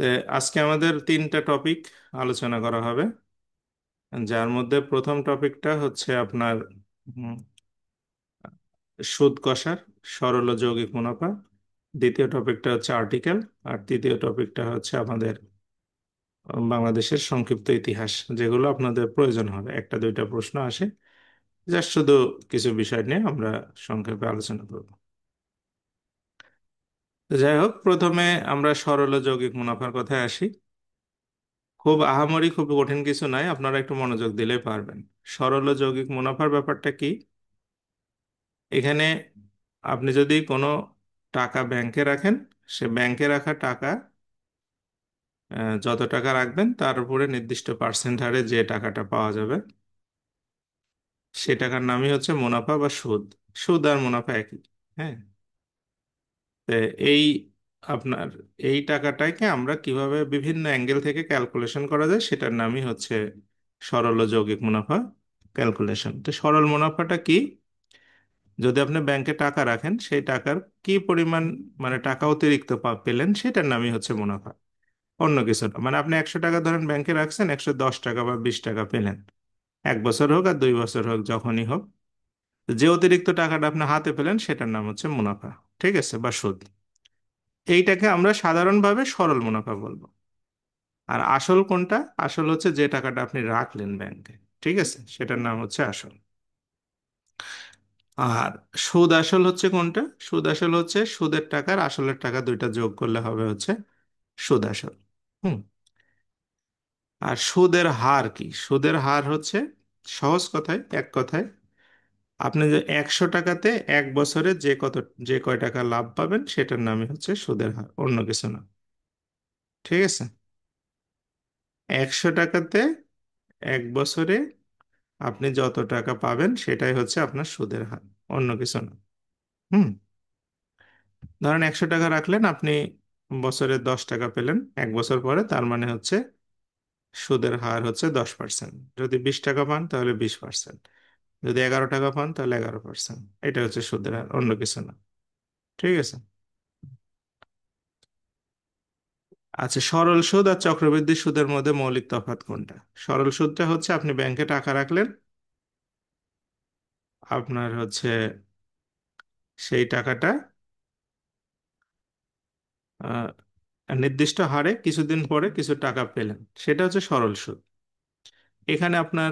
তো আজকে আমাদের তিনটা টপিক আলোচনা করা হবে, যার মধ্যে প্রথম টপিকটা হচ্ছে আপনার উম, সুদ কষার সরল ও যৌগিক মুনাফা। দ্বিতীয় টপিকটা হচ্ছে আর্টিকেল। আর তৃতীয় টপিকটা হচ্ছে আমাদের বাংলাদেশের সংক্ষিপ্ত ইতিহাস, যেগুলো আপনাদের প্রয়োজন হবে। একটা দুইটা প্রশ্ন আসে, জাস্ট শুধু কিছু বিষয় নিয়ে আমরা সংক্ষেপে আলোচনা করব। তো যাই হোক, প্রথমে আমরা সরল ও যৌগিক মুনাফার কথায় আসি। খুব আহামরি খুব কঠিন কিছু নাই, আপনারা একটু মনোযোগ দিলেই পারবেন। সরল ও যৌগিক মুনাফার ব্যাপারটা কি? এখানে আপনি যদি কোনো টাকা ব্যাংকে রাখেন, সে ব্যাংকে রাখা টাকা যত টাকা রাখবেন তার উপরে নির্দিষ্ট পার্সেন্ট হারে যে টাকাটা পাওয়া যাবে, সে টাকার নামই হচ্ছে মুনাফা বা সুদ। সুদ আর মুনাফা একই। হ্যাঁ। তো এই আপনার এই টাকাটাকে আমরা কিভাবে বিভিন্ন অ্যাঙ্গেল থেকে ক্যালকুলেশন করা যায় সেটার নামই হচ্ছে সরল ও যৌগিক মুনাফা ক্যালকুলেশন। তো সরল মুনাফাটা কি? যদি আপনি ব্যাংকে টাকা রাখেন, সেই টাকার কি পরিমাণ মানে টাকা অতিরিক্ত পেলেন, সেটার নামই হচ্ছে মুনাফা, অন্য কিছু না। মানে আপনি 100 টাকা ধরেন ব্যাংকে রাখছেন, 110 টাকা বা 20 টাকা পেলেন, 1 বছর হোক আর 2 বছর হোক, যখনই হোক, যে অতিরিক্ত টাকাটা আপনি হাতে পেলেন সেটার নাম হচ্ছে মুনাফা। ঠিক আছে, বা সুদ। এইটাকে আমরা সাধারণভাবে সরল মুনাফা বলবো। আর আসল কোনটা? আসল হচ্ছে যে টাকাটা আপনি রাখলেন ব্যাংকে, ঠিক আছে, সেটার নাম হচ্ছে আসল। আর সুদ আসল হচ্ছে কোনটা? সুদ আসল হচ্ছে সুদের টাকার আসলের টাকা দুইটা যোগ করলে হবে হচ্ছে সুদ আসল। হুম। আর সুদের হার কি? সুদের হার হচ্ছে, সহজ কথায়, এক কথায়, আপনি যে 100 টাকাতে 1 বছরে যে কয় টাকা লাভ পাবেন সেটার নামই হচ্ছে সুদের হার, অন্য কিছু না। ঠিক আছে। 100 টাকাতে 1 বছরে আপনি যত টাকা পাবেন সেটাই হচ্ছে আপনার সুদের হার, অন্য কিছু না। হুম। ধরেন 100 টাকা রাখলেন আপনি, বছরে 10 টাকা পেলেন, 1 বছর পরে, তার মানে হচ্ছে সুদের হার হচ্ছে 10%। যদি 20 টাকা পান তাহলে 20%, যদি 11 টাকা পান তাহলে 11%। এটা হচ্ছে সুদের হার, অন্য কিছু না। ঠিক আছে। আচ্ছা, সরল সুদ আর চক্রবৃদ্ধি সুদের মধ্যে মৌলিক তফাৎ কোনটা? সরল সুদটা হচ্ছে আপনি ব্যাংকে টাকা রাখলেন, আপনার হচ্ছে সেই টাকাটা নির্দিষ্ট হারে কিছুদিন পরে কিছু টাকা পেলেন, সেটা হচ্ছে সরল সুদ। এখানে আপনার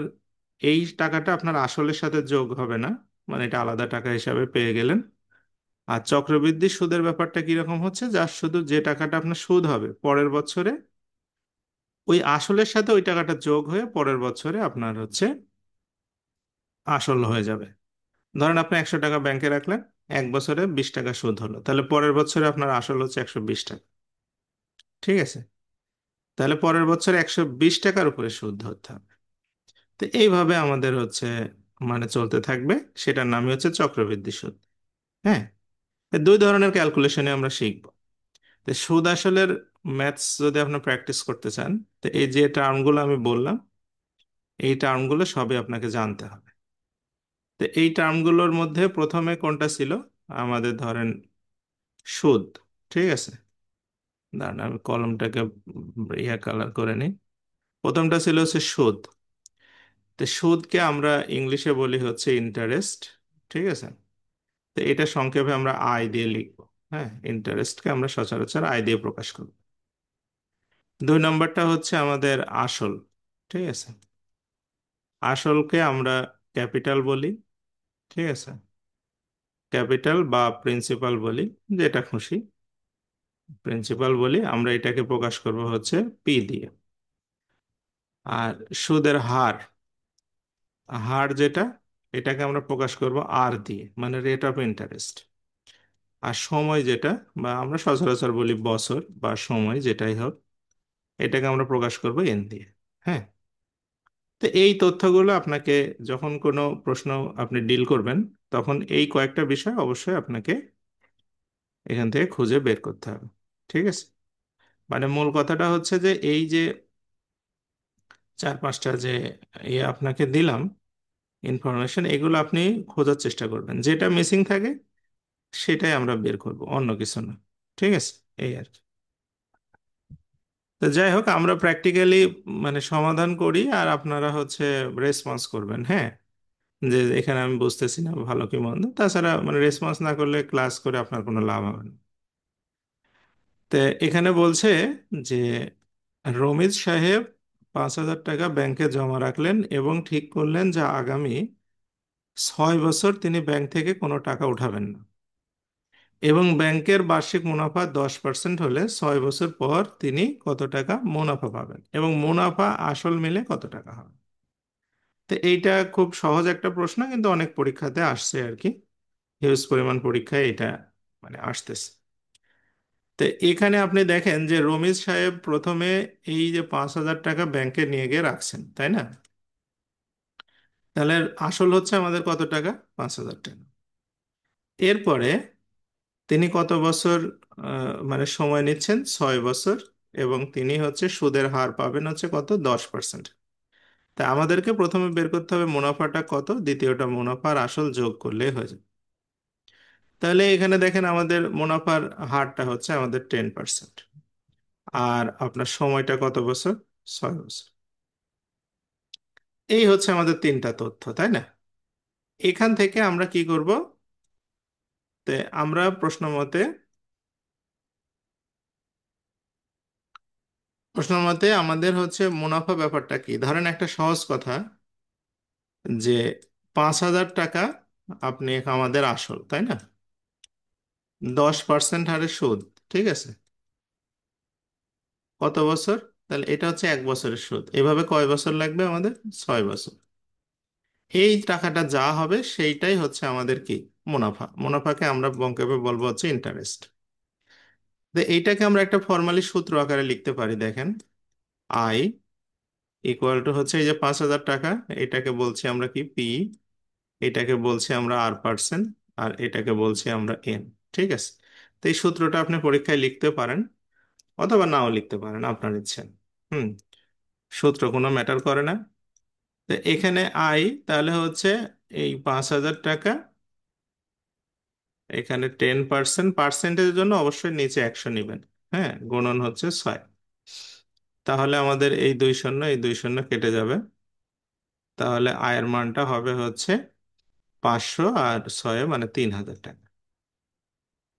এই টাকাটা আপনার আসলের সাথে যোগ হবে না, মানে এটা আলাদা টাকা হিসাবে পেয়ে গেলেন। আর চক্রবৃদ্ধি সুদের ব্যাপারটা কিরকম হচ্ছে, যার শুধু যে টাকাটা আপনার সুদ হবে পরের বছরে, ওই আসলের সাথে ওই টাকাটা যোগ হয়ে পরের বছরে আপনার হচ্ছে আসল হয়ে যাবে। ধরেন আপনি 100 টাকা ব্যাংকে রাখলেন, 1 বছরে 20 টাকা সুদ হলো, তাহলে পরের বছরে আপনার আসল হচ্ছে 120 টাকা। ঠিক আছে। তাহলে পরের বছর 120 টাকার উপরে সুদ ধরতে হবে। তো এইভাবে আমাদের হচ্ছে মানে চলতে থাকবে, সেটার নামই হচ্ছে চক্রবৃদ্ধি সুদ। হ্যাঁ। এই দুই ধরনের ক্যালকুলেশনে আমরা শিখব। তো সুদ আসলের ম্যাথস যদি আপনি প্র্যাকটিস করতে চান, তো এই যে টার্মগুলো আমি বললাম, এই টার্মগুলো সবই আপনাকে জানতে হবে। তো এই টার্মগুলোর মধ্যে প্রথমে কোনটা ছিল? আমাদের ধরেন সুদ। ঠিক আছে। দাঁড়ান আমি কলমটাকে ইয়া কালার করে নিই। প্রথমটা ছিল হচ্ছে সুদ। তো সুদকে আমরা ইংলিশে বলি হচ্ছে ইন্টারেস্ট। ঠিক আছে। তো এটা সংক্ষেপে আমরা আই দিয়ে লিখবো। হ্যাঁ, ইন্টারেস্টকে আমরা সচরাচর আই দিয়ে প্রকাশ করব। 2 নম্বরটা হচ্ছে আমাদের আসল। ঠিক আছে। আসলকে আমরা ক্যাপিটাল বলি। ঠিক আছে। ক্যাপিটাল বা প্রিন্সিপাল বলি, যেটা খুশি। প্রিন্সিপাল বলি, আমরা এটাকে প্রকাশ করব হচ্ছে পি দিয়ে। আর সুদের হার, হার যেটা, এটাকে আমরা প্রকাশ করব আর দিয়ে, মানে রেট অফ ইন্টারেস্ট। আর সময় যেটা, বা আমরা সচরাচর বলি বছর বা সময়, যেটাই হোক, এটাকে আমরা প্রকাশ করব এন দিয়ে। হ্যাঁ। তো এই তথ্যগুলো আপনাকে যখন কোনো প্রশ্ন আপনি ডিল করবেন, তখন এই কয়েকটা বিষয় অবশ্যই আপনাকে এখান থেকে খুঁজে বের করতে হবে। ঠিক আছে। মানে মূল কথাটা হচ্ছে যে এই যে চার পাঁচটা যে আপনাকে দিলাম ইনফরমেশন, এগুলো আপনি খোঁজার চেষ্টা করবেন, যেটা মিসিং থাকে সেটাই আমরা বের করব, অন্য কিছু না। ঠিক আছে। এই আর কি। তো যাই হোক, আমরা প্র্যাকটিক্যালি মানে সমাধান করি আর আপনারা হচ্ছে রেসপন্স করবেন, হ্যাঁ, যে এখানে আমি বুঝতেছি না ভালো কি মন্দ। তাছাড়া মানে রেসপন্স না করলে ক্লাস করে আপনার কোনো লাভ হবে না। তো এখানে বলছে যে রমিজ সাহেব 5,000 টাকা ব্যাংকে জমা রাখলেন এবং ঠিক করলেন যে আগামী 6 বছর তিনি ব্যাংক থেকে কোনো টাকা উঠাবেন না, এবং ব্যাংকের বার্ষিক মুনাফা 10% হলে 6 বছর পর তিনি কত টাকা মুনাফা পাবেন, এবং মুনাফা আসল মিলে কত টাকা হবে। তো এইটা খুব সহজ একটা প্রশ্ন, কিন্তু অনেক পরীক্ষাতে আসছে আর কি, হিউজ পরিমাণ পরীক্ষায় এটা মানে আসতেছে। তো এখানে আপনি দেখেন যে রমিজ সাহেব প্রথমে এই যে 5,000 টাকা ব্যাংকে নিয়ে গিয়ে রাখছেন, তাই না? তাহলে আসল হচ্ছে আমাদের কত টাকা? 5,000 টাকা। এরপরে তিনি কত বছর মানে সময় নিচ্ছেন? 6 বছর। এবং তিনি হচ্ছে সুদের হার পাবেন হচ্ছে কত? 10%। তা আমাদেরকে প্রথমে বের করতে হবে মুনাফাটা কত, দ্বিতীয়টা মুনাফার আসল যোগ করলে হয়ে যাবে। তাহলে এখানে দেখেন আমাদের মুনাফার হারটা হচ্ছে আমাদের 10%। আর আপনার সময়টা কত বছর? 6 বছর। এই হচ্ছে আমাদের তিনটা তথ্য, তাই না? এখান থেকে আমরা কি করব? তে আমরা প্রশ্ন মতে আমাদের হচ্ছে মুনাফা ব্যাপারটা কি, ধরেন একটা সহজ কথা, যে 5,000 টাকা আপনি আমাদের আসল, তাই না? 10% হারে সুদ, ঠিক আছে? কত বছর? তাহলে এটা হচ্ছে 1 বছরের সুদ। এভাবে কয় বছর লাগবে আমাদের? 6 বছর। এই টাকাটা যা হবে সেইটাই হচ্ছে আমাদের কি? মুনাফা। মুনাফাকে আমরা সংক্ষেপে বলবো হচ্ছে ইন্টারেস্ট। তো এইটাকে আমরা একটা ফর্মালি সূত্র আকারে লিখতে পারি, দেখেন। আই ইকুয়াল টু হচ্ছে এই যে 5,000 টাকা, এটাকে বলছি আমরা কি? পি। এটাকে বলছি আমরা R%, আর এটাকে বলছি আমরা এন। ঠিক আছে? তো এই সূত্রটা আপনি পরীক্ষায় লিখতে পারেন, অথবা নাও লিখতে পারেন, আপনার ইচ্ছা। হুম। সূত্র কোনো ম্যাটার করে না। তো এখানে আই তাহলে হচ্ছে এই 5,000 টাকা, এখানে 10%, পার্সেন্টেজের জন্য অবশ্যই নিচে 100 নেবেন। হ্যাঁ, গুণন হচ্ছে 6। তাহলে আমাদের এই দুই শূন্য এই দুই শূন্য কেটে যাবে। তাহলে আয়ের মানটা হবে হচ্ছে 500, আর 6 মানে 3,000 টাকা।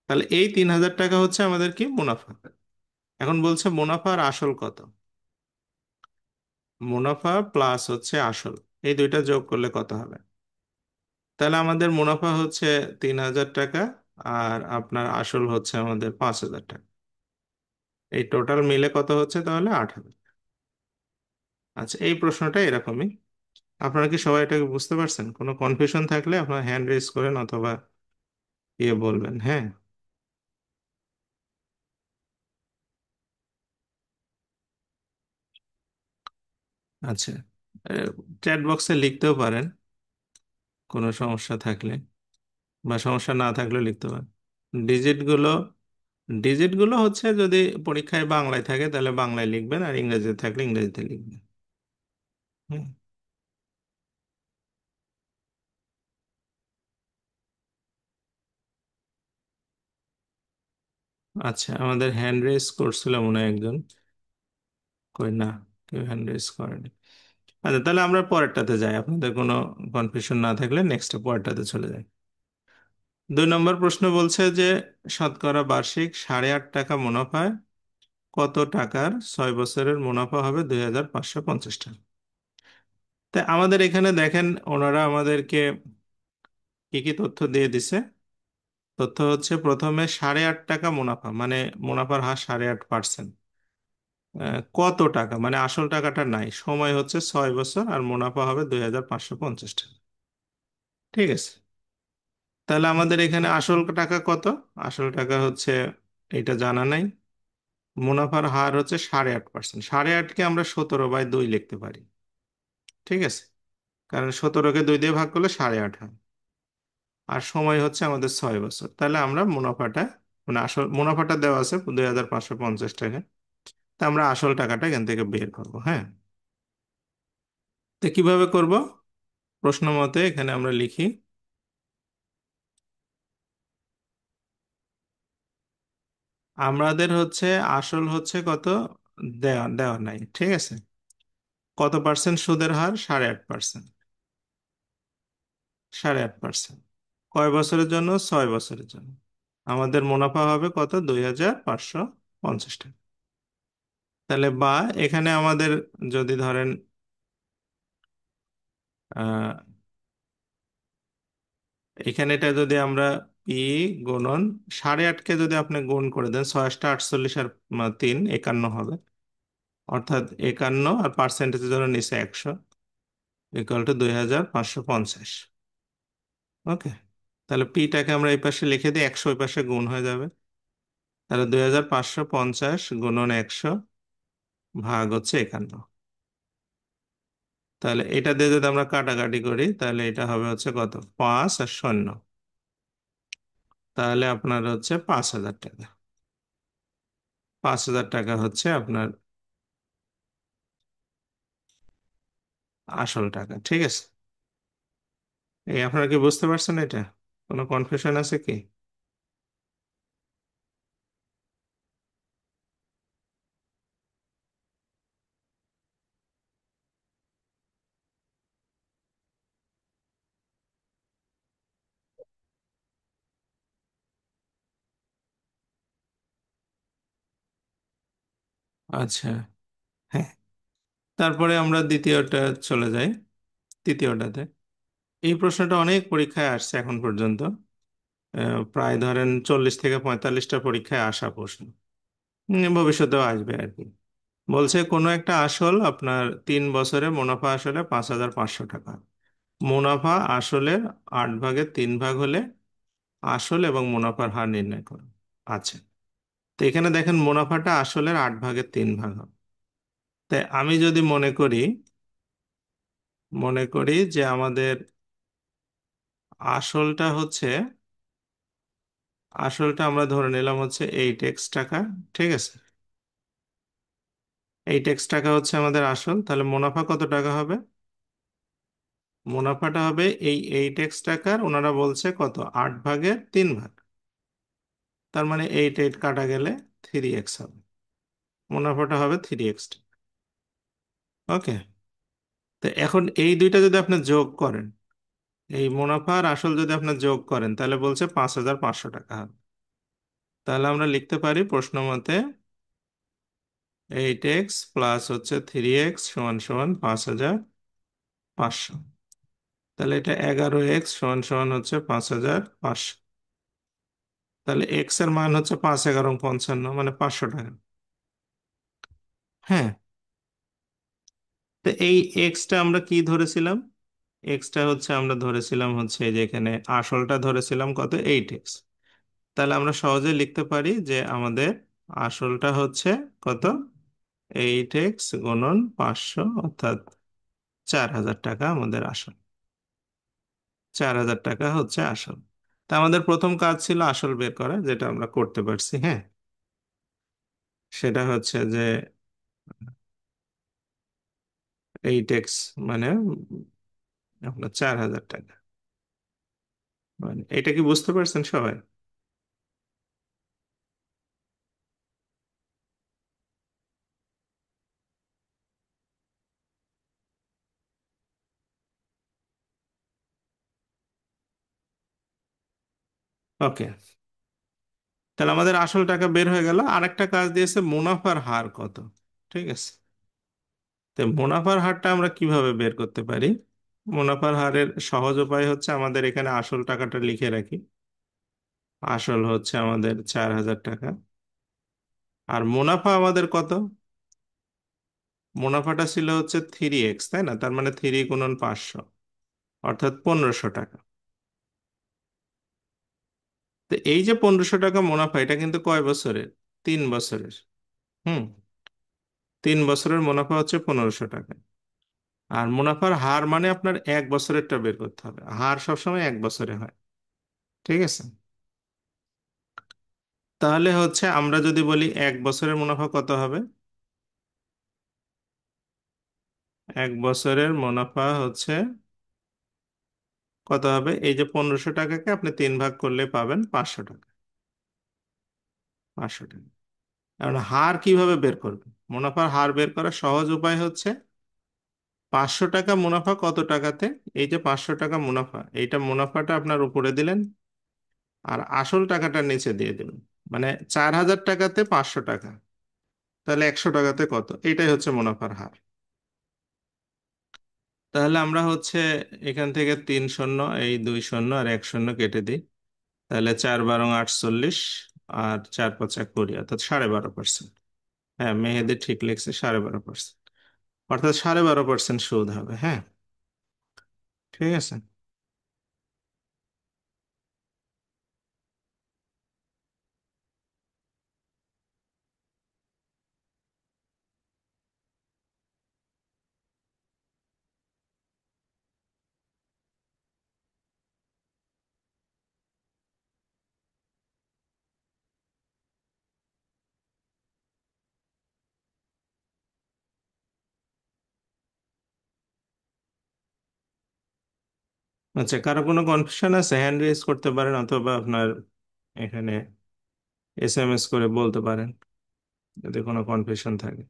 তাহলে এই 3,000 টাকা হচ্ছে আমাদের কি? মুনাফা। এখন বলছে মুনাফার আসল কত? মুনাফা প্লাস হচ্ছে আসল, এই দুইটা যোগ করলে কত হবে? তাহলে আমাদের মুনাফা হচ্ছে 3,000 টাকা, আর আপনার আসল হচ্ছে আমাদের 5,000 টাকা। এই টোটাল মিলে কত হচ্ছে তাহলে? 8,000। আচ্ছা, এই প্রশ্নটা এরকমই। আপনারা কি সবাই এটাকে বুঝতে পারছেন? কোনো কনফিউশন থাকলে আপনার হ্যান্ড রেজ করেন, অথবা ইয়ে বলবেন, হ্যাঁ। আচ্ছা, চ্যাট বক্সে লিখতেও পারেন কোনো সমস্যা থাকলে, বা সমস্যা না থাকলেও লিখতে পারেন। ডিজিটগুলো ডিজিটগুলো হচ্ছে যদি পরীক্ষায় বাংলায় থাকে তাহলে বাংলায় লিখবেন, আর ইংরেজিতে থাকলে ইংরেজিতে লিখবেন। হুম। আচ্ছা, আমাদের হ্যান্ড রেজ করছিল মনে হয় একজন। কই না, কেউ হ্যান্ড রেজ করেনি। আচ্ছা, তাহলে আমরা পরেরটাতে যাই, আপনাদের কোনো কনফিউশন না থাকলে নেক্সট পরেরটাতে চলে যাই। 2 নম্বর প্রশ্ন বলছে যে শতকরা বার্ষিক 8.5 টাকা মুনাফায় কত টাকার 6 বছরের মুনাফা হবে? 2,550 টাকা। তাই আমাদের এখানে দেখেন ওনারা আমাদেরকে কি কি তথ্য দিয়ে দিছে। তথ্য হচ্ছে প্রথমে 8.5 টাকা মুনাফা, মানে মুনাফার হার 8.5%। কত টাকা মানে আসল টাকাটা নাই, সময় হচ্ছে 6 বছর, আর মুনাফা হবে 2,550 টাকা। ঠিক আছে? তাহলে আমাদের এখানে আসল টাকা কত? আসল টাকা হচ্ছে, এটা জানা নাই। মুনাফার হার হচ্ছে 8.5%। 8.5কে আমরা 17/2 লিখতে পারি। ঠিক আছে? কারণ 17কে 2 দিয়ে ভাগ করলে 8.5 হয়। আর সময় হচ্ছে আমাদের 6 বছর। তাহলে আমরা মুনাফাটা, মানে আসল মুনাফাটা দেওয়া আছে 2,550 টাকা। তা আমরা আসল টাকাটা এখান থেকে বের করব, হ্যাঁ। তো কিভাবে করব? প্রশ্ন মতে এখানে আমরা লিখি, আমাদের হচ্ছে আসল হচ্ছে কত? দেওয়া দেওয়া নাই, ঠিক আছে। কত পার্সেন্ট সুদের হার? 8.5%। 8.5%। কয় বছরের জন্য? 6 বছরের জন্য। আমাদের মুনাফা হবে কত? 2,550 টাকা। তাহলে বা এখানে আমাদের যদি ধরেন আহ এখানে এটা যদি আমরা পি গুণন 8.5কে যদি আপনি গুণ করে দেন, 6 8 48 আর 3 51 হবে। অর্থাৎ 51 আর পার্সেন্টেজের জন্য নিচে 100, ইকুয়াল টু 2,550। ওকে। তাহলে পিটাকে আমরা এই পাশে লিখে দিই, 100 ওই পাশে গুণ হয়ে যাবে। তাহলে 2,550 গুণন 100 ভাগ হচ্ছে 51। তাহলে এটা দিয়ে যদি আমরা কাটাকাটি করি, তাহলে এটা হবে হচ্ছে কত? 5 আর 0। তাহলে আপনার হচ্ছে 5,000 টাকা। 5,000 টাকা হচ্ছে আপনার আসল টাকা, ঠিক আছে। এই আপনারা কি বুঝতে পারছেন এটা? কোনো কনফিউশন আছে কি? আচ্ছা। হ্যাঁ। তারপরে আমরা দ্বিতীয়টা চলে যাই, তৃতীয়টাতে। এই প্রশ্নটা অনেক পরীক্ষায় আসছে এখন পর্যন্ত। প্রায় ধরেন 40 থেকে 45টা পরীক্ষায় আসা প্রশ্ন। ভবিষ্যতেও আসবে আর কি। বলছে কোনো একটা আসল আপনার 3 বছরে মুনাফা আসলে 5,500 টাকা। মুনাফা আসলের 8 ভাগের 3 ভাগ হলে আসল এবং মুনাফার হার নির্ণয় করো। আচ্ছা। তো এখানে দেখেন মুনাফাটা আসলের 8 ভাগের 3 ভাগ হবে। তাই আমি যদি মনে করি যে আমাদের আসলটা হচ্ছে, আসলটা আমরা ধরে নিলাম হচ্ছে 8x টাকা, ঠিক আছে। 8x টাকা হচ্ছে আমাদের আসল, তাহলে মুনাফা কত টাকা হবে? মুনাফাটা হবে এই 8x টাকার, ওনারা বলছে কত, 8 ভাগের 3 ভাগ। তার মানে 8 8 কাটা গেলে 3x হবে। মুনাফাটা হবে 3x। ওকে। তো এখন এই দুইটা যদি আপনি যোগ করেন, এই মুনাফা আর আসল যদি আপনি যোগ করেন, তাহলে বলছে 5,500 টাকা হবে। তাহলে আমরা লিখতে পারি প্রশ্ন মতে 8x প্লাস হচ্ছে 3x সমান সমান 5,500। তাহলে এটা 11x সমান সমান হচ্ছে 5,500। তাহলে এক্স এর মান হচ্ছে 5 11 55, মানে 500 টাকা। হ্যাঁ। তো এই এক্সটা আমরা কি ধরেছিলাম? এক্সটা হচ্ছে আমরা ধরেছিলাম হচ্ছে এই যে এখানে আসলটা ধরেছিলাম কত, 8x। তাহলে আমরা সহজে লিখতে পারি যে আমাদের আসলটা হচ্ছে কত, 8x গুণন 500, অর্থাৎ 4,000 টাকা আমাদের আসল। 4,000 টাকা হচ্ছে আসল। তা আমাদের প্রথম কাজ ছিল আসল বের করা, যেটা আমরা করতে পারছি। হ্যাঁ। সেটা হচ্ছে যে 8x মানে আপনার 4,000 টাকা। মানে এটা কি বুঝতে পারছেন সবাই? ওকে। তাহলে আমাদের আসল টাকা বের হয়ে গেল। আরেকটা কাজ দিয়েছে মুনাফার হার কত, ঠিক আছে। তো মুনাফার হারটা আমরা কিভাবে বের করতে পারি? মুনাফার হারের সহজ উপায় হচ্ছে আমাদের এখানে আসল টাকাটা লিখে রাখি। আসল হচ্ছে আমাদের 4,000 টাকা। আর মুনাফা আমাদের কত? মুনাফাটা ছিল হচ্ছে 3x, তাই না? তার মানে 3 গুণন 500, অর্থাৎ 1,500 টাকা। তো এই যে 1,500 টাকা মুনাফা, এটা কিন্তু কয় বছরের? 3 বছরের। হুম। 3 বছরের মুনাফা হচ্ছে 1,500 টাকা। আর মুনাফার হার মানে আপনার 1 বছরেরটা বের করতে হবে। হার সবসময় 1 বছরে হয়, ঠিক আছে। তাহলে হচ্ছে আমরা যদি বলি 1 বছরের মুনাফা কত হবে, 1 বছরের মুনাফা হচ্ছে কত হবে? এই যে 1,500 টাকাকে আপনি 3 ভাগ করলে পাবেন 500 টাকা। 500 টাকা। এখন হার কিভাবে বের করবে? মুনাফার হার বের করার সহজ উপায় হচ্ছে 500 টাকা মুনাফা কত টাকাতে, এই যে 500 টাকা মুনাফা, এইটা মুনাফাটা আপনার উপরে দিলেন আর আসল টাকাটা নিচে দিয়ে দিলেন। মানে 4000 টাকাতে 500 টাকা, তাহলে 100 টাকাতে কত, এইটাই হচ্ছে মুনাফার হার। তাহলে আমরা হচ্ছে এখান থেকে 3 শূন্য, এই 2 শূন্য আর 1 শূন্য কেটে দিই। তাহলে 4 × 12 = 48, আর 4 × 5 = 20, অর্থাৎ 12.5%। হ্যাঁ, মেহেদি ঠিক লিখছে, 12.5%। অর্থাৎ 12.5% সুদ হবে। হ্যাঁ, ঠিক আছে। আচ্ছা, কারো কোনো কনফিউশন আছে হ্যান্ড রেজ করতে পারেন, অথবা আপনার এখানে SMS করে বলতে পারেন যদি কোনো কনফিউশন থাকে।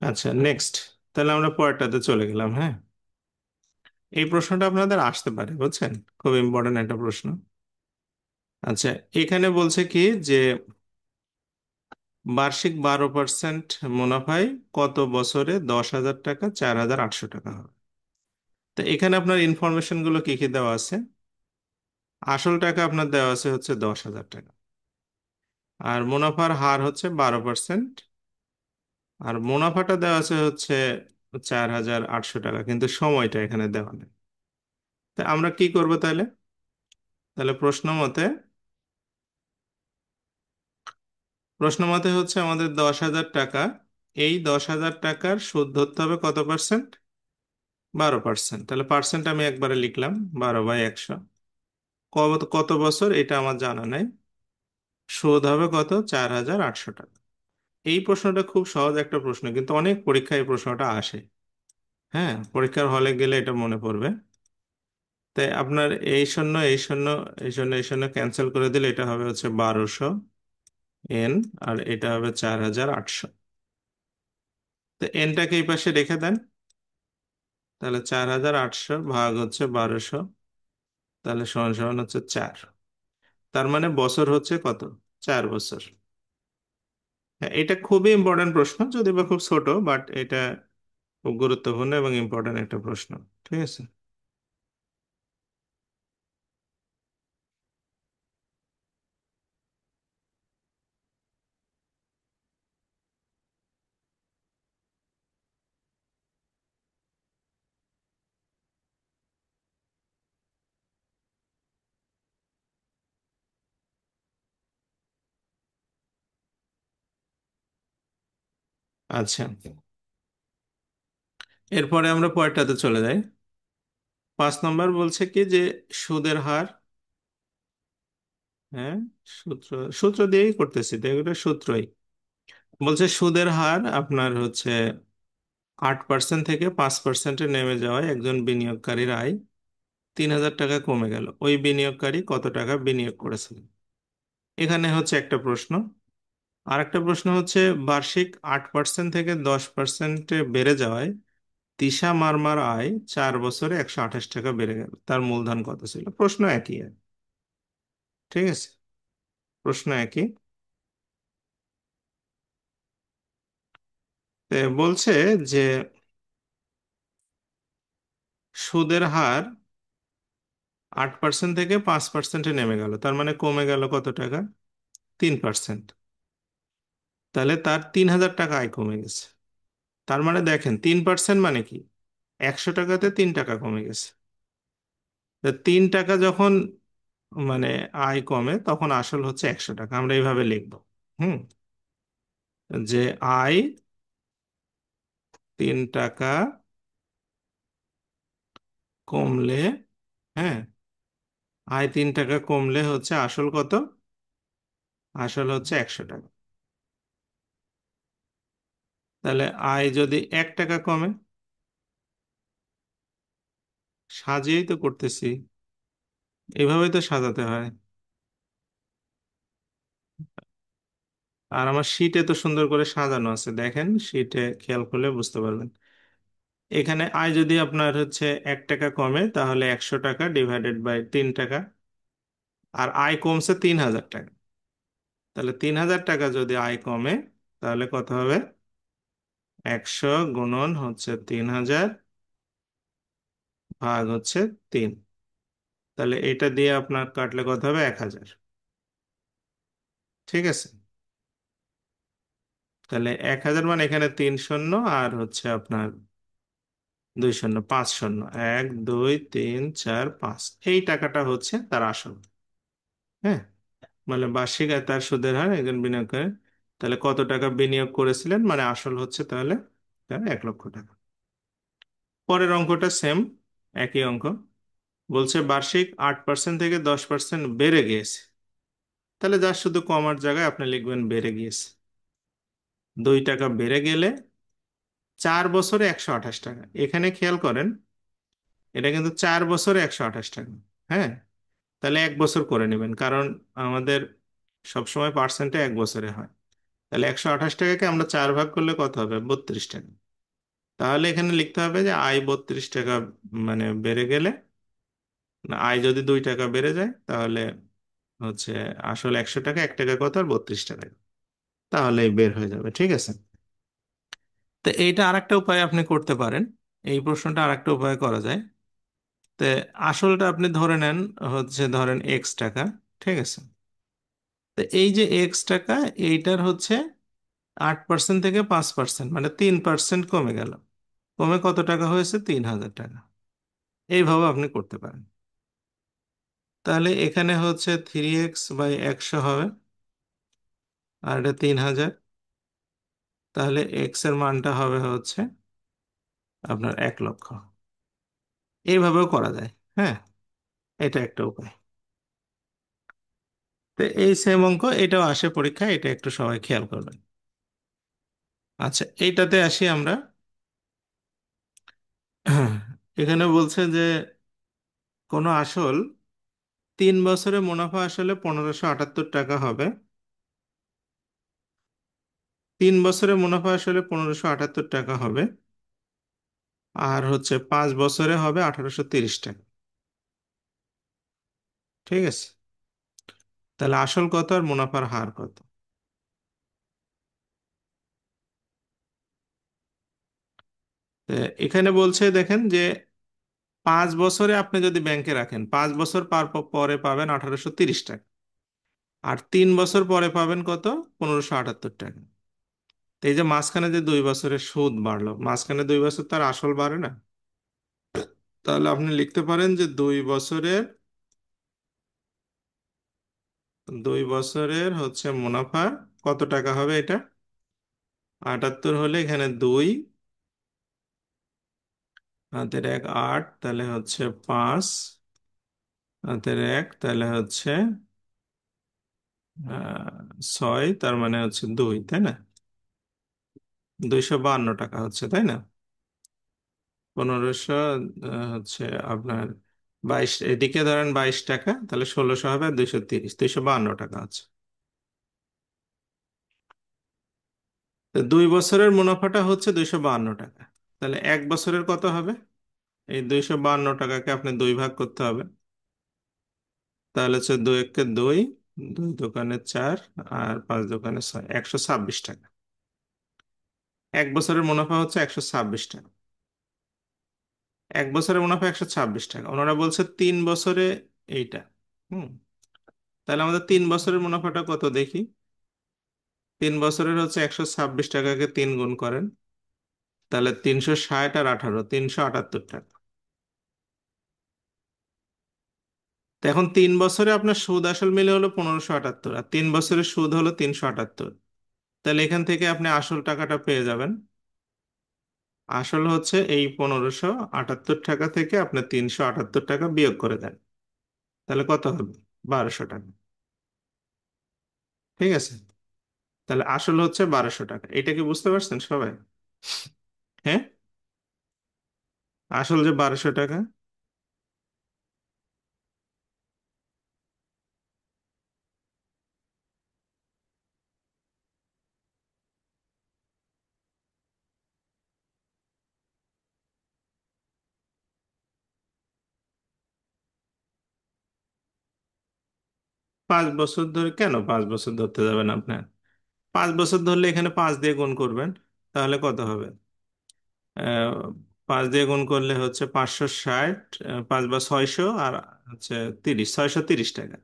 আচ্ছা, নেক্সট। তাহলে আমরা পরেরটাতে চলে গেলাম। হ্যাঁ, এই প্রশ্নটা আপনাদের আসতে পারে, বুঝছেন, খুব ইম্পর্টেন্ট একটা প্রশ্ন। আচ্ছা, এখানে বলছে কি যে বার্ষিক 12% মুনাফায় কত বছরে 10,000 টাকা 4,800 টাকা হবে। তো এখানে আপনার ইনফরমেশন গুলো কি কি দেওয়া আছে? আসল টাকা আপনার দেওয়া আছে হচ্ছে 10,000 টাকা, আর মুনাফার হার হচ্ছে 12%, আর মুনাফাটা দেওয়া আছে হচ্ছে 4,800 টাকা, কিন্তু সময়টা এখানে দেওয়া নেই। তা আমরা কি করব তাহলে? তাহলে প্রশ্ন মতে হচ্ছে আমাদের 10,000 টাকা, এই 10,000 টাকার সুদ ধরতে হবে কত পার্সেন্ট? 12%। তাহলে পার্সেন্ট আমি একবারে লিখলাম, 12/100। কত কত বছর এটা আমার জানা নাই। সুদ হবে কত? 4,800 টাকা। এই প্রশ্নটা খুব সহজ একটা প্রশ্ন, কিন্তু অনেক পরীক্ষায় এই প্রশ্নটা আসে। হ্যাঁ, পরীক্ষার হলে গেলে এটা মনে পড়বে। তাই আপনার এই শূন্য এই শূন্য এই শূন্য এই শূন্য ক্যান্সেল করে দিলে এটা হবে হচ্ছে 1200 N, আর এটা হবে 4,800। তো এনটাকে এই পাশে রেখে দেন। তাহলে 4,800 ভাগ হচ্ছে 1200, তাহলে সমান সমান হচ্ছে 4। তার মানে বছর হচ্ছে কত? 4 বছর। হ্যাঁ, এটা খুবই ইম্পর্টেন্ট প্রশ্ন, যদি বা খুব ছোট, বাট এটা খুব গুরুত্বপূর্ণ এবং ইম্পর্টেন্ট একটা প্রশ্ন। ঠিক আছে। আচ্ছা, এরপরে আমরা পরেরটাতে চলে যাই। 5 নম্বর বলছে কি যে সুদের হার। হ্যাঁ, সূত্র সূত্র দিয়েই করতেছি, তো এগুলো সূত্রই। বলছে সুদের হার আপনার হচ্ছে 8% থেকে 5%-এ নেমে যাওয়ায় একজন বিনিয়োগকারীর আয় 3,000 টাকা কমে গেল। ওই বিনিয়োগকারী কত টাকা বিনিয়োগ করেছিলেন? এখানে হচ্ছে একটা প্রশ্ন। আর একটা প্রশ্ন হচ্ছে বার্ষিক 8% থেকে 10%-এ বেড়ে যাওয়ায় তিশা মারমার আয় 4 বছরে 128 টাকা বেড়ে গেল, তার মূলধন কত ছিল? প্রশ্ন একই। ঠিক আছে, প্রশ্ন একই। বলছে যে সুদের হার 8% থেকে 5%-এ নেমে গেল, তার মানে কমে গেল কত টাকা? 3%। তাহলে তার 3,000 টাকা আয় কমে গেছে। তার মানে দেখেন 3% মানে কি? 100 টাকাতে 3 টাকা কমে গেছে। তা 3 টাকা যখন মানে আয় কমে, তখন আসল হচ্ছে 100 টাকা। আমরা এইভাবে লিখবো। হুম, যে আয় 3 টাকা কমলে, হ্যাঁ, আয় 3 টাকা কমলে হচ্ছে আসল কত? আসল হচ্ছে 100 টাকা। তাহলে আয় যদি 1 টাকা কমে, সাজিয়েই তো করতেছি, এভাবেই তো সাজাতে হয়। আর আমার শীটে তো সুন্দর করে সাজানো আছে, দেখেন শীটে খেয়াল করলে বুঝতে পারবেন। এখানে আয় যদি আপনার হচ্ছে 1 টাকা কমে, তাহলে 100 টাকা ডিভাইডেড বাই 3 টাকা। আর আয় কমছে 3000 টাকা, তাহলে 3000 টাকা যদি আয় কমে, তাহলে কত হবে? 100 গুণন হচ্ছে 3000 ভাগ হচ্ছে 3। তাহলে এটা দিয়ে আপনার কাটলে কত হবে? 1000। ঠিক আছে। তাহলে 1000 মানে এখানে 3 শূন্য, আর হচ্ছে আপনার 2 শূন্য, 5 শূন্য, 1 2 3 4 5, এই টাকাটা হচ্ছে তার আসল। হ্যাঁ, মানে বার্ষিক আয় তার সুদের হার একজন বিনিয়োগ করে। তাহলে কত টাকা বিনিয়োগ করেছিলেন, মানে আসল হচ্ছে তাহলে তার 1 লক্ষ টাকা। পরের অঙ্কটা সেম, একই অঙ্ক। বলছে বার্ষিক 8% থেকে 10% বেড়ে গিয়েছে। তাহলে যার শুধু কমার জায়গায় আপনি লিখবেন বেড়ে গিয়েছে। 2 টাকা বেড়ে গেলে 4 বছরে 128 টাকা। এখানে খেয়াল করেন, এটা কিন্তু 4 বছরে 128 টাকা। হ্যাঁ, তাহলে 1 বছর করে নেবেন, কারণ আমাদের সবসময় পার্সেন্টে 1 বছরে হয়। তাহলে 128 টাকাকে আমরা 4 ভাগ করলে কত হবে? 32 টাকা। তাহলে এখানে লিখতে হবে যে আয় 32 টাকা, মানে বেড়ে গেলে, না, আয় যদি 2 টাকা বেড়ে যায়, তাহলে হচ্ছে আসলে 100 টাকা, 1 টাকা কত? আর 32 টাকা। তাহলেই বের হয়ে যাবে। ঠিক আছে। তো এইটা আরেকটা উপায় আপনি করতে পারেন। এই প্রশ্নটা আরেকটা উপায় করা যায়। তো আসলটা আপনি ধরে নেন হচ্ছে, ধরেন X টাকা। ঠিক আছে। তো এই যে X টাকা, এইটার হচ্ছে 8% থেকে 5%, মানে 3% কমে গেল। কমে কত টাকা হয়েছে? 3000 টাকা। এইভাবে আপনি করতে পারেন। তাহলে এখানে হচ্ছে 3x/100 হবে, আর এটা 3000। তাহলে এক্স এর মানটা হবে হচ্ছে আপনার 1 লক্ষ। এইভাবেও করা যায়। হ্যাঁ, এটা একটা উপায়। তো এই সেম অঙ্ক এটাও আসে পরীক্ষায়, এটা একটু সবাই খেয়াল করবেন। আচ্ছা, এইটাতে আসি আমরা। এখানে বলছে যে কোনো আসল 3 বছরে মুনাফা আসলে 1578 টাকা হবে। 3 বছরে মুনাফা আসলে 1578 টাকা হবে, আর হচ্ছে 5 বছরে হবে 1830 টাকা। ঠিক আছে। তাহলে আসল কত আর মুনাফার হার কত? তো এখানে বলছে দেখেন যে 5 বছরে আপনি যদি ব্যাংকে রাখেন, 5 বছর পরে পাবেন 1830 টাকা। আর 3 বছর পরে পাবেন কত? 1578 টাকা। তো এই যে মাঝখানে যে 2 বছরের সুদ বাড়লো, মাঝখানে 2 বছর তার আসল বাড়ে না? তাহলে আপনি লিখতে পারেন যে 2 বছরের হচ্ছে মুনাফা কত টাকা হবে? এটা 78 হলে এখানে 2 হাতের 1 8, তাহলে হচ্ছে 5 হাতের 1, তাহলে হচ্ছে 6, তার মানে হচ্ছে 2, তাই না? 252 টাকা হচ্ছে, তাই না? 1500 হচ্ছে আপনার 22, এদিকে ধরেন 22 টাকা, তাহলে 1600 হবে, 230, 252 টাকা হচ্ছে। তো 2 বছরের মুনাফাটা হচ্ছে 252 টাকা। তাহলে 1 বছরের কত হবে? এই 252 টাকাকে আপনি 2 ভাগ করতে হবে। তাহলে হচ্ছে 2 একে 2, 2 দোকানে 4, আর 5 দোকানে 6, 126 টাকা। 1 বছরের মুনাফা হচ্ছে 126 টাকা। 1 বছরের মুনাফা 126 টাকা, ওনারা বলছে 3 বছরে এইটা। হুম। তাহলে আমাদের 3 বছরের মুনাফাটা কত দেখি। 3 বছরের হচ্ছে 126 টাকাকে 3 গুণ করেন, তাহলে 360 আর 18, 378 টাকা। তো এখন 3 বছরে আপনার সুদ আসল মিলে হলো 1578, আর 3 বছরের সুদ হলো 378। তাহলে এখান থেকে আপনি আসল টাকাটা পেয়ে যাবেন। আসল হচ্ছে এই 1578 টাকা থেকে আপনি 378 টাকা বিয়োগ করে দেন, তাহলে কত হবে? 1200 টাকা। ঠিক আছে। তাহলে আসল হচ্ছে 1200 টাকা। এটা কি বুঝতে পারছেন সবাই? হ্যাঁ, আসল যে 1200 টাকা। 5 বছর ধরে কেন 5 বছর ধরতে যাবেন আপনার? 5 বছর ধরলে এখানে 5 দিয়ে গুণ করবেন, তাহলে কত হবে? 5 দিয়ে গুণ করলে হচ্ছে 560, 5 বা 600, আর হচ্ছে 30, 630 টাকা।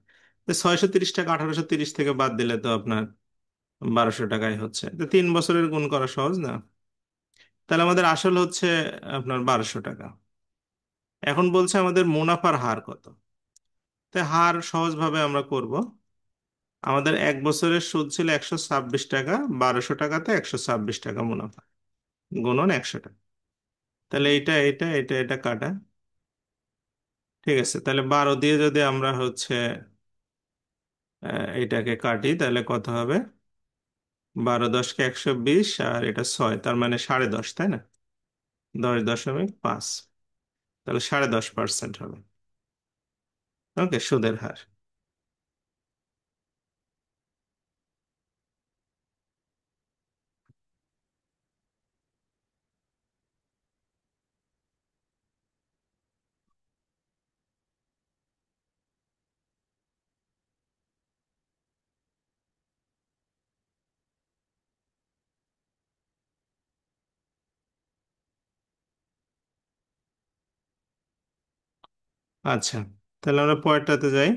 তো 630 টাকা 1830 থেকে বাদ দিলে তো আপনার 1200 টাকায় হচ্ছে। তো 3 বছরের গুণ করা সহজ না? তাহলে আমাদের আসল হচ্ছে আপনার 1200 টাকা। এখন বলছে আমাদের মুনাফার হার কত। তাই হার সহজভাবে আমরা করব। আমাদের 1 বছরের সুদ ছিল 126 টাকা, 1200 টাকাতে 126 টাকা মুনাফা, গুণন 100 টাকা। তাহলে এটা কাটা। ঠিক আছে, তাহলে 12 দিয়ে যদি আমরা হচ্ছে এটাকে কাটি, তাহলে কত হবে? 12 10 কে 120, আর এটা 6, তার মানে 10.5, তাই না? 10.5। তাহলে 10.5% হবে। ওকে, সুদের হার। আচ্ছা, তাহলে আমরা পরেরটাতে যাই।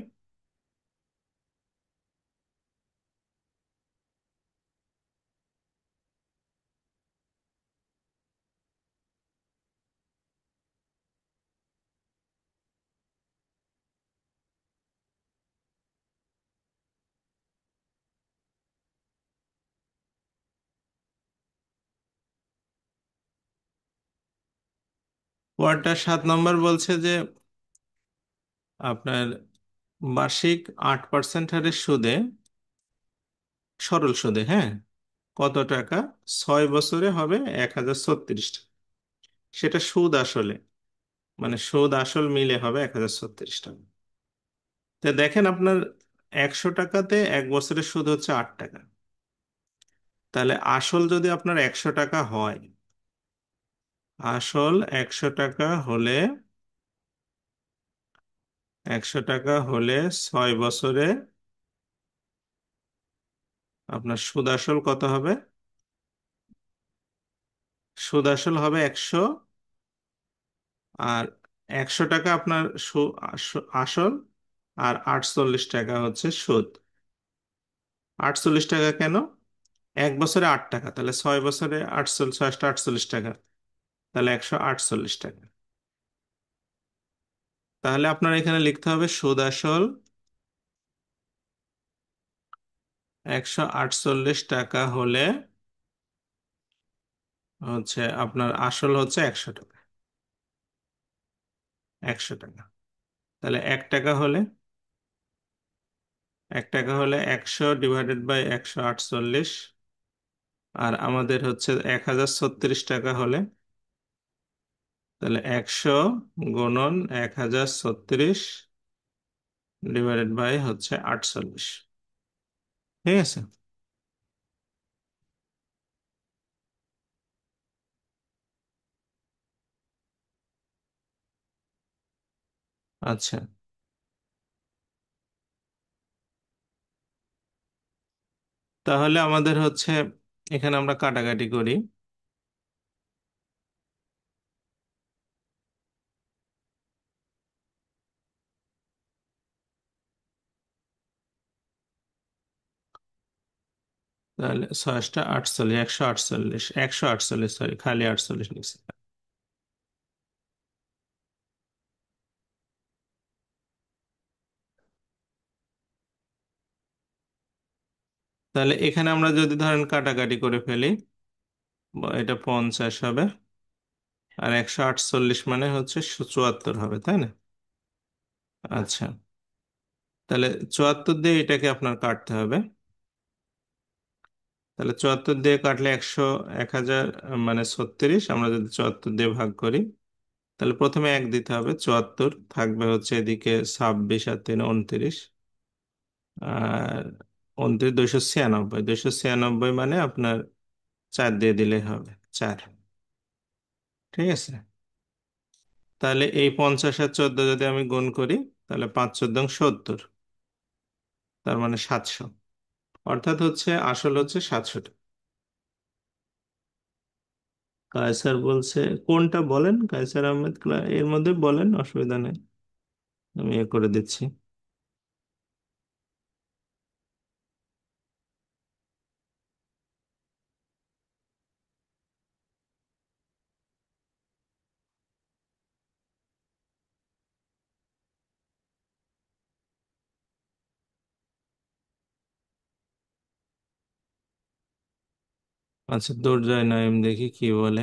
পরেরটা 7 নম্বর বলছে যে আপনার বার্ষিক 8% হারে সুদে, সরল সুদে, হ্যাঁ, কত টাকা 6 বছরে হবে 1036 টাকা। সেটা সুদ আসলে, মানে সুদ আসল মিলে হবে 1036 টাকা। তো দেখেন আপনার 100 টাকাতে 1 বছরের সুদ হচ্ছে 8 টাকা। তাহলে আসল যদি আপনার 100 টাকা হয়, আসল 100 টাকা হলে 6 বছরে আপনার সুদ আসল কত হবে? সুদ আসল হবে 100, আর 100 টাকা আপনার আসল, আর 48 টাকা হচ্ছে সুদ। 48 টাকা কেন? 1 বছরে 8 টাকা, তাহলে 6 বছরে 48, 6 টা 48 টাকা, তাহলে 148 টাকা। তাহলে আপনার এখানে লিখতে হবে সুদ আসল 148 টাকা হলে হচ্ছে আপনার আসল হচ্ছে 100 টাকা। 100 টাকা, তাহলে 1 টাকা হলে 100 ÷ 148, আর আমাদের হচ্ছে 1036 টাকা হলে, তাহলে 100 × 1036 হচ্ছে 48। ঠিক আছে। আচ্ছা, তাহলে আমাদের হচ্ছে এখানে আমরা কাটাকাটি করি। তাহলে 6 × 8 = 48, 148, 148, সরি, খালি 48 লিখছি। তাহলে এখানে আমরা যদি ধরেন কাটাকাটি করে ফেলি, এটা 50 হবে, আর 148 মানে হচ্ছে 74 হবে, তাই না? আচ্ছা, তাহলে 74 দিয়ে এটাকে আপনার কাটতে হবে। তাহলে 74 দিয়ে কাটলে 1000 মানে 36, আমরা যদি 74 দিয়ে ভাগ করি তাহলে প্রথমে 1 দিতে হবে, 74 থাকবে হচ্ছে এদিকে 26 আর 3 29, আর 29 296, 296 মানে আপনার 4 দিয়ে দিলেই হবে, 4। ঠিক আছে, তাহলে এই 50 আর 14 যদি আমি গুণ করি তাহলে 5 14 70, তার মানে 700, অর্থাৎ হচ্ছে আসল হচ্ছে 700 টাকা। কায়সার বলছে কোনটা বলেন, কায়সার আহমেদ এর মধ্যে বলেন, অসুবিধা নেই, আমি এ করে দিচ্ছি। আচ্ছা, দুর্জয় নাইম দেখি কি বলে।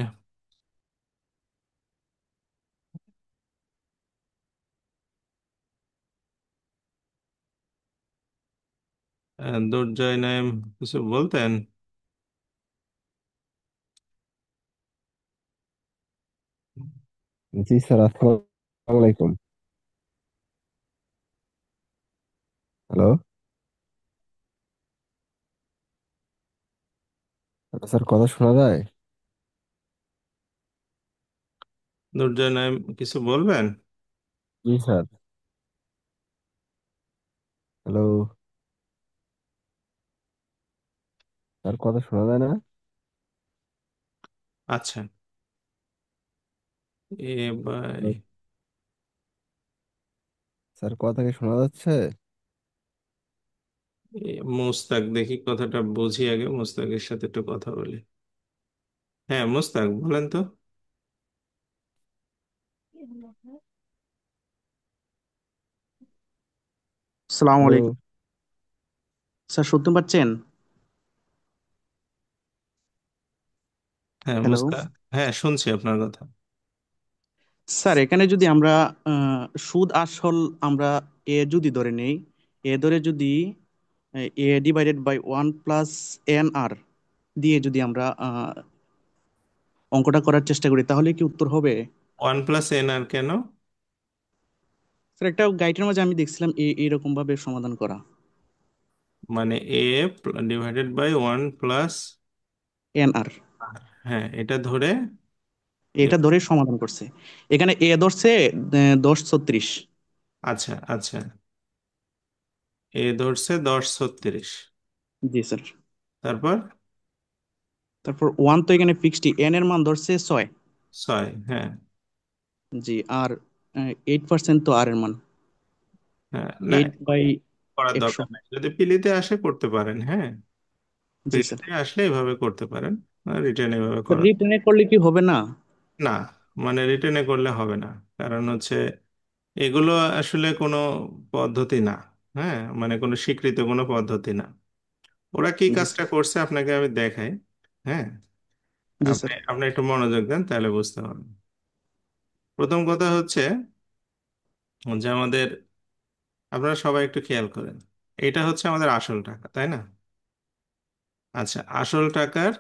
দুর্জয় নাইম কিছু বলতেন? জি স্যার, আসসালামু আলাইকুম। হ্যালো। স্যার, কথা শোনা যায়? দুর্জয় নাইম কিছু বলবেন? জি স্যার। হ্যালো। স্যার, কথা শোনা যায় না? আচ্ছা, এবার হ্যালো। স্যার, কথা কি শোনা যাচ্ছে? মুস্তাক দেখি, কথাটা বুঝি আগে, মুস্তাকের সাথে একটু কথা বলি। হ্যাঁ মুস্তাক বলেন তো। সালাম হ্যালো। আলাইকুম। স্যার শুনতে পাচ্ছেন? হ্যাঁ হ্যালো। মুস্তাক, হ্যাঁ শুনছি আপনার কথা। স্যার এখানে যদি আমরা সুদ আসল আমরা এ যদি ধরে নেই, এ ধরে যদি এ ডিভাইডেড বাই 1 + n r দিয়ে যদি আমরা অঙ্কটা করার চেষ্টা করি তাহলে কি উত্তর হবে? 1 + n আর কেন? স্যার একটা গাইডের মাঝে আমি দেখছিলাম এইরকম ভাবে সমাধান করা। মানে a / 1 + n r r, হ্যাঁ এটা ধরে। এটা ধরে সমাধান করছে। এখানে এ ধরছে 10 36। আচ্ছা আচ্ছা, ধরছে 10 36, জি স্যার। তারপর তারপর ওয়ান তো এখানে ফিক্সড, এন এর মান ধরছে 6। 6, হ্যাঁ। জি। আর 8% তো আর এর মান, হ্যাঁ না, করার 8/100। দরকার নেই, যদি পিলিতে আসে করতে পারেন, হ্যাঁ জি স্যার। পিলিতে আসলে এভাবে করতে পারেন, রিটার্ন এভাবে স্যার করা। রিটেনে করলে কি হবে না? না, মানে রিটার্নে করলে হবে না, কারণ হচ্ছে এগুলো আসলে কোনো পদ্ধতি না, হ্যাঁ মানে কোনো স্বীকৃত কোনো পদ্ধতি না। ওরা কি জি কাজটা স্যার। করছে আপনাকে আমি দেখাই। হ্যাঁ, জি আপনি স্যার। আপনি একটু মনোযোগ দেন তাহলে বুঝতে পারবেন। প্রথম কথা হচ্ছে যে আমাদের, আপনারা সবাই একটু খেয়াল করেন, এটা হচ্ছে আমাদের আসল টাকা, তাই না? আচ্ছা, আসল টাকার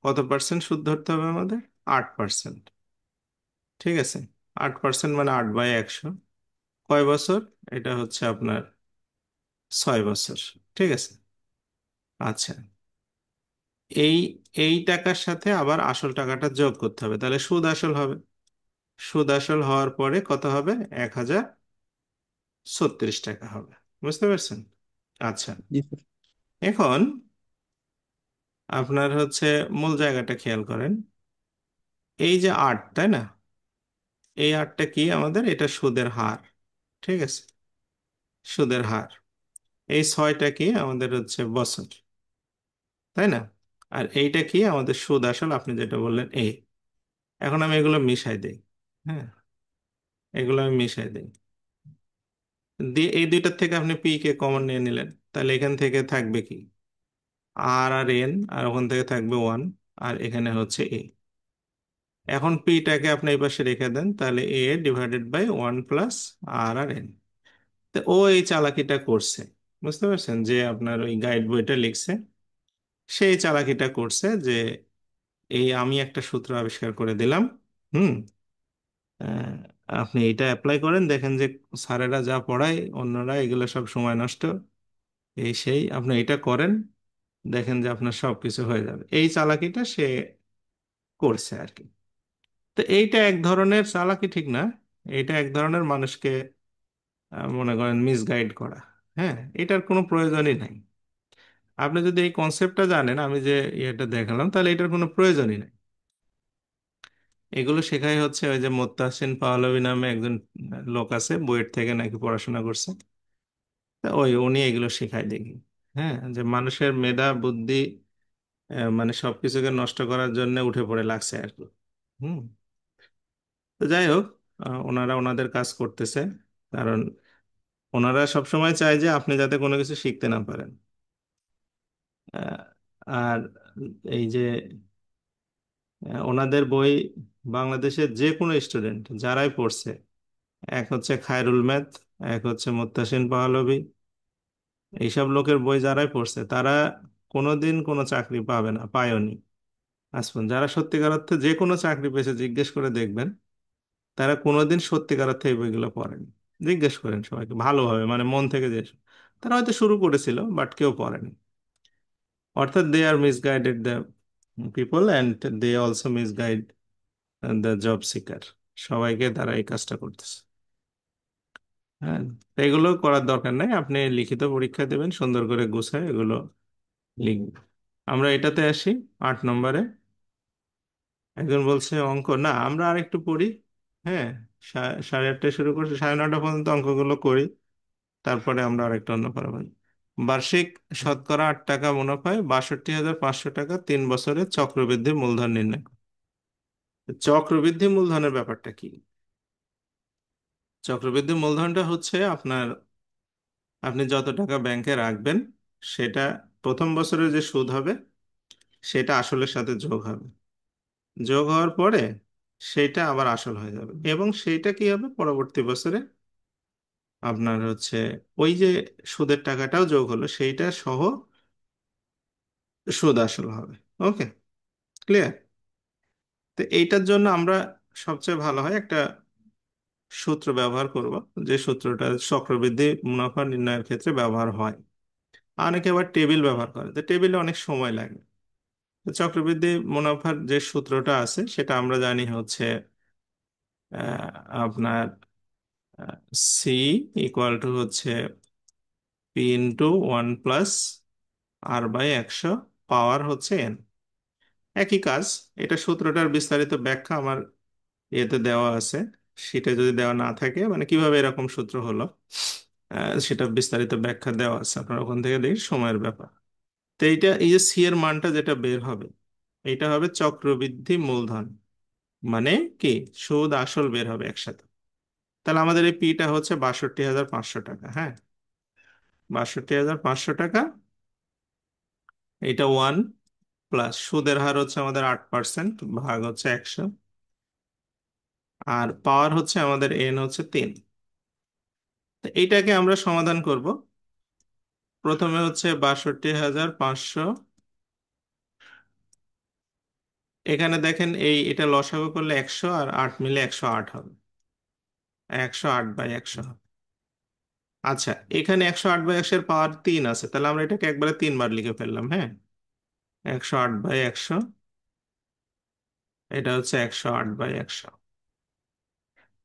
কত পার্সেন্ট সুদ ধরতে হবে আমাদের? 8%। ঠিক আছে, 8% মানে 8/100, কয় বছর? এটা হচ্ছে আপনার 6 বছর। ঠিক আছে, আচ্ছা, এই এই টাকার সাথে আবার আসল টাকাটা যোগ করতে হবে, তাহলে সুদ আসল হবে। সুদ আসল হওয়ার পরে কত হবে? 1036 টাকা হবে। বুঝতে পারছেন? আচ্ছা, জি স্যার। এখন আপনার হচ্ছে মূল জায়গাটা খেয়াল করেন, এই যে 8, তাই না? এই 8টা কি আমাদের? এটা সুদের হার। ঠিক আছে, সুদের হার। এই 6টা কি আমাদের? হচ্ছে বছর, তাই না? আর এইটা কি আমাদের? সুদ আসল, আপনি যেটা বললেন এই। এখন আমি এগুলো মিশাই দেই, হ্যাঁ এগুলো আমি মিশাই দিই, দিয়ে এই দুইটার থেকে আপনি পি কে কমন নিয়ে নিলেন, তাহলে এখান থেকে থাকবে কি? আর এন, আর ওখান থেকে থাকবে 1, আর এখানে হচ্ছে এ। এখন পিটাকে আপনি এই পাশে রেখে দেন, তাহলে a/1 + r/n। তো ও এই চালাকিটা করছে, বুঝতে পারছেন, যে আপনার ওই গাইড বইটা লিখছে, সেই চালাকিটা করছে যে এই আমি একটা সূত্র আবিষ্কার করে দিলাম। হুম। আহ, আপনি এটা অ্যাপ্লাই করেন, দেখেন যে স্যারেরা যা পড়ায় অন্যরা এগুলো সব সময় নষ্ট, এই সেই আপনি এটা করেন, দেখেন যে আপনার সব কিছু হয়ে যাবে। এই চালাকিটা সে করছে আর কি। তো এইটা এক ধরনের চালাকি, ঠিক না? এইটা এক ধরনের মানুষকে মনে করেন মিসগাইড করা। হ্যাঁ, এটার কোনো প্রয়োজনই নাই। আপনি যদি এই কনসেপ্টটা জানেন, আমি যে ইয়েটা দেখালাম, তাহলে এটার কোনো প্রয়োজনই নাই। এগুলো শেখাই হচ্ছে ওই যে মোত্তাসিন পাহলভী নামে একজন লোক আছে, বুয়েট থেকে নাকি পড়াশোনা করছে। তা উনি এগুলো শেখায় দেখি। হ্যাঁ, যে মানুষের মেধা বুদ্ধি মানে সবকিছুকে নষ্ট করার জন্য উঠে পড়ে লাগছে আর কি। হুম। তো যাই হোক, ওনারা ওনাদের কাজ করতেছে, কারণ ওনারা সবসময় চায় যে আপনি যাতে কোনো কিছু শিখতে না পারেন। আহ, আর এই যে ওনাদের বই বাংলাদেশের যে কোনো স্টুডেন্ট যারাই পড়ছে, এক হচ্ছে খায়রুল ম্যাথ, এক হচ্ছে মুত্তাসিন পাহলভী, এইসব লোকের বই যারাই পড়ছে তারা কোনোদিন কোনো চাকরি পাবে না, পায়নি আজ পর্যন্ত। যারা সত্যিকার অর্থে যে কোনো চাকরি পেয়েছে জিজ্ঞেস করে দেখবেন, তারা কোনোদিন সত্যিকার অর্থে এই বইগুলো পড়েনি। জিজ্ঞেস করেন সবাইকে ভালোভাবে, মানে মন থেকে যে, তারা হয়তো শুরু করেছিল বাট কেউ পড়েনি। অর্থাৎ they are misguided the people and they also misguide the job seeker. সবাইকে তারা এই কাজটা করতেছে। হ্যাঁ, তো এগুলো করার দরকার নাই। আপনি লিখিত পরীক্ষা দেবেন, সুন্দর করে গুছায় এগুলো লিখবেন। আমরা এটাতে আসি 8 নম্বরে। একজন বলছে অঙ্ক না, আমরা আরেকটু পড়ি। হ্যাঁ, 8:30টায় শুরু করছি, 9:30 পর্যন্ত অঙ্কগুলো করি, তারপরে আমরা আরেকটা অন্য পড়াবো। বার্ষিক শতকরা 8 টাকা মুনাফায় 62,500 টাকা 3 বছরে চক্রবৃদ্ধি মূলধন নির্ণয় করো। চক্রবৃদ্ধি মূলধনের ব্যাপারটা কি? চক্রবৃদ্ধি মূলধনটা হচ্ছে আপনার, আপনি যত টাকা ব্যাংকে রাখবেন সেটা প্রথম বছরে যে সুদ হবে সেটা আসলের সাথে যোগ হবে। যোগ হওয়ার পরে সেইটা আবার আসল হয়ে যাবে, এবং সেইটা কি হবে পরবর্তী বছরে আপনার হচ্ছে ওই যে সুদের টাকাটাও যোগ হলো সেইটা সহ সুদ আসল হবে। ওকে, ক্লিয়ার? তো এইটার জন্য আমরা সবচেয়ে ভালো হয় একটা সূত্র ব্যবহার করব, যে সূত্রটা চক্রবৃদ্ধি মুনাফা নির্ণয়ের ক্ষেত্রে ব্যবহার হয়। অনেকে আবার টেবিল ব্যবহার করে, তো টেবিলে অনেক সময় লাগে। তো চক্রবৃদ্ধি মুনাফার যে সূত্রটা আছে সেটা আমরা জানি হচ্ছে আপনার সি ইকুয়াল টু হচ্ছে P × 1 + R/100, পাওয়ার হচ্ছে এন। একই কাজ। এটা সূত্রটার বিস্তারিত ব্যাখ্যা আমার এতে দেওয়া আছে। সেটা যদি দেওয়া না থাকে, মানে কিভাবে এরকম সূত্র হলো, সেটা বিস্তারিত ব্যাখ্যা দেওয়া আছে, আপনার ওখান থেকে দেখি, সময়ের ব্যাপার। তো এইটা, এই যে সি এর মানটা যেটা বের হবে, এটা হবে চক্রবৃদ্ধি মূলধন। মানে কি, সুদ আসল বের হবে একসাথে। তাহলে আমাদের এই পিটা হচ্ছে 62,500 টাকা। হ্যাঁ, 62,500 টাকা। এটা ওয়ান প্লাস সুদের হার হচ্ছে আমাদের 8%, ভাগ হচ্ছে 100, আর পাওয়ার হচ্ছে আমাদের এন হচ্ছে 3। তো এইটাকে আমরা সমাধান করব। প্রথমে হচ্ছে 62,500, এখানে দেখেন এটা লসাগু করলে 100 আর 8 মিলে 108 হবে। 108/100 হবে। আচ্ছা, এখানে 108/100 এর পাওয়ার 3 আছে, তাহলে আমরা এটাকে একবারে 3 বার লিখে ফেললাম। হ্যাঁ, 108/100, এটা হচ্ছে 108/100,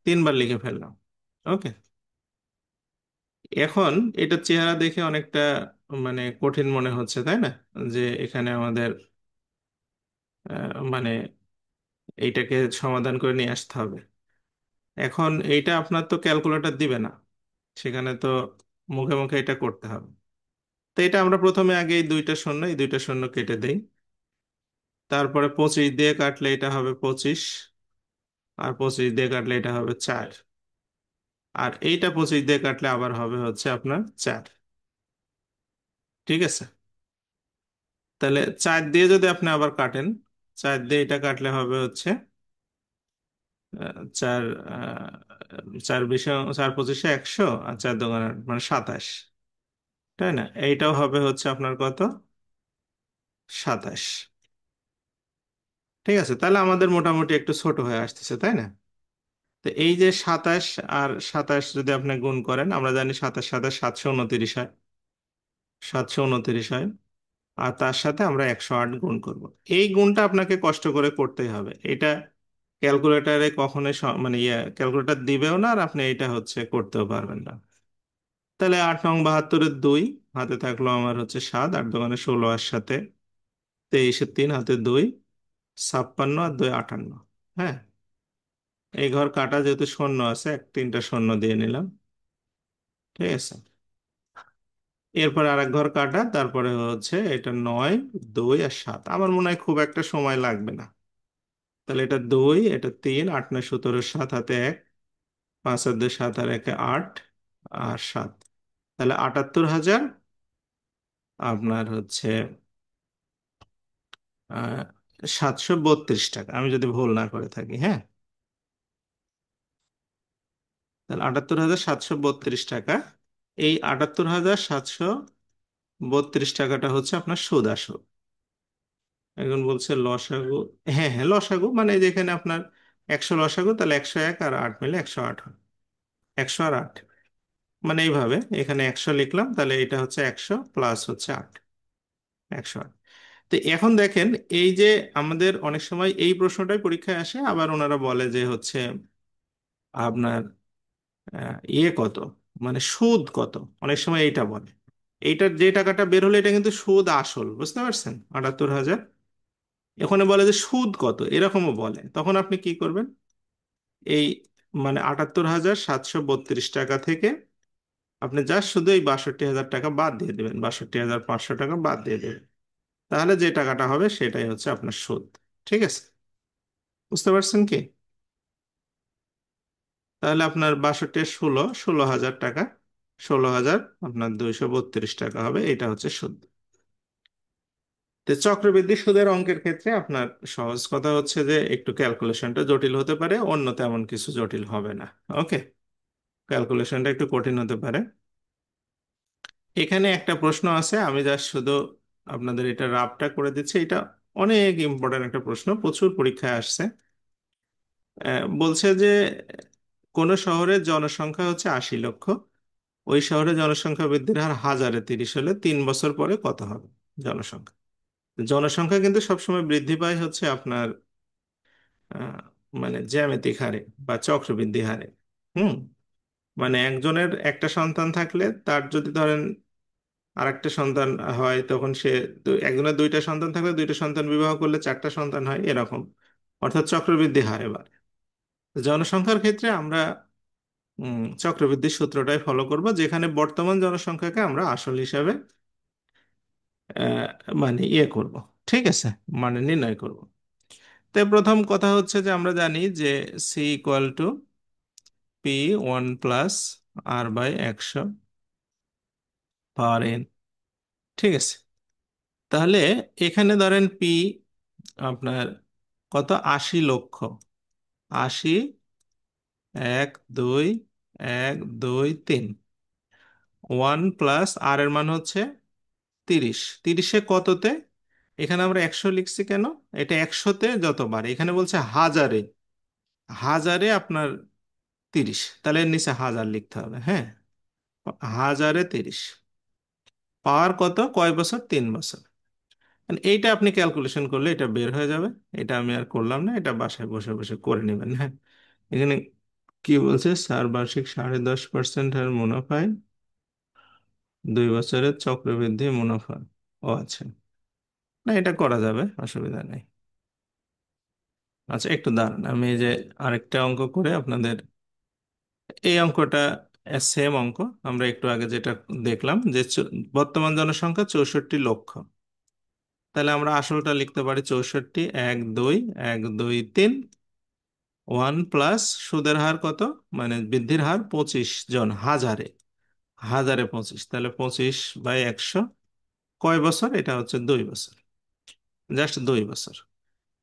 3 বার লিখে ফেললাম। ওকে। এখন এটা চেহারা দেখে অনেকটা মানে কঠিন মনে হচ্ছে, তাই না? যে এখানে আমাদের মানে এইটাকে সমাধান করে নিয়ে আসতে হবে। এখন এইটা আপনার তো ক্যালকুলেটর দিবে না, সেখানে তো মুখে মুখে এটা করতে হবে। তো এটা আমরা প্রথমে আগে এই দুইটা শূন্য কেটে দেই। তারপরে 25 দিয়ে কাটলে এটা হবে 25, আর 25 দিয়ে কাটলে এটা হবে 4, আর এইটা 25 দিয়ে কাটলে আবার হবে হচ্ছে আপনার 4। ঠিক আছে? তাহলে 4 দিয়ে যদি আপনি আবার কাটেন, 4 দিয়ে এটা কাটলে হবে হচ্ছে 4, 4 20, 4 25 100, আর 4 2 8 মানে 27। তাই না? এইটাও হবে হচ্ছে আপনার কত, 27। ঠিক আছে, তাহলে আমাদের মোটামুটি একটু ছোট হয়ে আসতেছে, তাই না? তো এই যে 27 আর 27 যদি আপনি গুণ করেন, আমরা জানি 27 27 729 হয়, 729 হয়। আর তার সাথে আমরা 108 গুণ করব। এই গুণটা আপনাকে কষ্ট করে করতেই হবে। এটা ক্যালকুলেটারে কখনোই মানে ক্যালকুলেটর দিবেও না, আর আপনি এটা হচ্ছে করতেও পারবেন না। তাহলে 8 নং 72-এর 2 হাতে থাকলো, আমার হচ্ছে 7, 8 দোকানে 16, আর সাথে 23-এর 3 হাতে 2, 56, আর 2 58। হ্যাঁ, এই ঘর কাটা যেহেতু শূন্য আছে, তিনটা শূন্য দিয়ে নিলাম। ঠিক আছে, এরপর আরেক ঘর কাটা, তারপরে হচ্ছে এটা 9, 2 আর 7। আমার মনে হয় খুব একটা সময় লাগবে না। তাহলে এটা 2, এটা 3, 8 9 17, 7 হাতে 1, 5 আর 2 7 আর 1 8, আর 7। তাহলে 78,000 আপনার হচ্ছে 732 টাকা, আমি যদি ভুল না করে থাকি। হ্যাঁ, তাহলে 78,732 টাকা। এই 78,732 টাকাটা হচ্ছে আপনার সুদ আসল। এখন বলছে লসাগু। হ্যাঁ হ্যাঁ, লসাগু মানে যেখানে আপনার 100 লসাগু, তাহলে 101 আর 8 মিলে 108 হয়। 100 আর 8, মানে এইভাবে এখানে 100 লিখলাম, তাহলে এটা হচ্ছে 100 প্লাস হচ্ছে 8, 108। তো এখন দেখেন, এই যে আমাদের অনেক সময় এই প্রশ্নটাই পরীক্ষায় আসে, আবার ওনারা বলে যে হচ্ছে আপনার ইয়ে কত, মানে সুদ কত, অনেক সময় এইটা বলে। এইটার যে টাকাটা বের হলো এটা কিন্তু সুদ আসল, বুঝতে পারছেন? 78,000। এখানে বলে যে সুদ কত, এরকমও বলে। তখন আপনি কি করবেন? এই মানে 78,732 টাকা থেকে আপনি জাস্ট শুধু এই 62,000 টাকা বাদ দিয়ে দেবেন, 62,500 টাকা বাদ দিয়ে দেবেন। তাহলে যে টাকাটা হবে সেটাই হচ্ছে আপনার সুদ। ঠিক আছে, বুঝতে পারছেন কি? তাহলে আপনার 62 ষোলো হাজার টাকা, 16,000 আপনার 232 টাকা হবে, এটা হচ্ছে সুদ। তো চক্রবৃদ্ধি সুদের অঙ্কের ক্ষেত্রে আপনার সহজ কথা হচ্ছে যে একটু ক্যালকুলেশনটা জটিল হতে পারে, অন্য তেমন কিছু জটিল হবে না। ওকে, ক্যালকুলেশনটা একটু কঠিন হতে পারে। এখানে একটা প্রশ্ন আছে, আমি জাস্ট শুধু আপনাদের এটা রাবটা করে দিচ্ছি। এটা অনেক ইম্পর্টেন্ট একটা প্রশ্ন, প্রচুর পরীক্ষায় আসছে। বলছে যে কোন শহরের জনসংখ্যা হচ্ছে 80 লক্ষ, ওই শহরে জনসংখ্যা বৃদ্ধির হার 1030 হলে 3 বছর পরে কত হবে জনসংখ্যা? জনসংখ্যা কিন্তু সবসময় বৃদ্ধি পায় হচ্ছে আপনার আহ, মানে জ্যামিতিক হারে বা চক্রবৃদ্ধি হারে। হুম, মানে একজনের একটা সন্তান থাকলে তার যদি ধরেন আরেকটা সন্তান হয়, তখন সে একজনের দুইটা সন্তান থাকলে দুইটা সন্তান বিবাহ করলে চারটা সন্তান হয়, এরকম। অর্থাৎ চক্রবৃদ্ধি হারে বাড়ে। জনসংখ্যার ক্ষেত্রে আমরা চক্রবৃদ্ধির সূত্রটাই ফলো করব, যেখানে বর্তমান জনসংখ্যাকে আমরা আসল হিসাবে আহ, মানে ইয়ে করব। ঠিক আছে, মানে নির্ণয় করব। তাই প্রথম কথা হচ্ছে যে আমরা জানি যে C = P 1 + R/100 পাওয়ার n। ঠিক আছে, তাহলে এখানে ধরেন পি আপনার কত, 80 লক্ষ। 80, 1 2 1 2 3, 1 + R এর মান হচ্ছে 30। 30-এ কততে? এখানে আমরা 100 লিখছি কেন? এটা 100-তে যতবার, এখানে বলছে হাজারে। হাজারে আপনার 30, তাহলে এর নিচে হাজার লিখতে হবে। হ্যাঁ, হাজারে 30। পাওয়ার কত, কয় বছর? 3 বছর। And এইটা আপনি ক্যালকুলেশন করলে এটা বের হয়ে যাবে। এটা আমি আর করলাম না, এটা বাসায় বসে বসে করে নেবেন। হ্যাঁ, এখানে কি বলছে, স্যার বার্ষিক 10.5% হার মুনাফায় 2 বছরের চক্রবৃদ্ধি মুনাফা। ও আচ্ছা, না এটা করা যাবে, অসুবিধা নেই। আচ্ছা একটু দাঁড়ান, আমি এই যে আরেকটা অঙ্ক করে আপনাদের, এই অঙ্কটা সেম অঙ্ক। আমরা একটু আগে যেটা দেখলাম যে বর্তমান জনসংখ্যা 64 লক্ষ, তাহলে আমরা আসলটা লিখতে পারি 64, 1 2 1 2 3, 1 + সুদের হার কত, মানে বৃদ্ধির হার 25 জন, হাজারে। হাজারে 25, তাহলে 25/100। কয় বছর? এটা হচ্ছে 2 বছর, জাস্ট 2 বছর।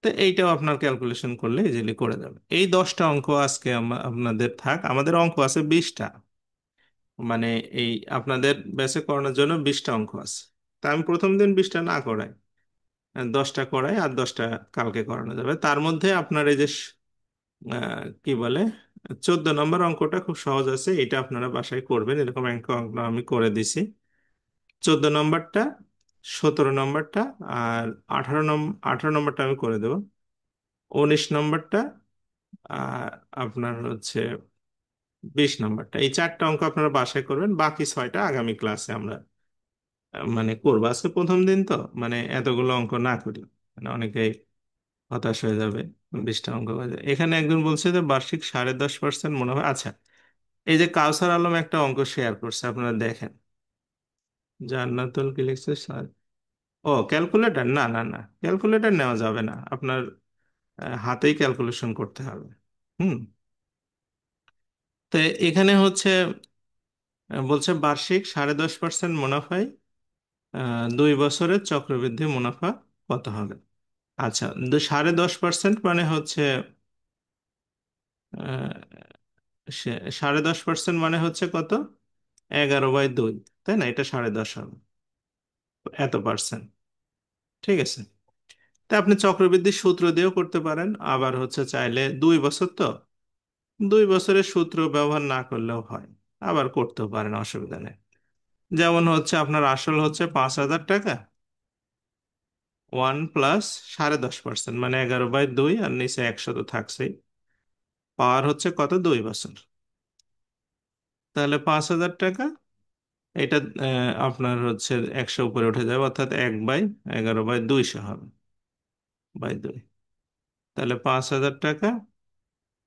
তো এইটাও আপনার ক্যালকুলেশন করলে ইজিলি করে যাবে। এই 10টা অঙ্ক আজকে আপনাদের থাক, আমাদের অঙ্ক আছে 20টা। মানে এই আপনাদের ব্যাচে করানোর জন্য 20টা অঙ্ক আছে। তা আমি প্রথম দিন 20টা না করাই, 10টা করাই আর 10টা কালকে করানো যাবে। তার মধ্যে আপনার এই যে কি বলে 14 নম্বর অঙ্কটা খুব সহজ আছে, এটা আপনারা বাসায় করবেন। এরকম অঙ্ক অঙ্ক আমি করে দিছি। 14 নম্বরটা, 17 নম্বরটা, আর 18 নম্বরটা আমি করে দেবো। 19 নম্বরটা, আর আপনার হচ্ছে 20 নম্বরটা, এই 4টা অঙ্ক আপনারা বাসায় করবেন। বাকি 6টা আগামী ক্লাসে আমরা মানে করবো। আজকে প্রথম দিন তো, মানে এতগুলো অঙ্ক না করি, মানে অনেকেই হতাশ হয়ে যাবে। 20টা অঙ্ক হয়ে যাবে। এখানে একজন বলছে যে বার্ষিক 10.5% মনে হয়। আচ্ছা, এই যে কাউসার আলম একটা অঙ্ক শেয়ার করছে, আপনারা দেখেন। জান্নাতুল কি লিখছে? ও, ক্যালকুলেটর, না না না, ক্যালকুলেটর নেওয়া যাবে না আপনার, হাতেই ক্যালকুলেশন করতে হবে। হুম। তো এখানে হচ্ছে বলছে বার্ষিক 10.5% মুনাফায় 2 বছরের চক্রবৃদ্ধি মুনাফা কত হবে? আচ্ছা, 10.5% মানে হচ্ছে আহ, 10.5% মানে হচ্ছে কত? 11/2, তাই না? এটা 10.5 হবে, এত পার্সেন্ট। ঠিক আছে। তা আপনি চক্রবৃদ্ধি সূত্র দিয়েও করতে পারেন, আবার হচ্ছে চাইলে 2 বছর তো, 2 বছরের সূত্র ব্যবহার না করলেও হয়, আবার করতেও পারেন, অসুবিধা নেই। যেমন হচ্ছে আপনার আসল হচ্ছে 5,000 টাকা, 1 + 10.5% মানে 11/2, আর নিচে 100 তো থাকছেই। পাওয়ার হচ্ছে কত? 2 বছর। তাহলে 5,000 টাকা, এটা আপনার হচ্ছে 100 উপরে উঠে যাবে, অর্থাৎ 1/11/200 হবে, বাই 2। তাহলে 5,000 টাকা,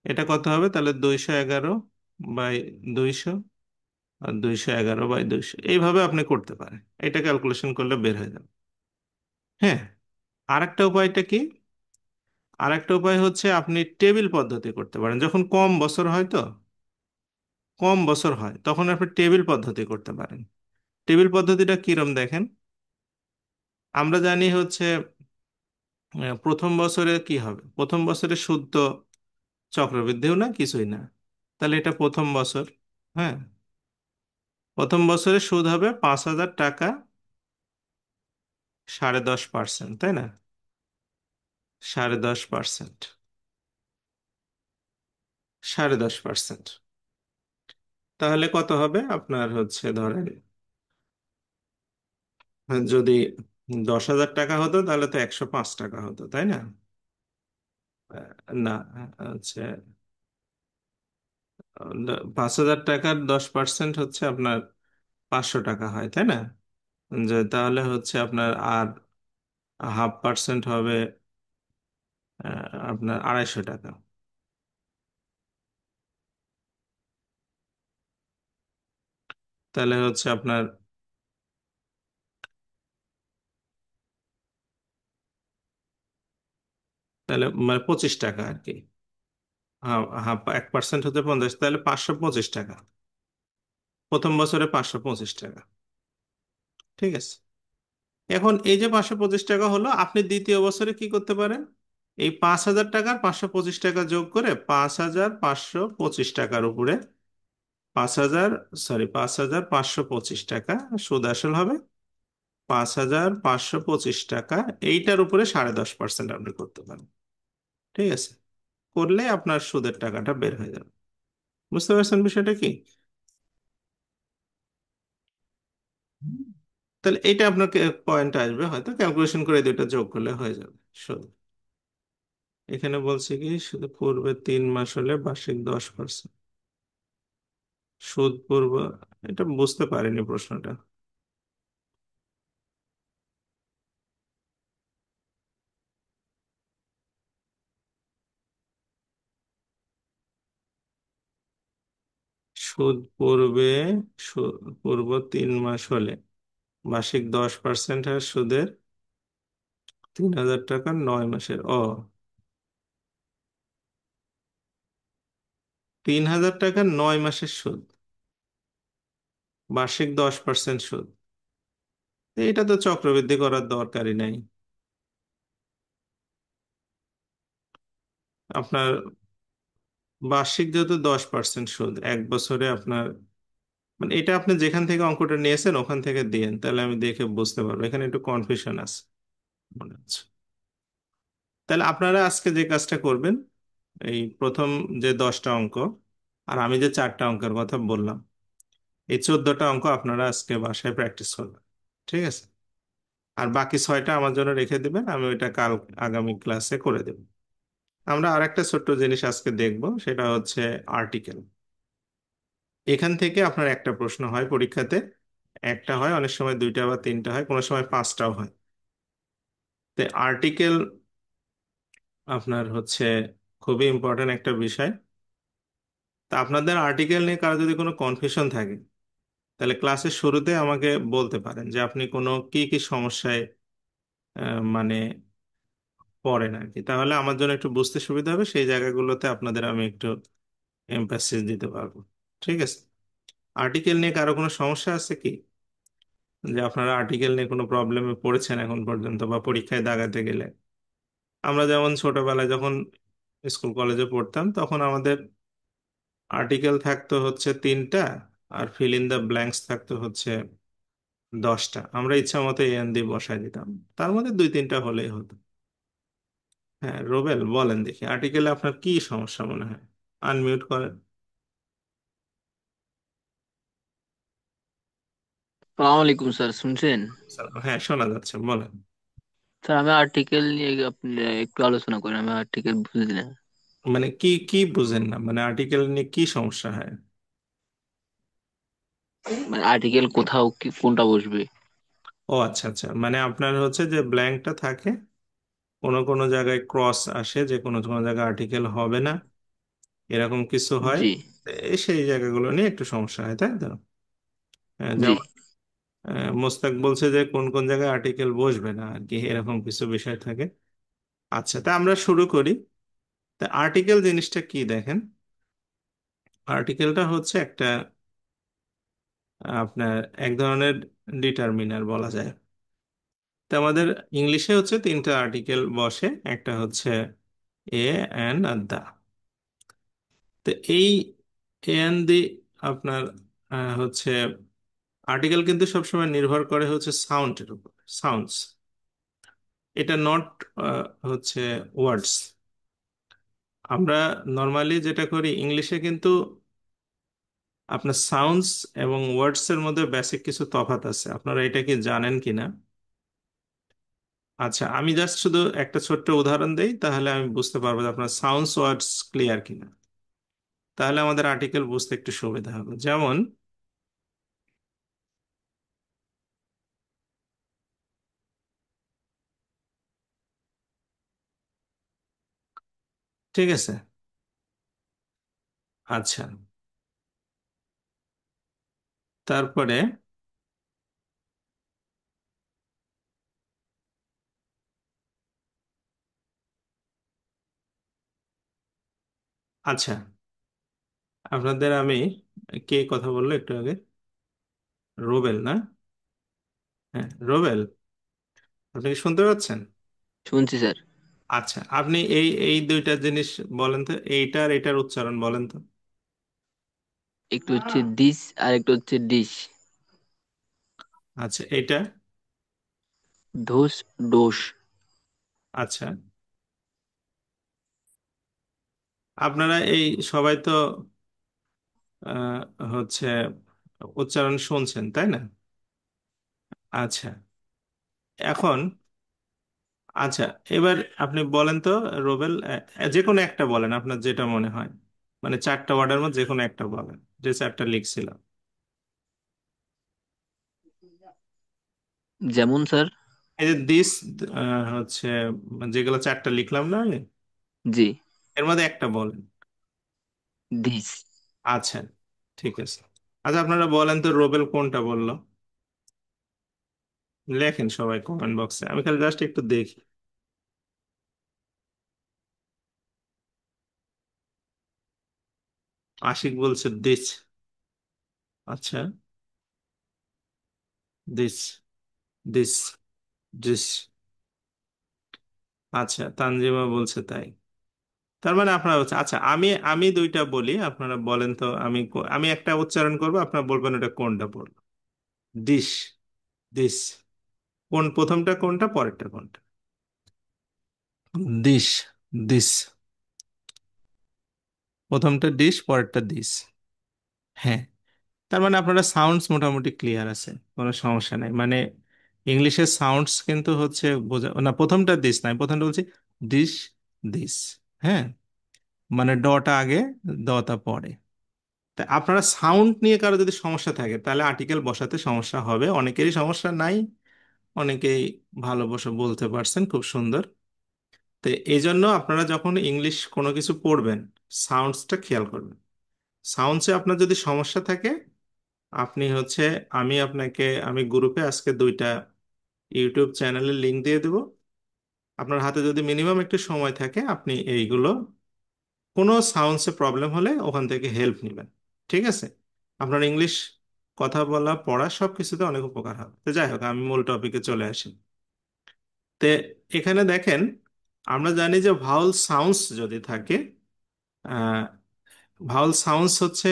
এটা কত হবে তাহলে? 211/200, আর 211/200, এইভাবে আপনি করতে পারেন। এটা ক্যালকুলেশন করলে বের হয়ে যাবে। হ্যাঁ। আরেকটা উপায়টা কি? আরেকটা উপায় হচ্ছে আপনি টেবিল পদ্ধতি করতে পারেন। যখন কম বছর হয় তো, কম বছর হয় তখন আপনি টেবিল পদ্ধতি করতে পারেন। টেবিল পদ্ধতিটা কিরম দেখেন। আমরা জানি হচ্ছে প্রথম বছরে কি হবে, প্রথম বছরে সুদ তো চক্রবৃদ্ধিও না, কিছুই না। তাহলে এটা প্রথম বছর। হ্যাঁ, প্রথম বছরে সুদ হবে 5,000 টাকা, 10.5%, তাই না? 10.5%, 10.5%। তাহলে কত হবে আপনার হচ্ছে, ধরেন যদি 10,000 টাকা হতো তাহলে তো 105 টাকা হতো, তাই না? না, হচ্ছে 5,000 টাকার 10% হচ্ছে আপনার 500 টাকা হয়, তাই না? যে তাহলে হচ্ছে আপনার আর 0.5% হবে আপনার 250 টাকা। তাহলে হচ্ছে আপনার, তাহলে মানে 25 টাকা আর কি। হাফ হাফ 1% হতে 50, তাহলে 525 টাকা। প্রথম বছরে 525 টাকা। ঠিক আছে। এখন এই যে 525 টাকা হলো, আপনি দ্বিতীয় বছরে কি করতে পারেন? এই 5,000 টাকার 525 টাকা যোগ করে 5,525 টাকার উপরে 5,000, সরি, 5,525 টাকা সুদ আসল হবে। 5,525 টাকা, এইটার উপরে 10.5% আপনি করতে পারেন। ঠিক আছে। করলে আপনার সুদের টাকাটা বের হয়ে যাবে। বুঝতে পারছেন বিষয়টা কি? তাহলে এইটা আপনাকে পয়েন্ট আসবে, হয়তো ক্যালকুলেশন করে দুইটা যোগ করলে হয়ে যাবে সুদ। এখানে বলছে কি, শুধু পূর্বে 3 মাস হলে বার্ষিক 10%। সুদ পূর্ব, এটা বুঝতে পারিনি প্রশ্নটা। সুদ পূর্বে, পূর্ব 3 মাস হলে মাসিক 10% হারে সুদের 3,000 টাকা 9 মাসের, 3,000 টাকা 9 মাসের সুদ, বার্ষিক 10% সুদ। এটা তো চক্রবৃদ্ধি করার দরকারই নাই। আপনার বার্ষিক যেহেতু 10% সুদ, 1 বছরে আপনার, মানে এটা আপনি যেখান থেকে অঙ্কটা নিয়েছেন ওখান থেকে দিয়েন, তাহলে আমি দেখে বুঝতে পারবো। এখানে একটু কনফিউশন আছে। মনে হচ্ছে। তাহলে আপনারা আজকে যে কাজটা করবেন, এই প্রথম যে 10টা অঙ্ক আর আমি যে 4টা অঙ্কের কথা বললাম, এই 14টা অঙ্ক আপনারা আজকে বাসায় প্র্যাকটিস করবেন। ঠিক আছে? আর বাকি 6টা আমার জন্য রেখে দিবেন, আমি ওইটা কাল আগামী ক্লাসে করে দেব। আমরা আরেকটা ছোট্ট জিনিস আজকে দেখব, সেটা হচ্ছে আর্টিকেল। এখান থেকে আপনার একটা প্রশ্ন হয় পরীক্ষাতে, একটা হয়, অনেক সময় দুইটা বা তিনটা হয়, কোনো সময় পাঁচটাও হয়। তো আর্টিকেল আপনার হচ্ছে খুবই ইম্পর্টেন্ট একটা বিষয়। তা আপনাদের আর্টিকেল নিয়ে কারো যদি কোনো কনফিউশন থাকে, তাহলে ক্লাসের শুরুতে আমাকে বলতে পারেন যে আপনি কোনো কি কি সমস্যায় মানে পড়েন আর কি, তাহলে আমার জন্য একটু বুঝতে সুবিধা হবে, সেই জায়গাগুলোতে আপনাদের আমি একটু এমফাসিস দিতে পারবো। ঠিক আছে? আর্টিকেল নিয়ে কারো কোনো সমস্যা আছে কি, যে আপনারা আর্টিকেল নিয়ে কোনো প্রবলেমে পড়েছেন এখন পর্যন্ত, বা পরীক্ষায় দাগাতে গেলে? আমরা যেমন ছোটবেলায় যখন স্কুল কলেজে পড়তাম, তখন আমাদের আর্টিকেল থাকতো হচ্ছে 3টা, আর ফিল ইন দ্য ব্ল্যাঙ্কস থাকতো হচ্ছে 10টা। আমরা ইচ্ছা মতো এন দিয়ে বসাই দিতাম, তার মধ্যে দুই তিনটা হলেই হতো। হ্যাঁ, রোবেল বলেন দেখি, আর্টিকেলে আপনার কি সমস্যা মনে হয়? আনমিউট করেন। সালাম আলাইকুম স্যার, শুনছেন? হ্যাঁ, শোনা যাচ্ছে, বলেন। স্যার আমি আর্টিকেল নিয়ে আপনি একটু আলোচনা করেন, আমি আর্টিকেল বুঝি না। মানে কি কি বুঝেন না, মানে আর্টিকেল নিয়ে কি সমস্যা হয়? মানে আর্টিকেল কোথাও কি কোনটা বসবে? ও আচ্ছা আচ্ছা, মানে আপনার হচ্ছে যে ব্ল্যাঙ্কটা থাকে, কোনো কোনো জায়গায় ক্রস আসে, যে কোনো কোনো জায়গায় আর্টিকেল হবে না, এরকম কিছু হয়। জি। সেই জায়গাগুলো নিয়ে একটু সমস্যা হয়, তাই তো? জি। যেমন মোস্তাক বলছে যে কোন কোন জায়গায় আর্টিকেল বসবে না আর কি, এরকম কিছু বিষয় থাকে। আচ্ছা, তা আমরা শুরু করি। তা আর্টিকেল জিনিসটা কি দেখেন, আর্টিকেলটা হচ্ছে একটা আপনার এক ধরনের ডিটারমিনার বলা যায়। তো আমাদের ইংলিশে হচ্ছে 3টা আর্টিকেল বসে, একটা হচ্ছে এ, অ্যান আর দা। তো এই এ অ্যান দি আপনার হচ্ছে আর্টিকেল কিন্তু সবসময় নির্ভর করে হচ্ছে সাউন্ডের উপর, সাউন্ডস। এটা নট হচ্ছে ওয়ার্ডস। আমরা নর্মালি যেটা করি ইংলিশে, কিন্তু আপনার সাউন্ডস এবং ওয়ার্ডস এর মধ্যে বেসিক কিছু তফাৎ আছে, আপনারা এটা কি জানেন কিনা? আচ্ছা, আমি জাস্ট শুধু একটা ছোট্ট উদাহরণ দেই, তাহলে আমি বুঝতে পারবো যে আপনার সাউন্ডস ওয়ার্ডস ক্লিয়ার কিনা। তাহলে আমাদের আর্টিকেল বুঝতে একটু সুবিধা হবে। যেমন, ঠিক আছে? আচ্ছা, তারপরে আচ্ছা, আপনাদের আমি, কে কথা বললো একটু আগে? রোবেল না? হ্যাঁ, রোবেল, আপনি কি শুনতে পাচ্ছেন? শুনছি স্যার। আচ্ছা, আপনি এই এই দুইটা জিনিস বলেন তো, এইটার এটার উচ্চারণ বলেন তো। একটু হচ্ছে দিস আর একটু হচ্ছে ডিশ। আচ্ছা, এইটা? ধোস, ডোস। আচ্ছা, আপনারা এই সবাই তো আহ, হচ্ছে উচ্চারণ শুনছেন, তাই না? আচ্ছা, এখন, আচ্ছা, এবার আপনি বলেন তো রোবেল, যে কোনো একটা বলেন আপনার যেটা মনে হয়, মানে 4টা ওয়ার্ডের মধ্যে যে কোনো একটা বলেন, যে 4টা লিখছিলাম। যেমন স্যার? এই যে দিস হচ্ছে, যেগুলো 4টা লিখলাম না আমি, জি। এর মধ্যে একটা বলেন। দিস। আচ্ছা, ঠিক আছে। আচ্ছা, আপনারা বলেন তো রোবেল কোনটা বললো, লেখেন সবাই কমেন্ট বক্সে, আমি খালি জাস্ট একটু দেখি। আশিক বলছে দিস। আচ্ছা, দিস, দিস, দিস। আচ্ছা, তানজিমা বলছে তাই। তার মানে আপনারা হচ্ছে, আচ্ছা, আমি আমি দুইটা বলি, আপনারা বলেন তো, আমি একটা উচ্চারণ করবো, আপনারা বলবেন ওটা কোনটা বলবো। This, this. কোন প্রথমটা কোনটা, পরেরটা কোনটা? দিস, দিস, প্রথমটা ডিশ, পরেরটা দিস। হ্যাঁ, তার মানে আপনারা সাউন্ডস মোটামুটি ক্লিয়ার আছে, কোনো সমস্যা নাই। মানে ইংলিশের সাউন্ডস কিন্তু হচ্ছে বোঝা না, প্রথমটা দিস নাই, প্রথমটা বলছি দিস, দিস। হ্যাঁ, মানে ডটা আগে, দটা পরে। তা আপনারা সাউন্ড নিয়ে কারো যদি সমস্যা থাকে তাহলে আর্টিকেল বসাতে সমস্যা হবে, অনেকেরই সমস্যা নাই, অনেকেই ভালো বসে বলতে পারছেন খুব সুন্দর। তো এই জন্য আপনারা যখন ইংলিশ কোনো কিছু পড়বেন সাউন্ডসটা খেয়াল করবেন। সাউন্ডসে আপনার যদি সমস্যা থাকে আপনি হচ্ছে, আমি গ্রুপে আজকে 2টা ইউটিউব চ্যানেলের লিংক দিয়ে দেব। আপনার হাতে যদি মিনিমাম একটু সময় থাকে আপনি এইগুলো, কোনো সাউন্ডসে প্রবলেম হলে ওখান থেকে হেল্প নেবেন। ঠিক আছে? আপনার ইংলিশ কথা বলা পড়া সব কিছুতে অনেক উপকার হবে। তো যাই হোক, আমি মূল টপিকে চলে আসি। তে এখানে দেখেন, আমরা জানি যে ভাউল সাউন্ডস যদি থাকে, ভাউল সাউন্ডস হচ্ছে,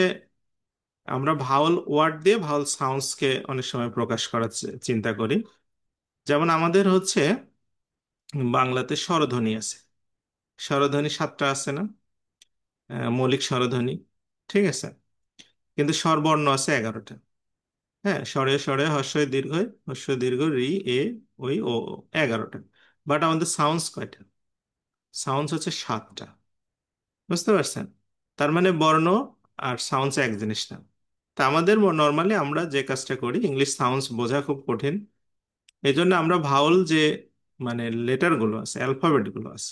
আমরা ভাউল ওয়ার্ড দিয়ে ভাউল সাউন্ডসকে অনেক সময় প্রকাশ করার চিন্তা করি। যেমন আমাদের হচ্ছে বাংলাতে স্বরধ্বনি আছে, স্বরধ্বনি 7টা আছে না? মৌলিক স্বরধ্বনি, ঠিক আছে? কিন্তু স্বরবর্ণ আছে 11টা। হ্যাঁ, স্বরে স্বরে হর্ষই দীর্ঘই, হর্ষ দীর্ঘ রি, এ, ওই, ও, ও, 11টা। বাট আমাদের সাউন্ডস কয়টা? সাউন্ডস হচ্ছে 7টা। বুঝতে পারছেন? তার মানে বর্ণ আর সাউন্ডস এক জিনিস না। তা আমাদের নর্মালি আমরা যে কাজটা করি, ইংলিশ সাউন্ডস বোঝা খুব কঠিন, এই জন্য আমরা ভাওয়াল যে, মানে লেটার গুলো আছে, অ্যালফাবেট গুলো আছে,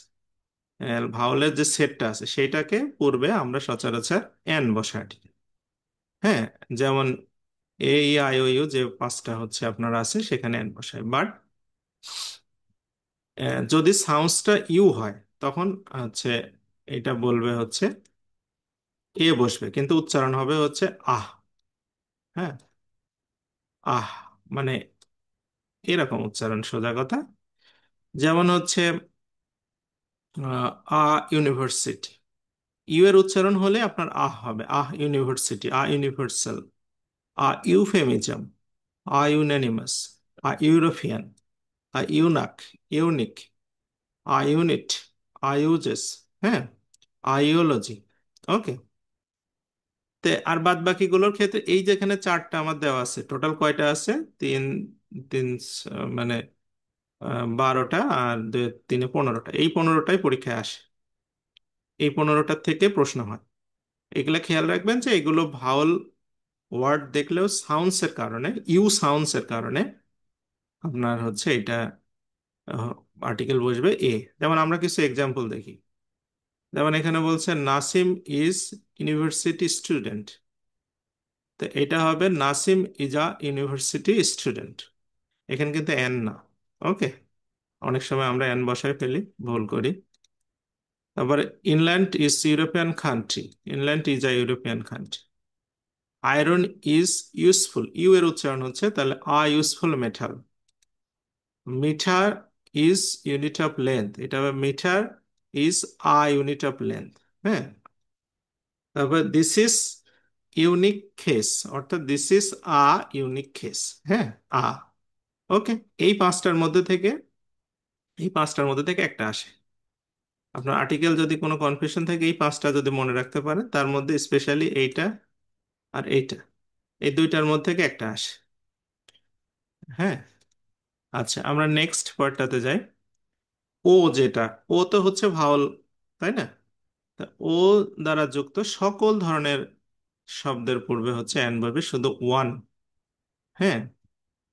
ভাওয়ালের যে সেটটা আছে সেইটাকে পূর্বে আমরা সচরাচর এন বসাই। হ্যাঁ, যেমন এ, ই, আই, ও, ইউ যে 5টা হচ্ছে আপনার আছে সেখানে এন বসাই। বাট যদি সাউন্ডসটা ইউ হয় তখন হচ্ছে এটা বলবে হচ্ছে এ বসবে, কিন্তু উচ্চারণ হবে হচ্ছে আহ। হ্যাঁ, আহ, মানে এরকম উচ্চারণ, সোজা কথা। যেমন হচ্ছে আ ইউনিভার্সিটি, ইউ এর উচ্চারণ হলে আপনার আহ হবে, ah university, ah universal, ah euphemism, ah unanimous, ah European, ah eunuch, unique, ah unit, ah uses. হ্যাঁ, আইওলজি। ওকে। তে আর বাদ বাকিগুলোর ক্ষেত্রে এই যেখানে 4টা আমার দেওয়া আছে, টোটাল কয়টা আছে? তিন, তিন, মানে 12টা, আর 2 3 15টা, এই 15টাই পরীক্ষায় আসে, এই 15টার থেকে প্রশ্ন হয়। এগুলা খেয়াল রাখবেন যে এগুলো ভাওয়াল ওয়ার্ড দেখলেও সাউন্ডস এর কারণে, ইউ সাউন্ডস এর কারণে আপনার হচ্ছে এটা আর্টিকেল বসবে এ। যেমন আমরা কিছু এক্সাম্পল দেখি। যেমন এখানে বলছে নাসিম ইজ ইউনিভার্সিটি স্টুডেন্ট, তো এটা হবে Nasim is a university student. এখানে কিন্তু এন না। ওকে, অনেক সময় আমরা এন বসায় ফেলি, ভুল করি। তারপরে England is European country, England is a European country. Iron is useful, U এর উচ্চারণ হচ্ছে তাহলে a useful metal. Metre is unit of length, এটা হবে metre is a unit of length. হ্যাঁ, তারপর দিস ইজ ইউনিক কেস, অর্থাৎ this is a unique case. হ্যাঁ, আ। ওকে, এই পাঁচটার মধ্যে থেকে, এই পাঁচটার মধ্যে থেকে একটা আসে। আপনার আর্টিকেল যদি কোনো কনফিউশন থাকে, এই পাঁচটা যদি মনে রাখতে পারেন, তার মধ্যে স্পেশালি এইটা আর এইটা, এই 2টার মধ্যে থেকে একটা আসে। হ্যাঁ, আচ্ছা, আমরা নেক্সট পার্টটাতে যাই। ও যেটা, ও তো হচ্ছে ভাওয়াল, তাই না? তা ও দ্বারা যুক্ত সকল ধরনের শব্দের পূর্বে হচ্ছে অ্যান বসবে, শুধু ওয়ান। হ্যাঁ,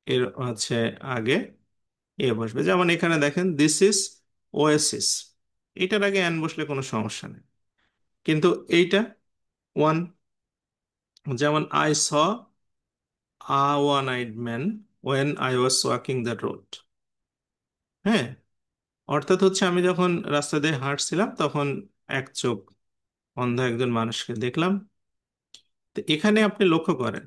এর হচ্ছে আগে এ বসবে। যেমন এখানে দেখেন দিস ইজ ওয়েসিস, এটার আগে অ্যান বসলে কোনো সমস্যা নেই, কিন্তু এইটা ওয়ান। যেমন I saw a one eyed man when I was walking the road. হ্যাঁ, অর্থাৎ হচ্ছে আমি যখন রাস্তা দিয়ে হাঁটছিলাম তখন এক চোখ অন্ধ একজন মানুষকে দেখলাম। তো এখানে আপনি লক্ষ্য করেন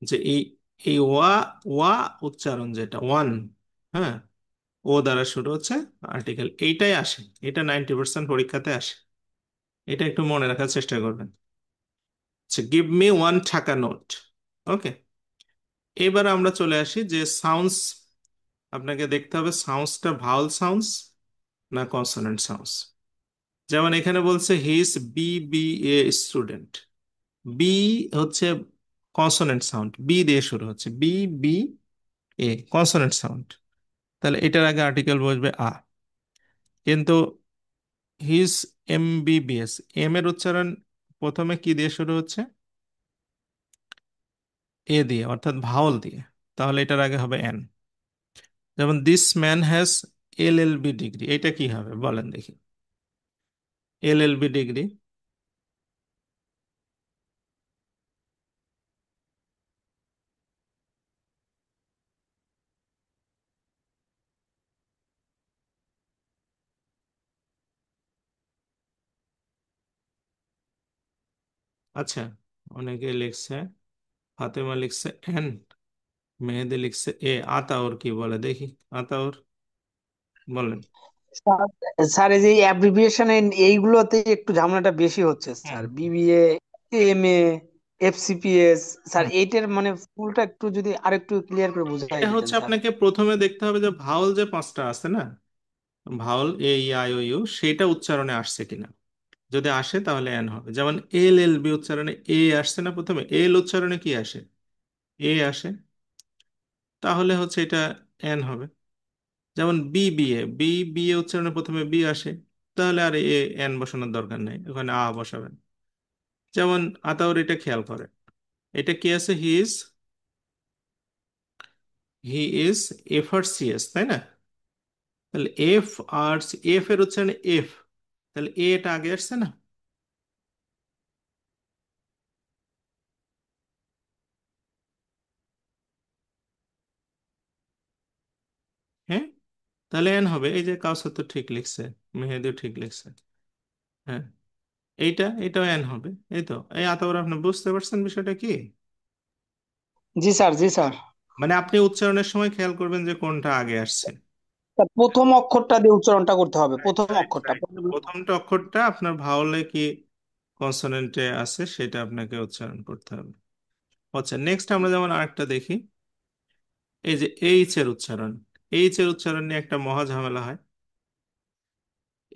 যে এই, এই ওয়া, ওয়া উচ্চারণ যেটা ওয়ান, হ্যাঁ, ও দ্বারা শুরু হচ্ছে আর্টিকেল, এইটাই আসে, এটা 90% পরীক্ষাতে আসে। এটা একটু মনে রাখার চেষ্টা করবেন। আচ্ছা, give me one taka note. Okay, এবার আমরা চলে আসি যে সাউন্ডস, আপনাকে দেখতে হবে সাউন্ডসটা ভাওয়াল সাউন্ডস না কনসোনেন্ট সাউন্ডস? যেমন এখানে বলছে he is B B A student. B হচ্ছে কনসোনেন্ট সাউন্ড, বি দিয়ে শুরু হচ্ছে, B B A consonant sound, তাহলে এটার আগে আর্টিকেল বসবে আ। কিন্তু হিজ এমবিবিএস, এম এর উচ্চারণ প্রথমে কি দিয়ে শুরু হচ্ছে? এ দিয়ে, অর্থাৎ ভাওয়াল দিয়ে, তাহলে এটার আগে হবে এন। যেমন this man has LLB degree, এটা কি হবে বলেন দেখি? এলএলবি ডিগ্রি, আচ্ছা, অনেকে লিখছে, ফাতেমা লিখছে এন, মেহেদি লিখছে এ, আতাউর কি বলে দেখি? আতাউর বলেন। স্যার স্যার, এই যে অ্যাব্রিভিয়েশন এইগুলোতে একটু ঝামেলাটা বেশি হচ্ছে হুম। Sir. BBA, MA, FCPS, sir হুম। এইটার মানে ফুলটা একটু যদি আরেকটু ক্লিয়ার করে বুঝাই এটা দিতেন হচ্ছে স্যার। আপনাকে প্রথমে দেখতে হবে যে ভাওয়াল যে পাঁচটা আছে না, ভাওয়াল এ ই আই ও ইউ, সেটা উচ্চারণে আসছে কিনা। যদি আসে তাহলে এন হবে। যেমন এল এল বি উচ্চারণে এ আসছে না প্রথমে, এল উচ্চারণে কি আসে? এ আসে, তাহলে হচ্ছে এটা এন হবে। যেমন বি বি এ, বি বি এ উচ্চারণে প্রথমে বি আসে, তাহলে আর এ এন বসানোর দরকার নেই, ওখানে আ বসাবেন। যেমন আতাউর, এটা খেয়াল করে, এটা কি আছে? He is F R C S, তাই না? তাহলে এফ আর এফ এর উচ্চারণে এফ, তাহলে এ এটা আগে আসছে না? হ্যাঁ, তাহলে এন হবে। এই যে কাউসার তো ঠিক লিখছে, মেহেদিও ঠিক লিখছে। হ্যাঁ, এটাও এন হবে। এই তো, এই আতাউর, আপনি বুঝতে পারছেন বিষয়টা কি? জি স্যার, জি স্যার। মানে আপনি উচ্চারণের সময় খেয়াল করবেন যে কোনটা আগে আসছে। স্যার, প্রথম অক্ষরটা দিয়ে উচ্চারণটা করতে হবে, রাইট, প্রথম রাইট, অক্ষরটা। রাইট। প্রথমটা অক্ষরটা আপনার ভাওয়ালে কি কনসোনেন্টে আছে সেটা আপনাকে উচ্চারণ করতে হবে। আচ্ছা, নেক্সট আমরা যেমন আরেকটা দেখি, এই যে এইচ এর উচ্চারণ। এইচ এর উচ্চারণ নিয়ে একটা মহা ঝামেলা হয়।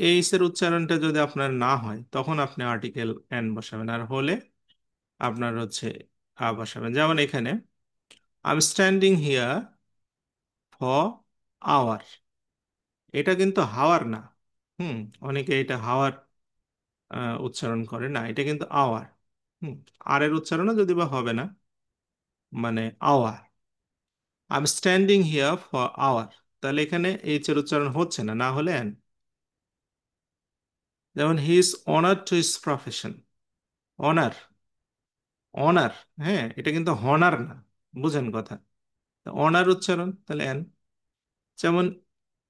এইচ এর উচ্চারণটা যদি আপনার না হয় তখন আপনি আর্টিকেল এন বসাবেন, আর হলে আপনার হচ্ছে আ বসাবেন। যেমন এখানে I am standing here for hour, এটা কিন্তু হাওয়ার না। হুম, অনেকে এটা হাওয়ার উচ্চারণ করে, না, এটা কিন্তু আওয়ার। হুম, আর এর উচ্চারণও যদি বা হবে না, মানে hour. I am standing here for hour, তাহলে এখানে এইচ এর উচ্চারণ হচ্ছে না, না হলে এন। যেমন he is honour to his profession, honour, honour, হ্যাঁ, এটা কিন্তু হনার না, বুঝেন কথা? অনার উচ্চারণ, তাহলে এন। যেমন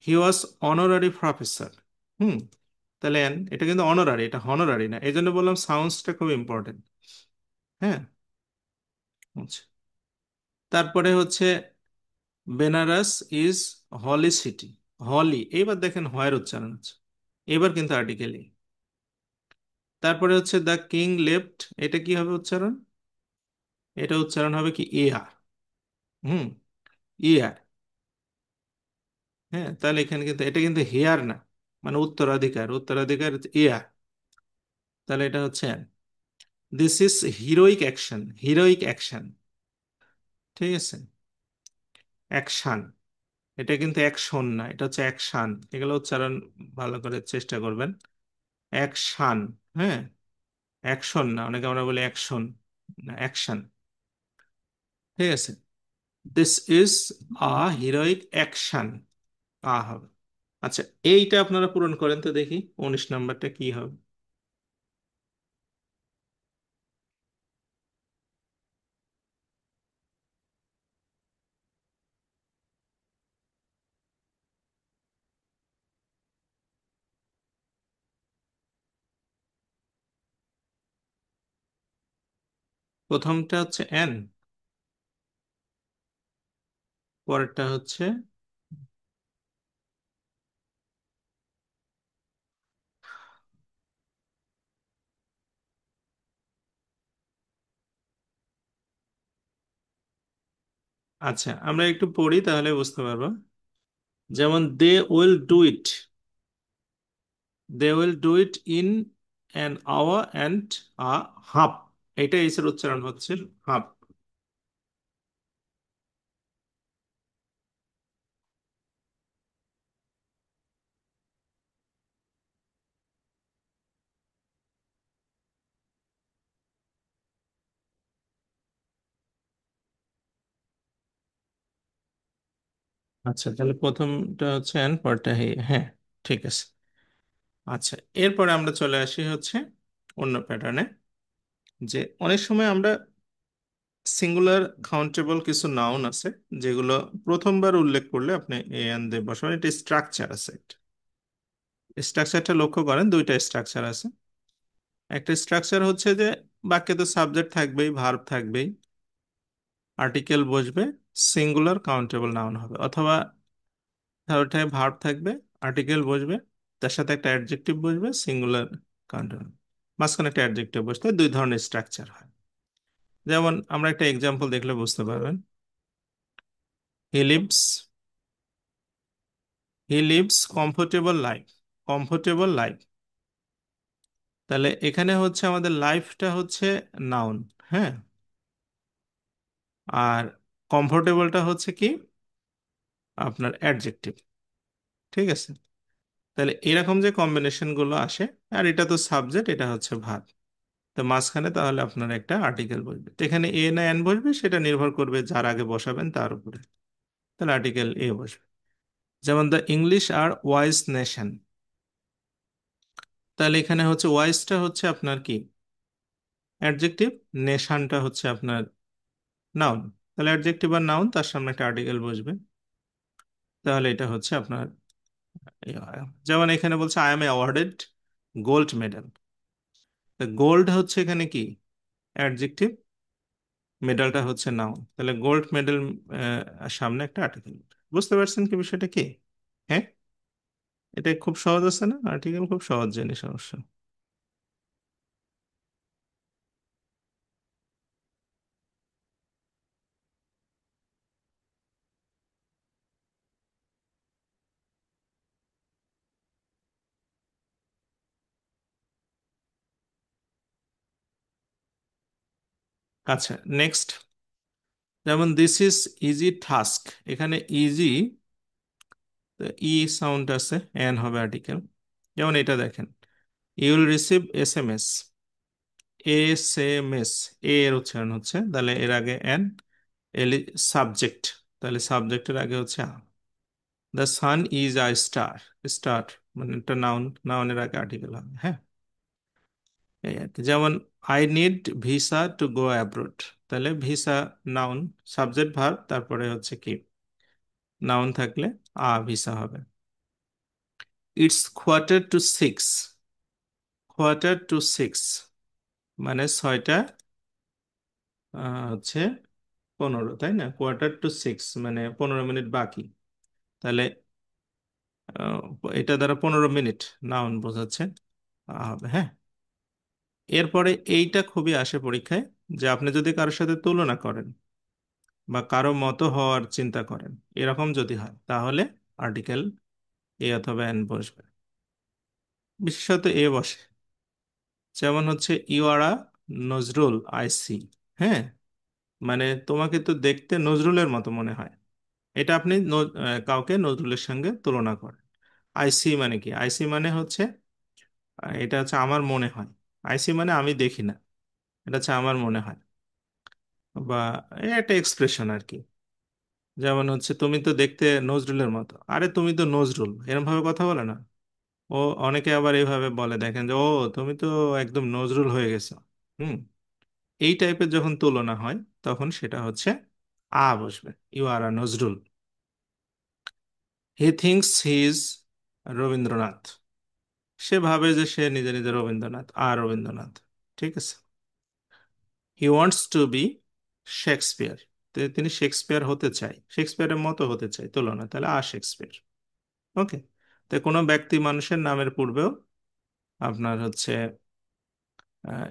হি ওয়াজ অনারারি প্রফেসর, হুম, তাহলে এন। এটা কিন্তু অনারারি, এটা হনারারি না, এই জন্য বললাম সাউন্ডসটা খুব ইম্পর্টেন্ট। হ্যাঁ, আচ্ছা। তারপরে হচ্ছে বেনারস ইজ হলি সিটি, হলি, এইবার দেখেন হয়ের উচ্চারণ হচ্ছে, এবার কিন্তু আর্টিকেল এ। তারপরে হচ্ছে দ্য কিং লেফট, এটা কি হবে উচ্চারণ? এটা উচ্চারণ হবে কি এয়ার, হুম, ইয়ার। হ্যাঁ, তাহলে এখানে কিন্তু এটা কিন্তু হেয়ার না, মানে উত্তরাধিকার, উত্তরাধিকার এয়ার, তাহলে এটা হচ্ছে this is heroic action, heroic action, ঠিক আছে? অ্যাকশন, এটা কিন্তু অ্যাকশন না, এটা হচ্ছে অ্যাকশন। এগুলো উচ্চারণ ভালো করে চেষ্টা করবেন। অ্যাকশন, হ্যাঁ, অ্যাকশন না, অনেকে আমরা বলি অ্যাকশন, না, অ্যাকশন, ঠিক আছে? This is a heroic action, a হবে। আচ্ছা, এইটা আপনারা পূরণ করেন তো দেখি, 19 নাম্বারটা কি হবে? প্রথমটা হচ্ছে এন, পরেরটা হচ্ছে, আচ্ছা আমরা একটু পড়ি তাহলে বুঝতে পারবো। যেমন they will do it, they will do it in an hour and a half. এটা এর উচ্চারণ হচ্ছে হাফ। আচ্ছা, তাহলে প্রথমটা হচ্ছে অ্যান, পরটা হে। হ্যাঁ, ঠিক আছে। আচ্ছা, এরপরে আমরা চলে আসি হচ্ছে অন্য প্যাটার্নে, যে অনেক সময় আমরা সিঙ্গুলার কাউন্টেবল কিছু নাউন আছে যেগুলো প্রথমবার উল্লেখ করলে আপনি এ এন দিয়ে বসাবেন। এটা স্ট্রাকচার আছে। স্ট্রাকচারটা লক্ষ্য করেন, দুইটা স্ট্রাকচার আছে। একটা স্ট্রাকচার হচ্ছে যে বাক্যে তো সাবজেক্ট থাকবেই, ভার্ব থাকবেই, আর্টিকেল বসবে, সিঙ্গুলার কাউন্টেবল নাউন হবে, অথবা ওটায় ভার্ব থাকবে, আর্টিকেল বসবে, তার সাথে একটা অ্যাডজেক্টিভ বসবে, সিঙ্গুলার কাউন্টেবল, মাঝখানে একটা অ্যাডজেক্টিভ বসতে হয়। দুই ধরনের স্ট্রাকচার হয়। যেমন আমরা একটা এক্সাম্পল দেখলে বুঝতে পারবেন। He lives, he lives comfortable life, comfortable life. তাহলে এখানে হচ্ছে আমাদের লাইফটা হচ্ছে নাউন, হ্যাঁ, আর কমফোর্টেবলটা হচ্ছে কি আপনার অ্যাডজেক্টিভ। ঠিক আছে, তাহলে এরকম যে কম্বিনেশন গুলো আসে, আর এটা তো সাবজেক্ট, এটা হচ্ছে ভার্ব, তো মাঝখানে তাহলে আপনার একটা আর্টিকেল বসবে। তো এখানে এ না এন বসবে সেটা নির্ভর করবে যার আগে বসাবেন তার উপরে। তাহলে আর্টিকেল এ বসবে। যেমন the English are wise nation. তাহলে এখানে হচ্ছে ওয়াইজটা হচ্ছে আপনার কি অ্যাডজেক্টিভ, নেশনটা হচ্ছে আপনার নাউন। তাহলে অ্যাডজেক্টিভ আর নাউন, তার সামনে একটা আর্টিকেল বসবে। তাহলে এটা হচ্ছে আপনার ইয়ে হয়। যেমন এখানে বলছে I am awarded gold medal. Gold হচ্ছে এখানে কি অ্যাডজেক্টিভ, মেডালটা হচ্ছে নাউন। তাহলে গোল্ড মেডেল সামনে একটা আর্টিকেল। বুঝতে পারছেন কি বিষয়টা কি? হ্যাঁ, এটা খুব সহজ আছে না? আর্টিকেল খুব সহজ জিনিস অবশ্য। আচ্ছা, নেক্সট। যেমন দিস ইজ ইজি টাস্ক। এখানে ইজি, ই সাউন্ড আছে, এন হবে আর্টিকেল। যেমন এটা দেখেন, you will receive S M S, S M S, এর উচ্চারণ হচ্ছে, তাহলে এর আগে এন, এল সাবজেক্ট, তাহলে সাবজেক্টের আগে হচ্ছে a. The sun is a star, star মানে একটা নাউন, নাউনের আগে আর্টিকেল হবে। হ্যাঁ, এই আর কি। যেমন I need visa to go abroad. তাহলে ভিসা নাউন, সাবজেক্ট ভার্ব, তারপরে হচ্ছে কি নাউন থাকলে আ ভিসা হবে। It's quarter to six, quarter to six মানে 6টা হচ্ছে 15, তাই না? কোয়ার্টার টু সিক্স মানে 15 মিনিট বাকি। তাহলে আহ, এটা দ্বারা 15 মিনিট নাউন বোঝাচ্ছে হবে। হ্যাঁ, এরপরে এইটা খুবই আসে পরীক্ষায়, যে আপনি যদি কারোর সাথে তুলনা করেন বা কারো মতো হওয়ার চিন্তা করেন, এরকম যদি হয় তাহলে আর্টিকেল এ অথবা এন বসবে। বিশেষত এ বসে। যেমন হচ্ছে you are a Nazrul I see. হ্যাঁ, মানে তোমাকে তো দেখতে নজরুলের মতো মনে হয়। এটা আপনি কাউকে নজরুলের সঙ্গে তুলনা করেন। আইসি মানে কি? আইসি মানে হচ্ছে এটা হচ্ছে আমার মনে হয়। আইসি মানে আমি দেখি না, এটা হচ্ছে আমার মনে হয়, বা এটা একটা এক্সপ্রেশন আর কি। যেমন হচ্ছে তুমি তো দেখতে নজরুলের মতো, আরে তুমি তো নজরুল, এরকম ভাবে কথা বলে না। ও অনেকে আবার এইভাবে বলে, দেখেন যে ও তুমি তো একদম নজরুল হয়ে গেছো। হুম, এই টাইপের যখন তুলনা হয় তখন সেটা হচ্ছে আ বসবে, you are a Nazrul. He thinks he is Rabindranath. সে ভাবে যে সে নিজে নিজে রবীন্দ্রনাথ, আর রবীন্দ্রনাথ। ঠিক আছে। He wants to be Shakespeare. তিনি শেক্সপিয়ার হতে চায়, শেক্সপিয়ারের মতো হতে চায়, তুলনা, তাহলে আর শেক্সপিয়ার। ওকে। তো কোনো ব্যক্তি মানুষের নামের পূর্বেও আপনার হচ্ছে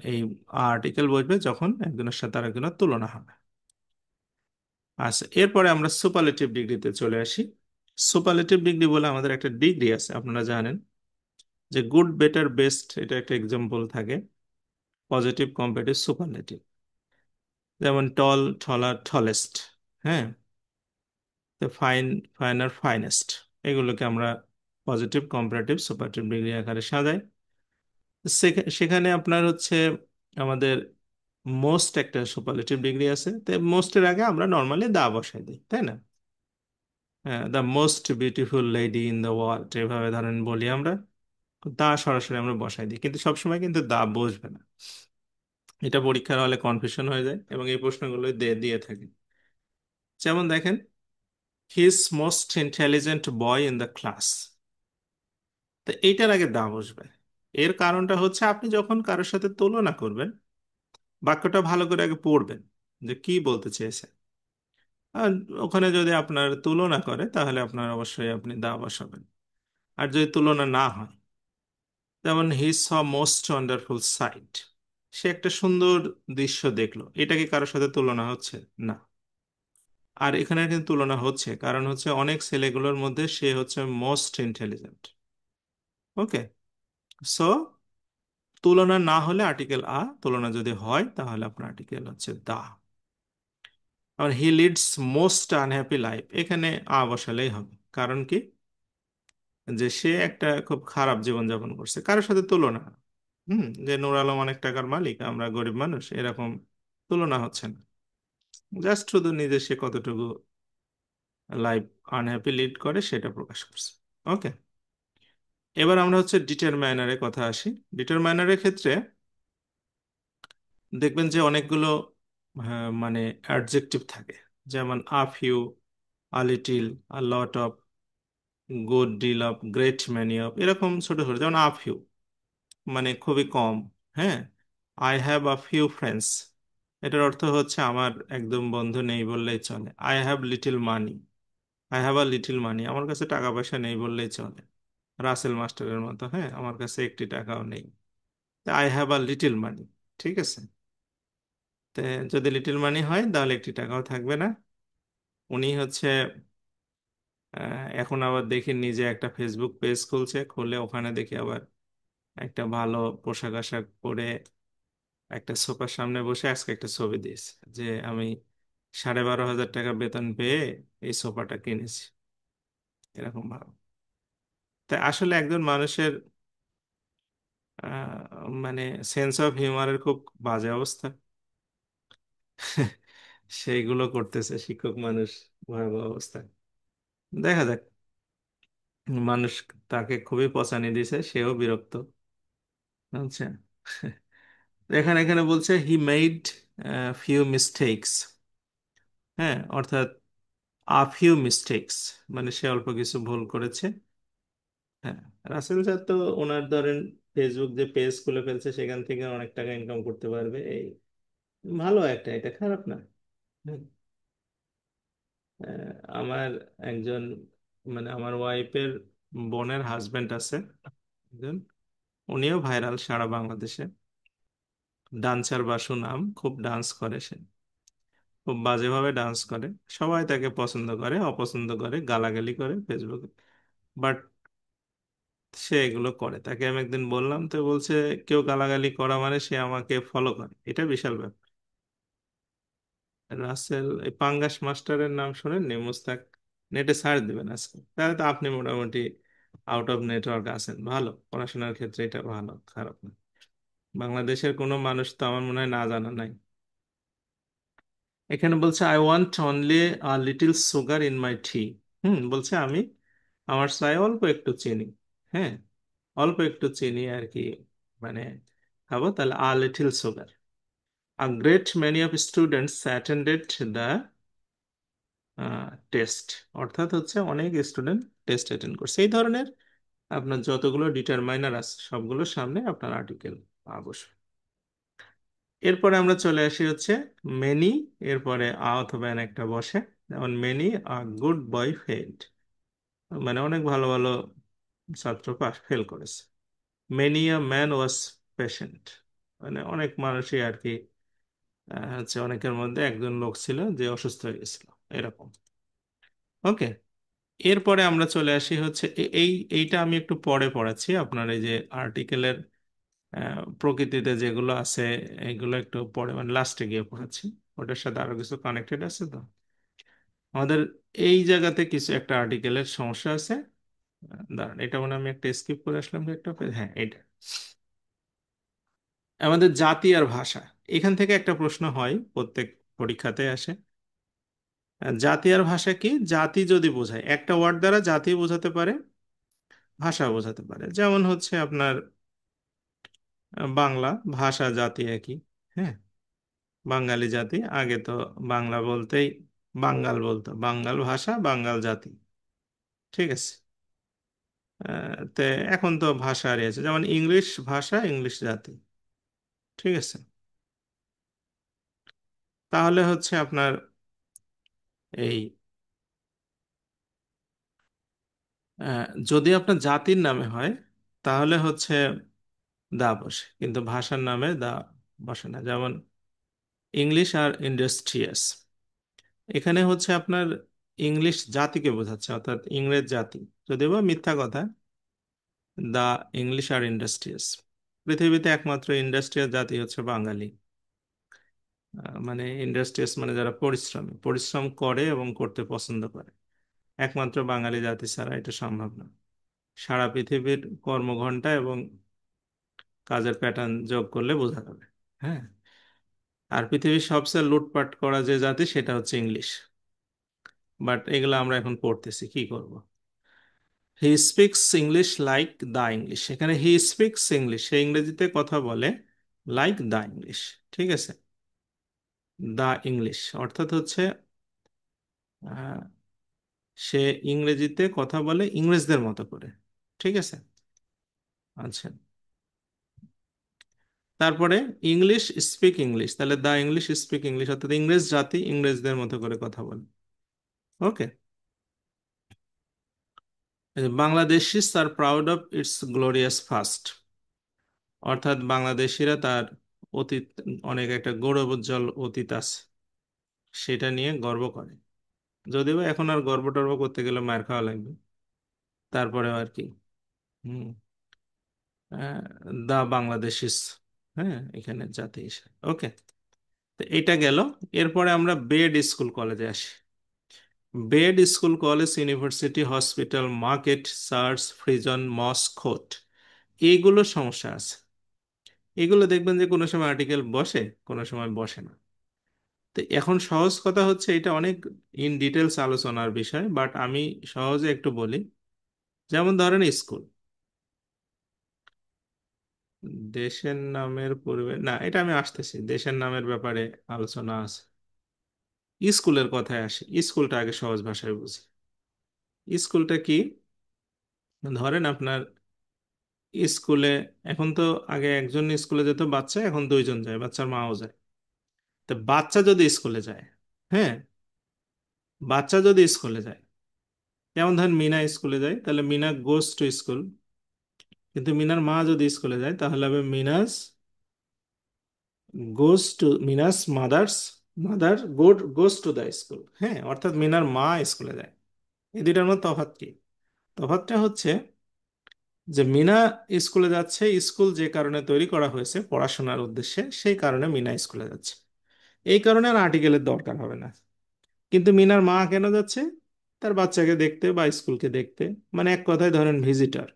এই আর্টিকেল বসবে যখন একজনের সাথে আরেকজনের তুলনা হবে। আচ্ছা, এরপরে আমরা সুপারলেটিভ ডিগ্রিতে চলে আসি। সুপারলেটিভ ডিগ্রি বলে আমাদের একটা ডিগ্রি আছে, আপনারা জানেন। যে গুড, বেটার, বেস্ট, এটা একটা এক্সাম্পল থাকে। Positive, comparative, superlative. যেমন টল, টলার, টলেস্ট। হ্যাঁ, তো ফাইন, ফাইনার, ফাইনেস্ট। এগুলোকে আমরা পজিটিভ, কম্পারেটিভ, সুপারলেটিভ ডিগ্রি আকারে সাজাই। সেখানে আপনার হচ্ছে আমাদের মোস্ট একটা সুপারলেটিভ ডিগ্রি আছে, তো মোস্টের আগে আমরা নর্মালি দা বসাই দিই, তাই না? হ্যাঁ, the most beautiful lady in the world, এভাবে ধরেন বলি আমরা, দা সরাসরি আমরা বসাই দিই, কিন্তু সবসময় কিন্তু দা বসবে না। এটা পরীক্ষার হলে কনফিউশন হয়ে যায়, এবং এই প্রশ্নগুলো দিয়ে দিয়ে থাকে। যেমন দেখেন, his most intelligent boy in the class. তো এইটার আগে দা বসবে। এর কারণটা হচ্ছে আপনি যখন কারোর সাথে তুলনা করবেন, বাক্যটা ভালো করে আগে পড়বেন যে কি বলতে চেয়েছে। আর ওখানে যদি আপনার তুলনা করে, তাহলে আপনার অবশ্যই আপনি দা বসাবেন। আর যদি তুলনা না হয়, যেমন হি স মোস্ট ওয়ান্ডারফুল সাইট, সে একটা সুন্দর দৃশ্য দেখলো, এটা কি কারোর সাথে তুলনা হচ্ছে? না। আর এখানে কিন্তু তুলনা হচ্ছে, কারণ হচ্ছে অনেক ছেলেগুলোর মধ্যে সে হচ্ছে মোস্ট ইন্টেলিজেন্ট। ওকে, সো তুলনা না হলে আর্টিকেল আ, তুলনা যদি হয় তাহলে আপনার আর্টিকেল হচ্ছে দা। আর he leads most unhappy life, এখানে আ বসালেই হবে। কারণ কি, যে সে একটা খুব খারাপ জীবনযাপন করছে, কারোর সাথে তুলনা। যে নূর আলম অনেক টাকার মালিক, আমরা গরিব মানুষ, এরকম তুলনা হচ্ছে না। জাস্ট শুধু নিজে সে কতটুকু লাইফ আনহ্যাপি লিড করে সেটা প্রকাশ করছে। ওকে, এবার আমরা হচ্ছে ডিটারমাইনারের কথা আসি। ডিটারমাইনারের ক্ষেত্রে দেখবেন যে অনেকগুলো মানে অ্যাডজেক্টিভ থাকে। যেমন a few, a little, a lot of, good deal of, great many of, এরকম ছোট ছোট। যেমন আ ফিউ মানে খুবই কম। হ্যাঁ, I have a few friends, এটার অর্থ হচ্ছে আমার একদম বন্ধু নেই বললেই চলে। I have little money, I have a little money, আমার কাছে টাকা পয়সা নেই বললেই চলে। রাসেল মাস্টারের মতো, হ্যাঁ, আমার কাছে একটি টাকাও নেই। আই হ্যাভ আ লিটিল মানি, ঠিক আছে। তো যদি লিটিল মানি হয় তাহলে একটি টাকাও থাকবে না। উনি হচ্ছে এখন আবার দেখি নিজে একটা ফেসবুক পেজ খুলছে, খুলে ওখানে দেখি আবার একটা ভালো পোশাক আশাক পরে একটা সোফার সামনে বসে আজকে একটা ছবি দিয়েছে যে আমি 12,500 টাকা বেতন পেয়ে এই সোফাটা কিনেছি, এরকম ভাবে। তাই আসলে একজন মানুষের মানে সেন্স অফ হিউমারের খুব বাজে অবস্থা। সেইগুলো করতেছে শিক্ষক মানুষ, ভয়াবহ অবস্থা। দেখা যাক, মানুষ তাকে খুবই পচানি দিছে, সেও বিরক্ত। আচ্ছা, এখানে এখানে বলছে হি মেড ফিউ মিস্টেকস। হ্যাঁ, অর্থাৎ আ ফিউ মিস্টেকস মানে সে অল্প কিছু ভুল করেছে। হ্যাঁ, রাসেল স্যার তো ওনার ধরেন ফেসবুক যে পেজ খুলে ফেলছে, সেখান থেকে অনেক টাকা ইনকাম করতে পারবে, এই ভালো একটা, এটা খারাপ না। হুম। আমার একজন মানে আমার ওয়াইফের বোনের হাজবেন্ড আছে একজন, উনিও ভাইরাল সারা বাংলাদেশে। ডান্সার বাসু নাম, খুব ডান্স করে সে, খুব বাজেভাবে ডান্স করে। সবাই তাকে পছন্দ করে, অপছন্দ করে, গালাগালি করে ফেসবুকে। বাট সে এগুলো করে। তাকে আমি একদিন বললাম, তো বলছে কেউ গালাগালি করা মানে সে আমাকে ফলো করে, এটা বিশাল ব্যাপার। রাসেল, এই পাঙ্গাস মাস্টারের নাম শোনেননি? মুস্তাক, নেটে সার্চ দিবেন আজকে, তাহলে তো আপনি মোটামুটি আউট অফ নেটওয়ার্ক আছেন। ভালো পড়াশোনার ক্ষেত্রে এটা ভালো, খারাপ না। বাংলাদেশের কোনো মানুষ তো আমার মনে হয় না জানা নাই। এখানে বলছে I want only a little sugar in my tea. বলছে আমি আমার চাই অল্প একটু চিনি। হ্যাঁ, অল্প একটু চিনি আর কি, মানে খাবো, তাহলে আ little sugar. A great many of students attended the test, অর্থাৎ হচ্ছে অনেক স্টুডেন্ট টেস্ট অ্যাটেন্ড করছে। এই ধরনের আপনার যতগুলো ডিটারমাইনার আছে সবগুলোর সামনে আপনার আর্টিকেল অবশ্যই। এরপরে আমরা চলে আসি হচ্ছে মেনি, এরপরে আ অথবা এন একটা বসে। যেমন many a good boy failed, মানে অনেক ভালো ভালো ছাত্র পাস ফেল করেছে। Many a man was patient, মানে অনেক মানুষই আর কি হচ্ছে অনেকের মধ্যে একজন লোক ছিল যে অসুস্থ হয়ে গেছিল, এরকম। ওকে, এরপরে আমরা চলে আসি হচ্ছে এইটা আমি একটু পরে পড়াচ্ছি আপনার এই যে আর্টিকেলের প্রকৃতিতে যেগুলো আছে এগুলো একটু পরে মানে লাস্টে গিয়ে পড়াচ্ছি। ওটার সাথে আরো কিছু কানেক্টেড আছে তো আমাদের এই জায়গাতে কিছু একটা আর্টিকেলের সমস্যা আছে। দাঁড়ান, এটা মনে হয় আমি একটা স্কিপ করে আসলাম একটা হ্যাঁ এটা আমাদের জাতি আর ভাষা। এখান থেকে একটা প্রশ্ন হয় প্রত্যেক পরীক্ষাতে আসে। জাতি আর ভাষা কি? জাতি যদি বোঝায় একটা ওয়ার্ড দ্বারা জাতি বোঝাতে পারে, ভাষা বোঝাতে পারে। যেমন হচ্ছে আপনার বাংলা ভাষা জাতি একই। হ্যাঁ, বাঙালি জাতি আগে তো বাংলা বলতেই বাঙ্গাল বলতো, বাঙ্গাল ভাষা বাঙ্গাল জাতি। ঠিক আছে। তে এখন তো ভাষা হারিয়েছে, যেমন ইংলিশ ভাষা ইংলিশ জাতি। ঠিক আছে। তাহলে হচ্ছে আপনার এই যদি আপনার জাতির নামে হয় তাহলে হচ্ছে দা বসে, কিন্তু ভাষার নামে দা বসে না। যেমন ইংলিশ আর ইন্ডাস্ট্রিয়াস, এখানে হচ্ছে আপনার ইংলিশ জাতিকে বোঝাচ্ছে, অর্থাৎ ইংরেজ জাতি, যদিও বা মিথ্যা কথা। দা ইংলিশ আর ইন্ডাস্ট্রিয়াস, পৃথিবীতে একমাত্র ইন্ডাস্ট্রিয়াল জাতি হচ্ছে বাঙালি। মানে ইন্ডাস্ট্রিয়াস মানে যারা পরিশ্রমী, পরিশ্রম করে এবং করতে পছন্দ করে, একমাত্র বাঙালি জাতি ছাড়া এটা সম্ভব না। সারা পৃথিবীর কর্মঘণ্টা এবং কাজের প্যাটার্ন যোগ করলে বোঝা যাবে। হ্যাঁ, আর পৃথিবীর সবচেয়ে লুটপাট করা যে জাতি সেটা হচ্ছে ইংলিশ। বাট এগুলো আমরা এখন পড়তেছি, কি করব। He speaks English like the English, এখানে হি স্পিক্স ইংলিশ, সে ইংরেজিতে কথা বলে লাইক দা ইংলিশ। ঠিক আছে। দা ইংলিশ অর্থাৎ হচ্ছে আহ, সে ইংরেজিতে কথা বলে ইংরেজদের মতো করে। ঠিক আছে। আচ্ছা, তারপরে ইংলিশ স্পিক ইংলিশ, তাহলে দা ইংলিশ স্পিক ইংলিশ অর্থাৎ ইংরেজ জাতি ইংরেজদের মতো করে কথা বলে। Okay. Bangladeshis are proud of its glorious past, অর্থাৎ বাংলাদেশিরা তার অতীত, অনেক একটা গৌরবোজ্জ্বল অতীত আছে, সেটা নিয়ে গর্ব করে। যদিও এখন আর গর্ব টর্ব করতে গেলে মার খাওয়া লাগবে, তারপরে আর কি। হুম। দা বাংলাদেশিস, হ্যাঁ এখানে জাতি হিসাবে। ওকে, তো এটা গেল। এরপরে আমরা বেড স্কুল কলেজে আসি। Bed school college university hospital market church prison mosque court, এইগুলো সমস্যা আছে। এগুলো দেখবেন যে কোনো সময় আর্টিকেল বসে, কোনো সময় বসে না। তো এখন সহজ কথা হচ্ছে, এটা অনেক ইন ডিটেলস আলোচনার বিষয়, বাট আমি সহজে একটু বলি। যেমন ধরেন স্কুল, দেশের নামের পূর্বে না, এটা আমি আসতেছি, দেশের নামের ব্যাপারে আলোচনা আছে। স্কুলের কথায় আসি, স্কুলটা আগে সহজ ভাষায় বুঝি। স্কুলটা কি? ধরেন আপনার স্কুলে, এখন তো আগে একজন স্কুলে যেত বাচ্চা, এখন দুইজন যায়, বাচ্চার মাও যায়। তো বাচ্চা যদি স্কুলে যায়, হ্যাঁ বাচ্চা যদি স্কুলে যায়, যেমন ধরেন মিনা স্কুলে যায়, তাহলে মিনা গোস টু স্কুল। কিন্তু মিনার মা যদি স্কুলে যায় তাহলে হবে Meena's goes to, Meena's mother's mother goes to the school. হ্যাঁ, অর্থাৎ মিনার মা স্কুলে যায়। এই দুইটার মধ্যে তফাৎ কি? তফাৎটা হচ্ছে যে মিনা স্কুলে যাচ্ছে, স্কুল যে কারণে তৈরি করা হয়েছে পড়াশোনার উদ্দেশ্যে, সেই কারণে মিনা স্কুলে যাচ্ছে। এই কারণে আর আর্টিকেলের দরকার হবে না। কিন্তু মিনার মা কেন যাচ্ছে? তার বাচ্চাকে দেখতে বা স্কুলকে দেখতে, মানে এক কথায় ধরেন ভিজিটর।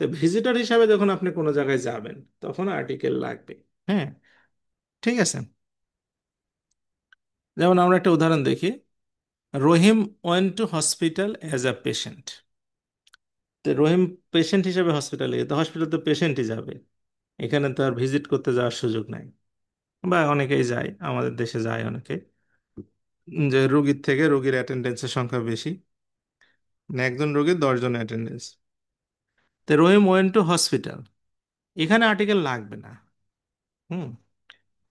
তো ভিজিটর হিসাবে যখন আপনি কোনো জায়গায় যাবেন তখন আর্টিকেল লাগবে। হ্যাঁ, ঠিক আছে। যেমন আমরা একটা উদাহরণ দেখি, Rahim went to hospital as a patient. তো রহিম পেশেন্ট হিসেবে হসপিটালে, তো হসপিটাল তো পেশেন্টই যাবে, এখানে তো আর ভিজিট করতে যাওয়ার সুযোগ নাই। বা অনেকেই যায়, আমাদের দেশে যায় অনেকে, যে রোগীর থেকে রোগীর অ্যাটেন্ডেন্সের সংখ্যা বেশি, মানে একজন রোগীর 10 জন অ্যাটেন্ডেন্স। তো রহিম ওয়েন্ট টু হসপিটাল, এখানে আর্টিকেল লাগবে না। হুম।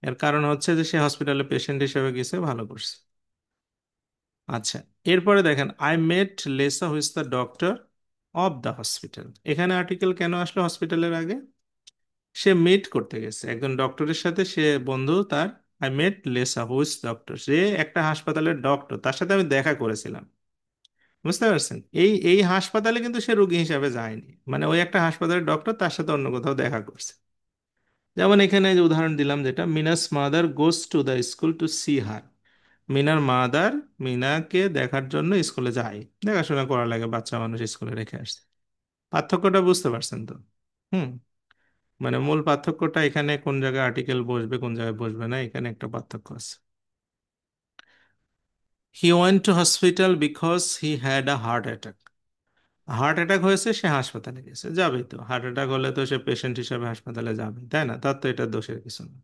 এর কারণ হচ্ছে যে সে হসপিটালে পেশেন্ট হিসেবে গেছে, ভালো করছে। আচ্ছা, এরপরে দেখেন I met Lisa who's the doctor of the hospital, এখানে আর্টিকেল কেন আসলো হসপিটালের আগে? সে মিট করতে গেছে একজন ডক্টরের সাথে, সে বন্ধু তার। I met Lisa who's doctor, সে একটা হাসপাতালের ডক্টর, তার সাথে আমি দেখা করেছিলাম। বুঝতে পারছেন? এই এই হাসপাতালে কিন্তু সে রোগী হিসাবে যায়নি, মানে ওই একটা হাসপাতালের ডক্টর তার সাথে অন্য কোথাও দেখা করছে। যেমন এখানে যে উদাহরণ দিলাম, যেটা Meena's mother goes to the school to see her. মিনার মাদার মিনাকে দেখার জন্য স্কুলে যায়, দেখাশোনা করা লাগে, বাচ্চা মানুষ স্কুলে রেখে আসছে। পার্থক্যটা বুঝতে পারছেন তো? হুম। মানে মূল পার্থক্যটা এখানে কোন জায়গায় আর্টিকেল বসবে কোন জায়গায় বসবে না, এখানে একটা পার্থক্য আছে। He went to hospital because he had a heart attack. Heart attack হয়েছে, সে হাসপাতালে গেছে, যাবেই তো। হার্ট অ্যাটাক হলে তো সে পেশেন্ট হিসাবে হাসপাতালে যাবে, তাই না? তার তো এটা দোষের কিছু না।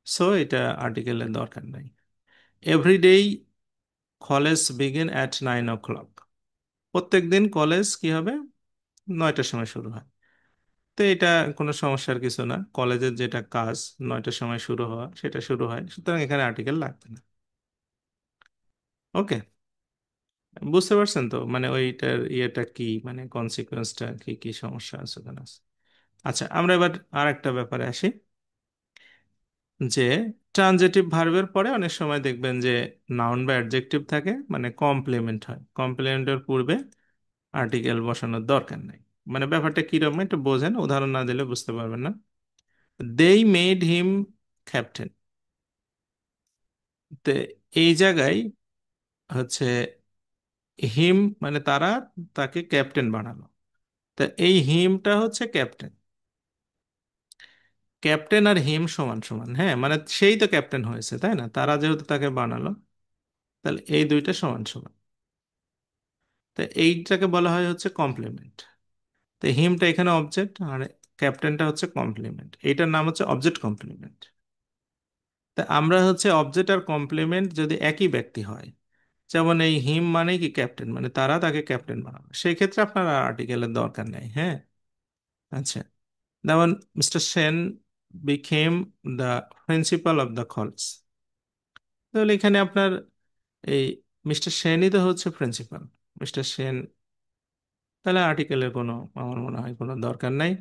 সো এটা আর্টিকেলের দরকার নাই। এভরিডেই কলেজ বিগিন অ্যাট 9 o'clock। প্রত্যেক দিন কলেজ কি হবে, 9টার সময় শুরু হয়। তো এটা কোনো সমস্যার কিছু না, কলেজের যেটা কাজ 9টার সময় শুরু হওয়া সেটা শুরু হয়, সুতরাং এখানে আর্টিকেল লাগবে না। ওকে, বুঝতে পারছেন তো? মানে ওইটার ইয়েটা কি, মানে কনসিকুয়েন্সটা কি, কি সমস্যা আছে ওখানে আছে। আচ্ছা, আমরা এবার আর একটা ব্যাপারে আসি, যে ট্রানজিটিভ ভার্বের পরে অনেক সময় দেখবেন যে নাউন বা অ্যাডজেক্টিভ থাকে, মানে কমপ্লিমেন্ট হয়। কমপ্লিমেন্টের পূর্বে আর্টিকেল বসানোর দরকার নাই। মানে ব্যাপারটা কিরকম একটু বোঝেন, উদাহরণ না দিলে বুঝতে পারবেন না। দেই মেড হিম ক্যাপ্টেন। তো এই জায়গায় হচ্ছে হিম মানে তারা তাকে ক্যাপ্টেন বানালো। তা এই হিমটা হচ্ছে ক্যাপ্টেন। ক্যাপ্টেন আর হিম সমান সমান, হ্যাঁ, মানে সেই তো ক্যাপ্টেন হয়েছে, তাই না? তারা যেহেতু তাকে বানালো, তাহলে এই দুইটা সমান সমান। তো এইটাকে বলা হয় হচ্ছে কমপ্লিমেন্ট। তো হিমটা এখানে অবজেক্ট আর ক্যাপ্টেনটা হচ্ছে কমপ্লিমেন্ট, এইটার নাম হচ্ছে অবজেক্ট কমপ্লিমেন্ট। তা আমরা হচ্ছে অবজেক্ট আর কমপ্লিমেন্ট যদি একই ব্যক্তি হয়, যেমন এই হিম মানে কি ক্যাপ্টেন, মানে তারা তাকে ক্যাপ্টেন বানালো, সেই ক্ষেত্রে আপনার আর্টিকেলের দরকার নেই। হ্যাঁ, আচ্ছা। যেমন mister Sen became the principal of the college. তাহলে এখানে আপনার এই মিস্টার সেনই তো হচ্ছে প্রিন্সিপাল, মিস্টার সেন। তাহলে আর্টিকেলের কোনো, আমার মনে হয় কোনো দরকার নাই,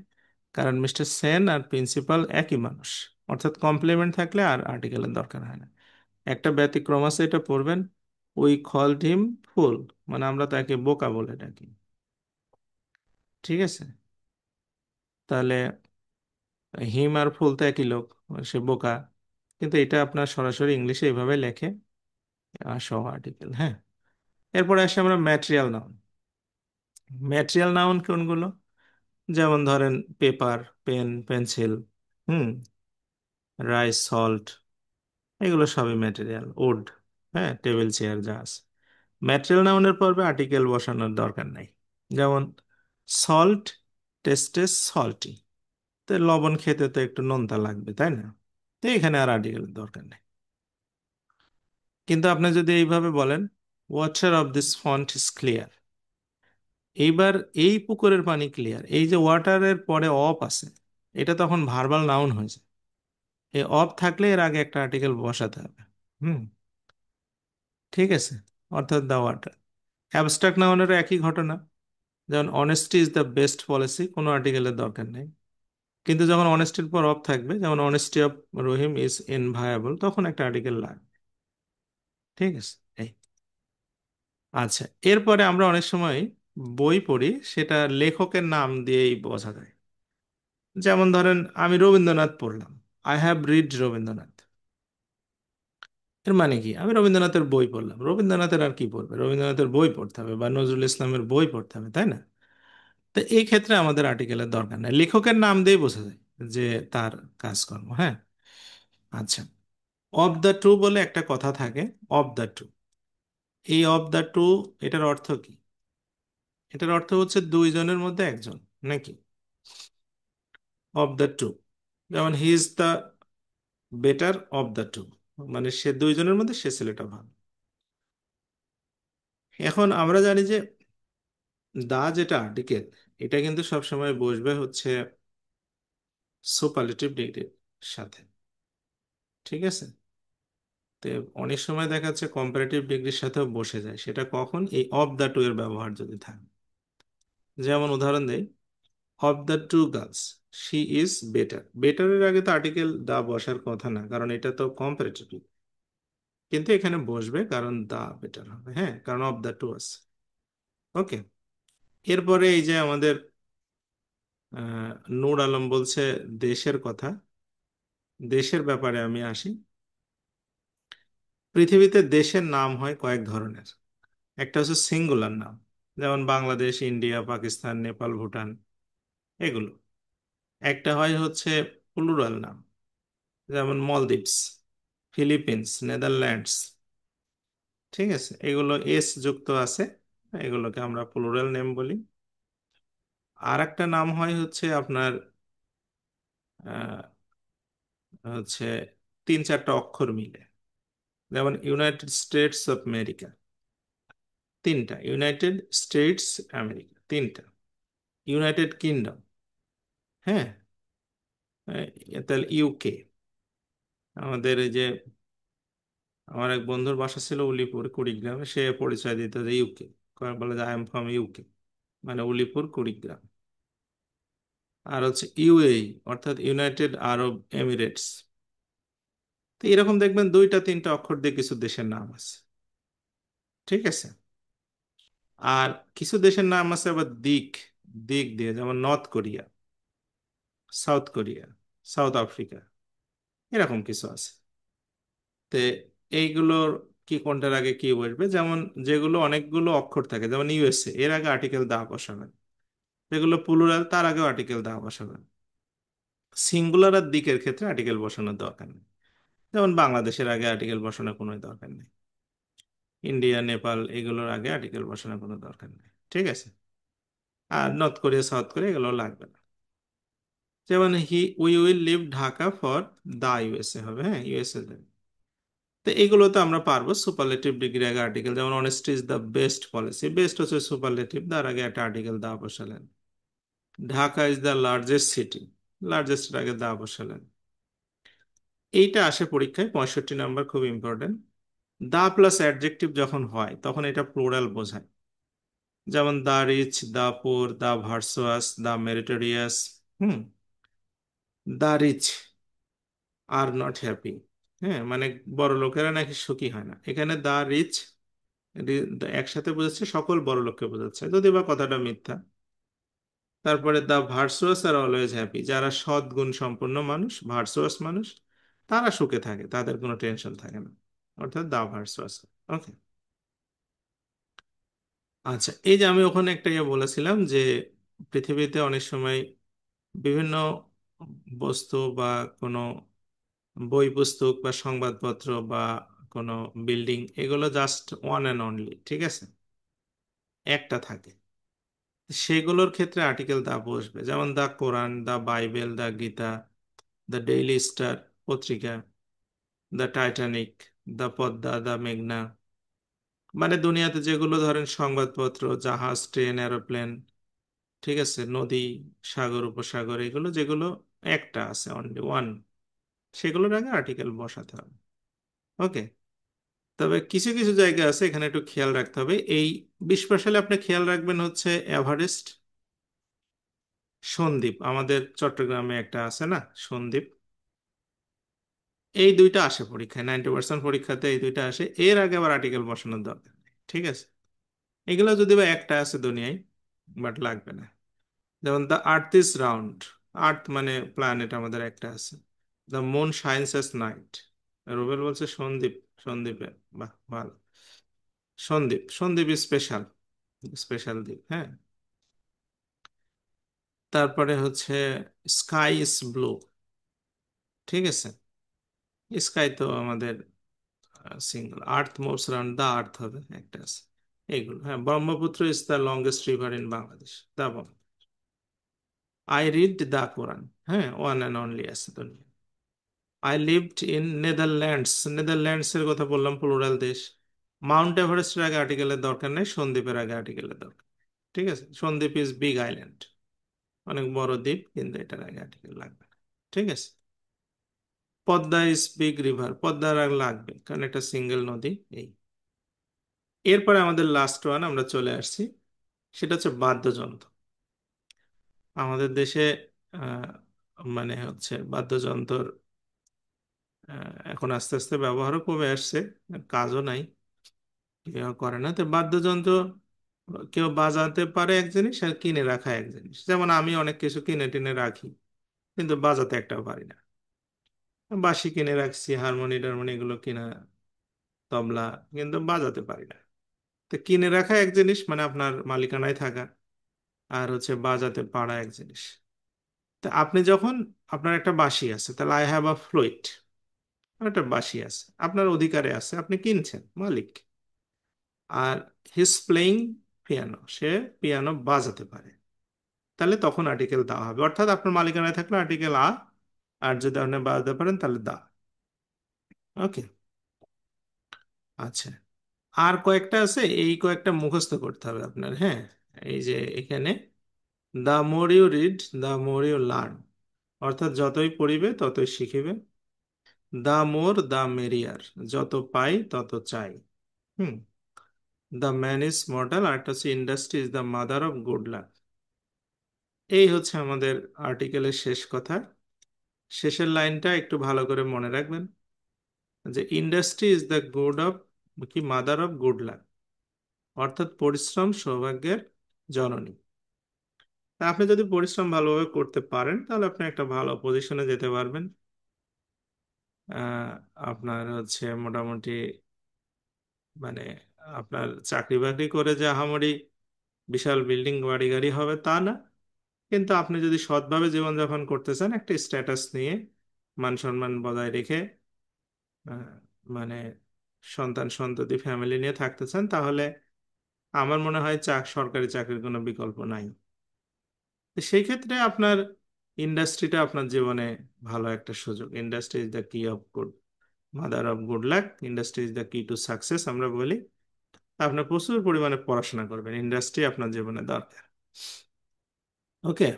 কারণ মিস্টার সেন আর প্রিন্সিপাল একই মানুষ। অর্থাৎ কমপ্লিমেন্ট থাকলে আর আর্টিকেলের দরকার হয় না। একটা ব্যতিক্রম আছে, এটা পড়বেন। উই কলড হিম ফুল, মানে আমরা তাকে বোকা বলে ডাকি। ঠিক আছে? তাহলে হিম আর ফুল তো একই লোক, সে বোকা। কিন্তু এটা আপনার সরাসরি ইংলিশে এইভাবে লেখে, সহ আর্টিকেল। হ্যাঁ, এরপরে আসি আমরা ম্যাটেরিয়াল নাউন। ম্যাটেরিয়াল নাউন কোনগুলো? যেমন ধরেন পেপার, পেন, পেন্সিল, হুম, রাইস, সল্ট, এগুলো সবই ম্যাটেরিয়াল। উড, হ্যাঁ, টেবিল চেয়ার, যা আছে। ম্যাটেরিয়াল নাউনের পর্বে আর্টিকেল বসানোর দরকার নাই। যেমন সল্ট টেস্টেস সল্টি। তো লবণ খেতে তো একটু নোনতা লাগবে, তাই না? তো এখানে আর আর্টিকেলের দরকার নেই। কিন্তু আপনি যদি এইভাবে বলেন, water of this font is clear. এইবার এই পুকুরের পানি ক্লিয়ার, এই যে ওয়াটারের পরে অফ আছে, এটা তখন ভার্বাল নাউন হয়েছে। এই অফ থাকলে এর আগে একটা আর্টিকেল বসাতে হবে। হুম, ঠিক আছে। অর্থাৎ দা ওয়াটার। অ্যাবস্ট্রাক্ট নাউনেরও একই ঘটনা। যেমন honesty is the best policy, কোনো আর্টিকেলের দরকার নেই। কিন্তু যখন অনেস্টির পর অফ থাকবে, যেমন অনেস্টি অফ রহিম ইজ ইনভায়াবল, তখন একটা আর্টিকেল লাগবে। ঠিক আছে, এই। আচ্ছা, এরপরে আমরা অনেক সময় বই পড়ি, সেটা লেখকের নাম দিয়েই বোঝা যায়। যেমন ধরেন আমি রবীন্দ্রনাথ পড়লাম, আই হ্যাভ রিড রবীন্দ্রনাথ। এর মানে কি, আমি রবীন্দ্রনাথের বই পড়লাম। রবীন্দ্রনাথের আর কি পড়বে, রবীন্দ্রনাথের বই পড়তে হবে বা নজরুল ইসলামের বই পড়তে হবে, তাই না? তো এই ক্ষেত্রে আমাদের আর্টিকেলের দরকার নেই, লেখকের নাম দিয়ে বোঝা যায় যে তার কাজকর্ম। হ্যাঁ, আচ্ছা। অফ দ্য টু বলে একটা কথা থাকে, অফ দ্য টু। এই অফ দ্য টু, এটার অর্থ কি? এটার অর্থ হচ্ছে দুইজনের মধ্যে একজন, নাকি? অফ দ্য টু, যেমন he is the better of the two, মানে সে দুইজনের মধ্যে সে ছেলেটা ভালো। এখন আমরা জানি যে দা যেটা আর্টিকেল, এটা কিন্তু সবসময় বসবে হচ্ছে সুপারলেটিভ ডিগ্রির সাথে। ঠিক আছে? তো অনেক সময় দেখা যাচ্ছে কম্পারেটিভ ডিগ্রির সাথেও বসে যায়, সেটা কখন, এই অফ দ্য টু এর ব্যবহার যদি থাকে। যেমন উদাহরণ দেই, of the two girls she is better. বেটারের আগে তো আর্টিকেল দা বসার কথা না, কারণ এটা তো কম্পারেটিভ। কিন্তু এখানে বসবে কারণ দা বেটার হবে, হ্যাঁ, কারণ অফ দ্য টু আছে। ওকে, এরপরে এই যে আমাদের নূর আলম বলছে দেশের কথা, দেশের ব্যাপারে আমি আসি। পৃথিবীতে দেশের নাম হয় কয়েক ধরনের। একটা হচ্ছে সিঙ্গুলার নাম, যেমন বাংলাদেশ, ইন্ডিয়া, পাকিস্তান, নেপাল, ভুটান, এগুলো। একটা হয় হচ্ছে প্লুরাল নাম, যেমন মলদ্বীপস, ফিলিপিন্স, নেদারল্যান্ডস। ঠিক আছে, এগুলো এস যুক্ত আছে, এগুলোকে আমরা প্লুরাল নেম বলি। আর একটা নাম হয় হচ্ছে আপনার আহ, হচ্ছে তিন চারটা অক্ষর মিলে, যেমন ইউনাইটেড স্টেটস অফ আমেরিকা, তিনটা ইউনাইটেড স্টেটস আমেরিকা, তিনটা ইউনাইটেড কিংডম, হ্যাঁ, তাহলে ইউকে। আমাদের এই যে আমার এক বন্ধুর বাসা ছিল উলিপুর কুড়িগ্রামে, সে পরিচয় দিত যে ইউকে, বলে যে আই এম ফ্রম ইউকে, মানে উলিপুর কুড়িগ্রাম। আর হচ্ছে ইউএই, অর্থাৎ ইউনাইটেড আরব এমিরেটস। তো এরকম দেখবেন দুইটা তিনটা অক্ষর দিয়ে কিছু দেশের নাম আছে। ঠিক আছে, আর কিছু দেশের নাম আছে আবার দিক, দিক দিয়ে, যেমন north Korea, south Korea, south Africa, এরকম কিছু আছে। তে এইগুলোর কি কোনটার আগে কি বসবে, যেমন যেগুলো অনেকগুলো অক্ষর থাকে, যেমন ইউএসএ, এর আগে আর্টিকেল দা বসাবেন। যেগুলো প্লুরাল, তার আগেও আর্টিকেল দা বসাবেন। সিঙ্গুলার আর দিকের ক্ষেত্রে আর্টিকেল বসানোর দরকার নেই, যেমন বাংলাদেশের আগে আর্টিকেল বসানোর কোনো দরকার নেই, ইন্ডিয়া, নেপাল, এগুলোর আগে আর্টিকেল বসানোর কোনো দরকার নেই। ঠিক আছে, আর নর্থ কোরিয়া, সাউথ কোরিয়া, এগুলো লাগবে না। যেমন we will leave Dhaka for the USA হবে, হ্যাঁ, ইউএসএ। তো এগুলো তো আমরা পারবো। সুপারলেটিভ ডিগ্রি আগে আর্টিকেল, যেমন honesty is the best policy, best হচ্ছে সুপারলেটিভ, তার আগে একটা আর্টিকেল দা বসালেন। Dhaka is the largest city, largest আগে দা বসালেন। এইটা আসে পরীক্ষায় 65 নম্বর, খুব ইম্পর্টেন্ট। দা প্লাস অ্যাডজেক্টিভ যখন হয় তখন এটা প্লুরাল বোঝায়, যেমন দা rich, the poor, the virtuous, the meritorious. হুম, the rich are not happy, হ্যাঁ, মানে বড় লোকেরা নাকি সুখী হয় না। এখানে দা রিচ একসাথে বোঝাচ্ছে সকল বড় লোককে বোঝাচ্ছে, যদি বা কথাটা মিথ্যা। তারপরে দা ভার্চুয়াস আর অলওয়েজ হ্যাপি, যারা সৎ গুণ সম্পন্ন মানুষ, ভার্চুয়াস মানুষ, তারা সুখে থাকে, তাদের কোনো টেনশন থাকে না, অর্থাৎ দা ভার্চুয়াস। ওকে, আচ্ছা, এই যে আমি ওখানে একটা ইয়ে বলেছিলাম যে পৃথিবীতে অনেক সময় বিভিন্ন বস্তু বা কোনো বই পুস্তক বা সংবাদপত্র বা কোনো বিল্ডিং, এগুলো জাস্ট ওয়ান অ্যান্ড অনলি, ঠিক আছে, একটা থাকে। সেগুলোর ক্ষেত্রে আর্টিকেল দা বসবে, যেমন the Quran, the Bible, the Gita, the Daily Star পত্রিকা, the Titanic, the Padma, the মেঘনা। মানে দুনিয়াতে যেগুলো ধরেন সংবাদপত্র, জাহাজ, ট্রেন, এরোপ্লেন, ঠিক আছে, নদী, সাগর, উপসাগর, এগুলো যেগুলো একটা আছে, অনলি ওয়ান, সেগুলোর আগে আর্টিকেল বসাতে হবে। ওকে, তবে কিছু কিছু জায়গা আছে এখানে একটু খেয়াল রাখতে হবে। এই 20 সালে আপনি খেয়াল রাখবেন হচ্ছে এভারেস্ট, সন্দ্বীপ, আমাদের চট্টগ্রামে একটা আছে না, সন্দ্বীপ। এই দুইটা আসে পরীক্ষায়, 90% পরীক্ষাতে এই দুইটা আসে, এর আগে আবার আর্টিকেল বসানোর দরকার নেই। ঠিক আছে, এগুলো যদি বা একটা আছে দুনিয়ায়, বাট লাগবে না। যেমন দ্য আর্থ ইজ রাউন্ড, আর্থ মানে প্ল্যানেট আমাদের একটা আছে। The moon shines S night, Rubel বলছে সন্দীপ, সন্দীপে, বাহ ভালো। সন্দীপ, সন্দীপ স্পেশাল, স্পেশাল দ্বীপ, হ্যাঁ। তারপরে হচ্ছে স্কাই ইজ ব্লু, ঠিক আছে, স্কাই তো আমাদের single, earth moves around the earth হবে একটা আছে। এইগুলো, হ্যাঁ, Brahmaputra is the longest river in Bangladesh, the I read the Quran, হ্যাঁ, ওয়ান অ্যান্ড অনলি আছে দুনিয়া। I lived in Netherlands, Netherlands এর কথা বললাম, প্লুরাল দেশ। মাউন্ট এভারেস্টের আগে আর্টিকেলের দরকার নেই, সন্দ্বীপের আগে আর্টিকেলের দরকার। ঠিক আছে, সন্দ্বীপ ইজ বিগ আইল্যান্ড, অনেক বড় দ্বীপ, কিন্তু এটার আগে আর্টিকেল লাগবে না। ঠিক আছে, পদ্মা ইজ বিগ রিভার, পদ্মার আগে লাগবে কারণ এটা সিঙ্গেল নদী। এই, এরপরে আমাদের লাস্ট ওয়ান আমরা চলে আসছি, সেটা হচ্ছে বাদ্যযন্ত্র। আমাদের দেশে আহ, মানে হচ্ছে বাদ্যযন্ত্র এখন আস্তে আস্তে ব্যবহারও কমে আসছে, কাজও নাই, কেউ করে না। তো বাদ্যযন্ত্র কেউ বাজাতে পারে এক জিনিস আর কিনে রাখা এক জিনিস। যেমন আমি অনেক কিছু কিনে টিনে রাখি, কিন্তু বাজাতে একটাও পারি না। বাঁশি কিনে রাখছি, হারমোনি টারমোনি এগুলো কিনা, তবলা, কিন্তু বাজাতে পারি না। তো কিনে রাখা এক জিনিস মানে আপনার মালিকানায় থাকা, আর হচ্ছে বাজাতে পারা এক জিনিস। তা আপনি যখন, আপনার একটা বাঁশি আছে, তাহলে আই হ্যাভ আ ফ্লুইট, একটা বাঁশি আছে, আপনার অধিকারে আছে, আপনি কিনছেন, মালিক। আর হিস প্লেইং পিয়ানো, সে পিয়ানো বাজাতে পারে, তাহলে তখন আর্টিকেল দা হবে। অর্থাৎ আপনার মালিকানায় থাকলে আর্টিকেল আ, আর যদি আপনি বাজাতে পারেন তাহলে দা। ওকে, আচ্ছা। আর কয়েকটা আছে, এই কয়েকটা মুখস্থ করতে হবে আপনার, হ্যাঁ। এই যে এখানে, the more you read the more you learn, অর্থাৎ যতই পড়িবে ততই শিখিবে। দ্য মোর দ্য মেরিয়ার, যত পাই তত চাই। Hmm. The man is mortal, আর একটা হচ্ছে industry is the mother of good luck. এই হচ্ছে আমাদের আর্টিকেলের শেষ কথা। শেষের লাইনটা একটু ভালো করে মনে রাখবেন, যে industry is the good of, কি, মাদার অফ গুড লাক, অর্থাৎ পরিশ্রম সৌভাগ্যের জননী। তা আপনি যদি পরিশ্রম ভালোভাবে করতে পারেন তাহলে আপনি একটা ভালো পজিশনে যেতে পারবেন। আহ, আপনার হচ্ছে মোটামুটি, মানে আপনার চাকরি বাকরি করে যে আহামরি বিশাল বিল্ডিং বাড়ি গাড়ি হবে তা না, কিন্তু আপনি যদি সৎভাবে জীবনযাপন করতে চান, একটা স্ট্যাটাস নিয়ে, মান সম্মান বজায় রেখে, আহ, মানে সন্তান সন্ততি ফ্যামিলি নিয়ে থাকতে চান, তাহলে আমার মনে হয় সরকারি চাকরির কোনো বিকল্প নাই। তো সেই ক্ষেত্রে আপনার ইন্ডাস্ট্রিটা আপনার জীবনে ভালো একটা সুযোগ। ইন্ডাস্ট্রি ইজ দ্য কি of good, mother of good lakh, industry is the কি টু সাকসেস আমরা বলি। আপনার প্রচুর পরিমাণে পড়াশোনা করবেন, ইন্ডাস্ট্রি আপনার জীবনে দরকার। ওকে,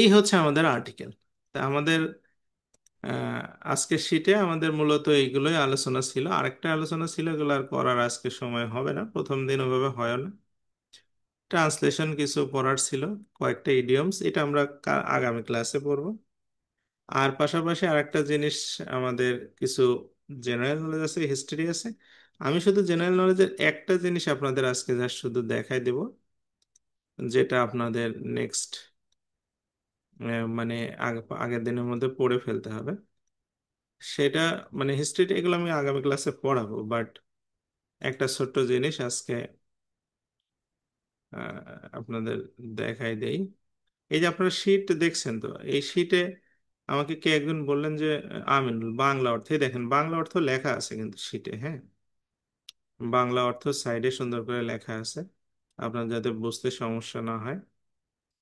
এই হচ্ছে আমাদের আর্টিকেল। তা আমাদের আহ, আজকের শীটে আমাদের মূলত এইগুলোই আলোচনা ছিল। আরেকটা আলোচনা ছিল, এগুলো আর করার আজকে সময় হবে না, প্রথম দিন ওভাবে হয় না। ট্রান্সলেশন কিছু পড়ার ছিল, কয়েকটা ইডিয়মস, এটা আমরা আগামী ক্লাসে পড়বো। আর পাশাপাশি আরেকটা জিনিস, আমাদের কিছু জেনারেল নলেজ আছে, হিস্ট্রি আছে। আমি শুধু জেনারেল নলেজের একটা জিনিস আপনাদের আজকে জাস্ট শুধু দেখাই দেব, যেটা আপনাদের নেক্সট, মানে আগের দিনের মধ্যে পড়ে ফেলতে হবে সেটা। মানে হিস্ট্রিটা এগুলো আমি আগামী ক্লাসে পড়াবো, বাট একটা ছোট্ট জিনিস আজকে আপনাদের দেখাই দেই। এই যে আপনারা শীট দেখছেন, তো এই শীটে আমাকে কে একজন বললেন যে আমিনুল, বাংলা অর্থে দেখেন, বাংলা অর্থ লেখা আছে কিন্তু শীটে, হ্যাঁ, বাংলা অর্থ সাইডে সুন্দর করে লেখা আছে, আপনার যাতে বুঝতে সমস্যা না হয়।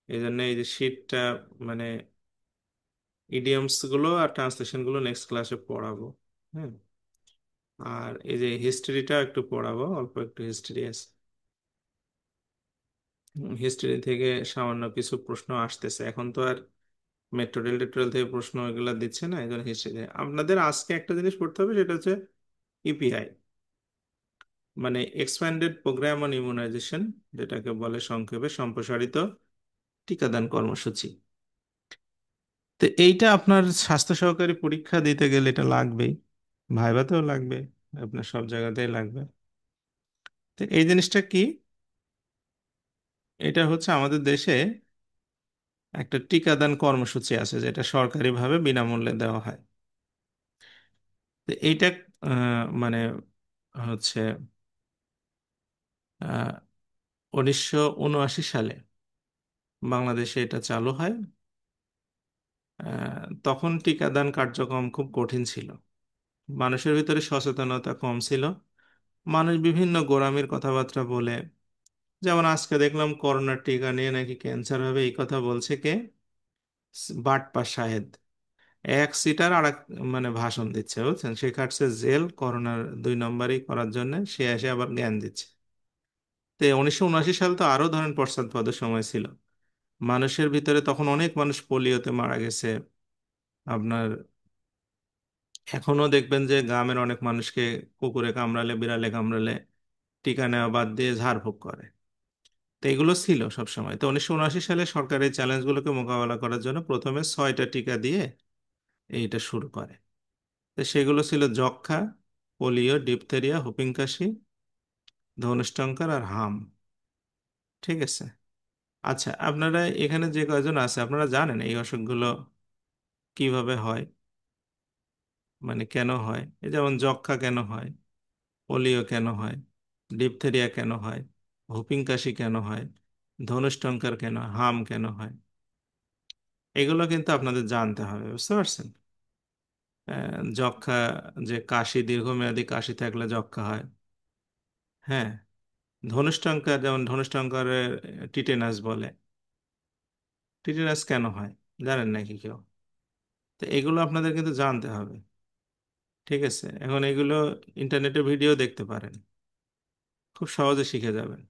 এই জন্য এই যে শীটটা, মানে ইডিয়মস গুলো আর ট্রান্সলেশন গুলো নেক্সট ক্লাসে পড়াবো, হ্যাঁ। আর এই যে হিস্ট্রিটা একটু পড়াবো, অল্প একটু হিস্ট্রি আছে, হিস্ট্রি থেকে সামান্য কিছু প্রশ্ন আসতেছে। এখন তো আর মেট্রো রেল টেট্রোরেল থেকে প্রশ্ন এগুলো দিচ্ছে না, এই জন্য হিস্ট্রি আপনাদের আজকে একটা জিনিস পড়তে হবে, সেটা হচ্ছে ইপিআই, মানে এক্সপ্যান্ডেড প্রোগ্রাম অন ইমিউনাইজেশন, যেটাকে বলে সংক্ষেপে সম্প্রসারিত টিকাদান কর্মসূচি। তো এইটা আপনার স্বাস্থ্য সহকারী পরীক্ষা দিতে গেলে এটা লাগবেই, ভাইভাতেও লাগবে, আপনার সব জায়গাতেই লাগবে। তো এই জিনিসটা কি, এটা হচ্ছে আমাদের দেশে একটা টিকাদান কর্মসূচি আছে, যেটা সরকারিভাবে বিনামূল্যে দেওয়া হয়। তো এইটা মানে হচ্ছে 1979 সালে বাংলাদেশে এটা চালু হয়। তখন টিকাদান কার্যক্রম খুব কঠিন ছিল, মানুষের ভিতরে সচেতনতা কম ছিল, মানুষ বিভিন্ন গোঁড়ামির কথাবার্তা বলে, যেমন আজকে দেখলাম করোনার টিকা নিয়ে নাকি ক্যান্সার হবে, এই কথা বলছে কে, বাটপা শাহেদ। এক সিটার আর এক, মানে ভাষণ দিচ্ছে, বুঝছেন, সে খাটছে জেল করোনার 2 নম্বরই করার জন্য, সে এসে আবার জ্ঞান দিচ্ছে। তো 1979 সাল তো আরো ধরেন পশ্চাৎপদ সময় ছিল, মানুষের ভিতরে তখন অনেক মানুষ পোলিওতে মারা গেছে। আপনার এখনো দেখবেন যে গ্রামের অনেক মানুষকে কুকুরে কামড়ালে, বিড়ালে কামড়ালে টিকা নেওয়া বাদ দিয়ে ঝাড়ফুঁক করে। তো এগুলো ছিল সব সময়। তো 1979 সালে সরকার এই চ্যালেঞ্জগুলোকে মোকাবেলা করার জন্য প্রথমে 6টা টিকা দিয়ে এইটা শুরু করে। তো সেগুলো ছিল যক্ষ্মা, পোলিও, ডিপথেরিয়া, হুপিং কাশি, ধনুষ্টঙ্কার আর হাম। ঠিক আছে। আচ্ছা, আপনারা এখানে যে কয়জন আছে আপনারা জানেন এই অসুখগুলো কিভাবে হয়, মানে কেন হয়? এই যেমন যক্ষ্মা কেন হয়, পোলিও কেন হয়, ডিপথেরিয়া কেন হয়, হুপিং কাশি কেন হয়, ধনুষ্টঙ্কার কেন হয়, হাম কেন হয়, এগুলো কিন্তু আপনাদের জানতে হবে, বুঝতে পারছেন? যক্ষা, যে কাশি, দীর্ঘমেয়াদী কাশি থাকলে যক্ষা হয়। হ্যাঁ, ধনুষ্টঙ্কার, যেমন ধনুষ্টঙ্কারের টিটেনাস বলে, টিটেনাস কেন হয় জানেন নাকি কেউ? তো এগুলো আপনাদের কিন্তু জানতে হবে। ঠিক আছে, এখন এগুলো ইন্টারনেটে ভিডিও দেখতে পারেন, খুব সহজে শিখে যাবেন।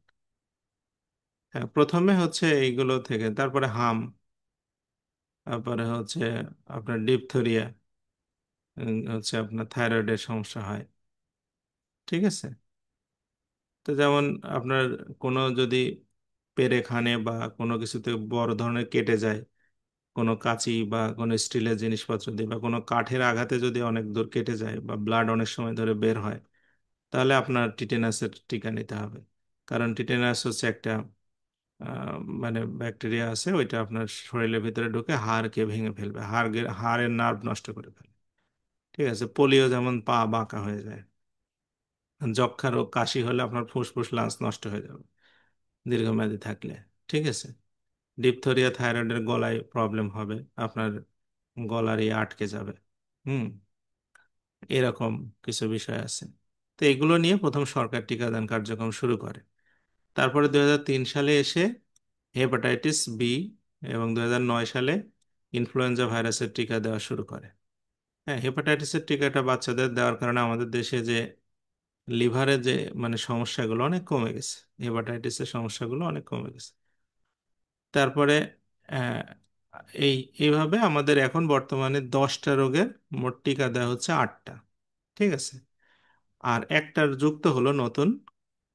হ্যাঁ, প্রথমে হচ্ছে এইগুলো থেকে, তারপরে হাম, তারপরে হচ্ছে আপনার ডিপথেরিয়া, হচ্ছে আপনার থাইরয়েডের সমস্যা হয়। ঠিক আছে, তো যেমন আপনার কোনো যদি পেরেখানে বা কোনো কিছুতে বড় ধরনের কেটে যায়, কোনো কাঁচি বা কোনো স্টিলের জিনিসপত্র দিয়ে বা কোনো কাঠের আঘাতে যদি অনেক দূর কেটে যায় বা ব্লাড অনেক সময় ধরে বের হয়, তাহলে আপনার টিটেনাসের টিকা নিতে হবে। কারণ টিটেনাস হচ্ছে একটা মানে ব্যাকটেরিয়া আছে, ওইটা আপনার শরীরের ভিতরে ঢুকে হাড়কে ভেঙে ফেলবে, হাড়ের নার্ভ নষ্ট করে ফেলবে। ঠিক আছে, পোলিও যেমন পা বাঁকা হয়ে যায়, যক্ষা রোগ, কাশি হলে আপনার ফুসফুস লাংস নষ্ট হয়ে যাবে দীর্ঘমেয়াদী থাকলে। ঠিক আছে, ডিপথেরিয়া, থাইরয়েডের গলায় প্রবলেম হবে, আপনার গলার ইয়ে আটকে যাবে। হুম, এরকম কিছু বিষয় আছে। তো এগুলো নিয়ে প্রথম সরকার টিকাদান কার্যক্রম শুরু করে। তারপরে 2003 সালে এসে হেপাটাইটিস বি এবং 2009 সালে ইনফ্লুয়েঞ্জা ভাইরাসের টিকা দেওয়া শুরু করে। হ্যাঁ, হেপাটাইটিসের টিকাটা বাচ্চাদের দেওয়ার কারণে আমাদের দেশে যে লিভারের যে মানে সমস্যাগুলো অনেক কমে গেছে, হেপাটাইটিসের সমস্যাগুলো অনেক কমে গেছে। তারপরে আহ, এই এইভাবে আমাদের এখন বর্তমানে 10টা রোগের মোট টিকা দেওয়া হচ্ছে 8টা। ঠিক আছে, আর একটার যুক্ত হলো নতুন,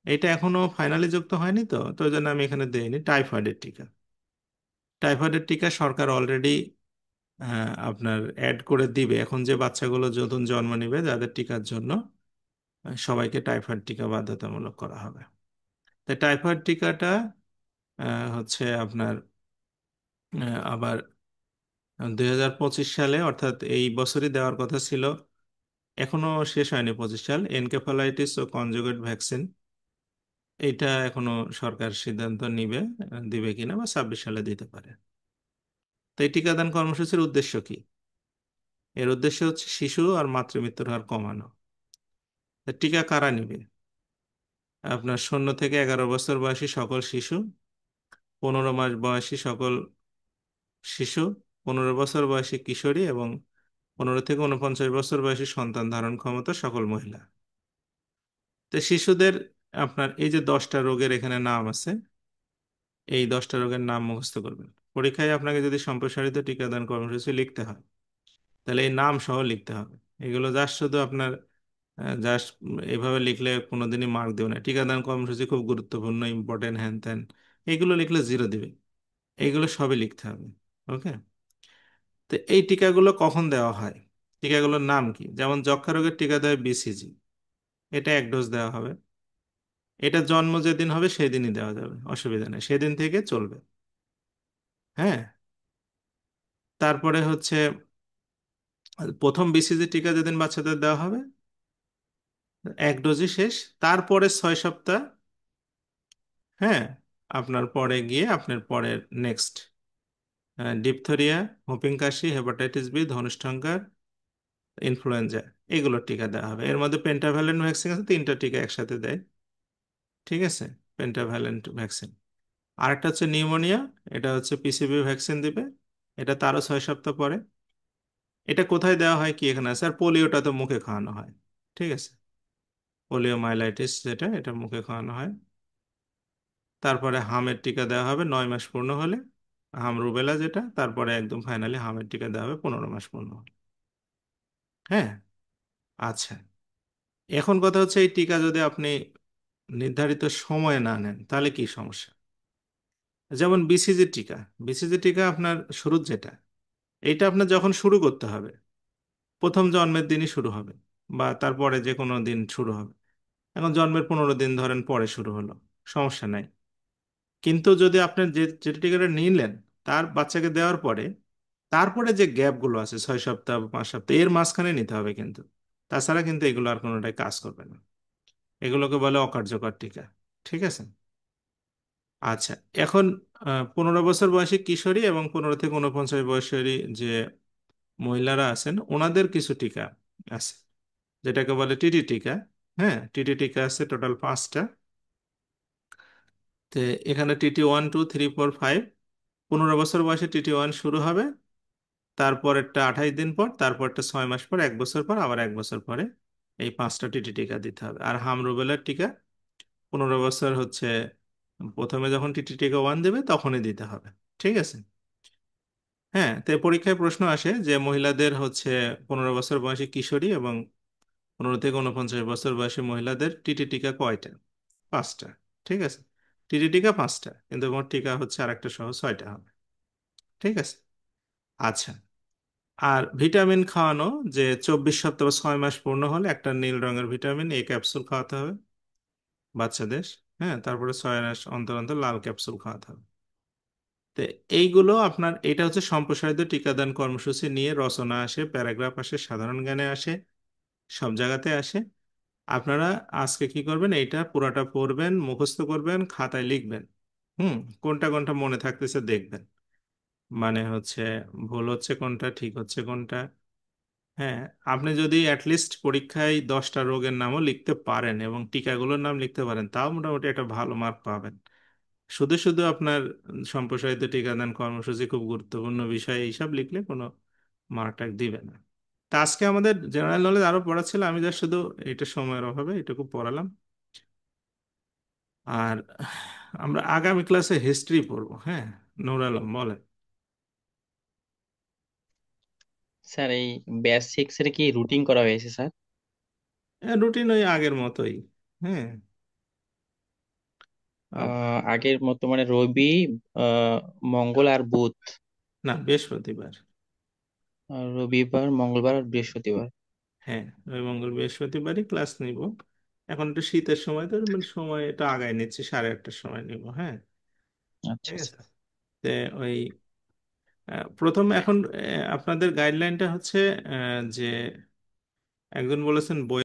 এটা এখনো ফাইনালি যুক্ত হয়নি, তো তো ওই জন্য আমি এখানে দেইনি, টাইফয়েডের টিকা। টাইফয়েডের টিকা সরকার অলরেডি আপনার অ্যাড করে দিবে, এখন যে বাচ্চাগুলো নতুন জন্ম নিবে যাদের টিকার জন্য সবাইকে টাইফয়েড টিকা বাধ্যতামূলক করা হবে। তো টাইফয়েড টিকাটা হচ্ছে আপনার আবার 2025 সালে, অর্থাৎ এই বছরই দেওয়ার কথা ছিল, এখনো শেষ হয়নি 25 সাল। এনকেফালাইটিস ও কনজুগেট ভ্যাকসিন, এটা এখনো সরকার সিদ্ধান্ত নিবে দিবে কিনা, বা 26 সালে দিতে পারে। তো এই টিকাদান কর্মসূচির উদ্দেশ্য কি? এর উদ্দেশ্য হচ্ছে শিশু আর মাতৃমৃত্যুর হার কমানো। তা টিকা কারা নিবে? আপনার 0 থেকে 11 বছর বয়সী সকল শিশু, 15 মাস বয়সী সকল শিশু, 15 বছর বয়সী কিশোরী এবং 15 থেকে 49 বছর বয়সী সন্তান ধারণ ক্ষমতা সকল মহিলা। তো শিশুদের আপনার এই যে 10টা রোগের এখানে নাম আছে, এই 10টা রোগের নাম মুখস্থ করবেন। পরীক্ষায় আপনাকে যদি সম্প্রসারিত টিকাদান কর্মসূচি লিখতে হয়, তাহলে এই নাম সহ লিখতে হবে। এগুলো জাস্ট শুধু আপনার জাস্ট এভাবে লিখলে কোনোদিনই মার্ক দেবে না। টিকাদান কর্মসূচি খুব গুরুত্বপূর্ণ, ইম্পর্টেন্ট, হ্যান ত্যান, এগুলো লিখলে 0 দিবে। এইগুলো সবই লিখতে হবে। ওকে, তো এই টিকাগুলো কখন দেওয়া হয়, টিকাগুলোর নাম কি? যেমন যক্ষ্মা রোগের টিকা দেয় BCG, এটা 1 ডোজ দেওয়া হবে। এটা জন্ম যেদিন হবে সেদিনই দেওয়া যাবে, অসুবিধা নেই, সেদিন থেকে চলবে। হ্যাঁ, তারপরে হচ্ছে প্রথম BCG টিকা যেদিন বাচ্চাদের দেওয়া হবে, 1 ডোজই শেষ। তারপরে 6 সপ্তাহ, হ্যাঁ, আপনার পরে গিয়ে আপনার পরের নেক্সট ডিপথেরিয়া, হুপিং কাশি, হেপাটাইটিস বি, ধনুষ্টঙ্কার, ইনফ্লুয়েঞ্জা, এগুলোর টিকা দেওয়া হবে। এর মধ্যে পেন্টাভ্যালেন্ট ভ্যাকসিন আছে, 3টা টিকা একসাথে দেয়। ঠিক আছে, পেন্টাভ্যালেন্ট ভ্যাকসিন। আরেকটা হচ্ছে নিউমোনিয়া, এটা হচ্ছে PCV ভ্যাকসিন দিবে, এটা তারও 6 সপ্তাহ পরে। এটা কোথায় দেওয়া হয় কি এখানে আছে। আর পোলিওটা তো মুখে খাওয়ানো হয়। ঠিক আছে, পোলিও মাইলাইটিস যেটা, এটা মুখে খাওয়ানো হয়। তারপরে হামের টিকা দেওয়া হবে 9 মাস পূর্ণ হলে, হাম রুবেলা যেটা, তারপরে একদম ফাইনালি হামের টিকা দেওয়া হবে 15 মাস পূর্ণ হলে। হ্যাঁ, আচ্ছা, এখন কথা হচ্ছে এই টিকা যদি আপনি নির্ধারিত সময়ে না নেন তাহলে কি সমস্যা? যেমন BCG টিকা, BCG টিকা আপনার শুরুর যেটা, এইটা আপনার যখন শুরু করতে হবে, প্রথম জন্মের দিনই শুরু হবে, বা তারপরে যে কোনো দিন শুরু হবে। এখন জন্মের 15 দিন ধরেন পরে শুরু হলো, সমস্যা নাই। কিন্তু যদি আপনি যে টিকাটা নিলেন তার বাচ্চাকে দেওয়ার পরে তারপরে যে গ্যাপগুলো আছে 6 সপ্তাহ বা 5 সপ্তাহ এর মাঝখানে নিতে হবে কিন্তু, তাছাড়া কিন্তু এগুলো আর কোনোটাই কাজ করবে না। এগুলোকে বলে অকার্যকর টিকা। ঠিক আছে। আচ্ছা, এখন 15 বছর বয়সী কিশোরী এবং 15 থেকে 49 বয়সী যে মহিলারা আছেন ওনাদের কিছু টিকা আছে, যেটাকে বলে টিটি টিকা। হ্যাঁ, টিটি টিকা আছে টোটাল 5টা। তো এখানে TT 1 2 3 4 5। 15 বছর বয়সে TT 1 শুরু হবে, তারপরেরটা 28 দিন পর, তারপরটা 6 মাস পর, 1 বছর পর, আবার 1 বছর পরে। এই 5টা টিটি টিকা দিতে হবে। আর হাম রুবেলার টিকা 15 বছর হচ্ছে প্রথমে যখন টিটি টিকা 1 দেবে তখনই দিতে হবে। ঠিক আছে। হ্যাঁ, তো পরীক্ষায় প্রশ্ন আসে যে মহিলাদের হচ্ছে 15 বছর বয়সী কিশোরী এবং 15 থেকে 49 বছর বয়সী মহিলাদের টিটি টিকা কয়টা? 5টা। ঠিক আছে। টিটি টিকা 5টা, কিন্তু মোট টিকা হচ্ছে আরেকটা সহ 6টা হবে। ঠিক আছে। আচ্ছা, আর ভিটামিন খাওয়ানো, যে 24 সপ্তাহ বা 6 মাস পূর্ণ হলে একটা নীল রঙের ভিটামিন এ ক্যাপসুল খাওয়াতে হবে বাচ্চাদের। হ্যাঁ, তারপরে 6 মাস অন্তর অন্তর লাল ক্যাপসুল খাওয়াতে হবে। তো এইগুলো আপনার, এটা হচ্ছে সম্প্রসারিত টিকাদান কর্মসূচি নিয়ে রচনা আসে, প্যারাগ্রাফ আসে, সাধারণ জ্ঞানে আসে, সব জায়গাতে আসে। আপনারা আজকে কি করবেন, এইটা পুরাটা পড়বেন, মুখস্থ করবেন, খাতায় লিখবেন। হুম। কোনটা কোনটা মনে থাকতেছে দেখবেন, মানে হচ্ছে ভুল হচ্ছে কোনটা, ঠিক হচ্ছে কোনটা। হ্যাঁ, আপনি যদি অ্যাটলিস্ট পরীক্ষায় 10টা রোগের নামও লিখতে পারেন এবং টিকাগুলোর নাম লিখতে পারেন, তাও মোটামুটি একটা ভালো মার্ক পাবেন। শুধু শুধু আপনার সম্প্রসারিত টিকাদান কর্মসূচি খুব গুরুত্বপূর্ণ বিষয় এইসব লিখলে কোনো মার্ক টাক দিবে না। তা আজকে আমাদের জেনারেল নলেজ আরো পড়া ছিল, আমি যা শুধু এটা সময়ের অভাবে এটুকু পড়ালাম। আর আমরা আগামী ক্লাসে হিস্ট্রি পড়বো। হ্যাঁ, নূর আলম বলেন। স্যার এই ব্যাচ 6 এর কি রুটিন করা হয়েছে স্যার? রুটিন ওই আগের মতোই। হ্যাঁ। আপ- আগের মতো মানে রবি, আহ, মঙ্গল আর বুধ, না, বৃহস্পতিবার। রবিবার মঙ্গলবার আর বৃহস্পতিবার। হ্যাঁ, ওই মঙ্গল বৃহস্পতিবারই ক্লাস নিব। এখন একটু শীতের সময় তো মানে সময় এটা আগায় নিচ্ছি, 8:30টার সময় নিব। হ্যাঁ। আচ্ছা ঠিক আছে। স্যার। তো ওই প্রথম এখন আপনাদের গাইডলাইনটা হচ্ছে যে একজন বলেছেন বই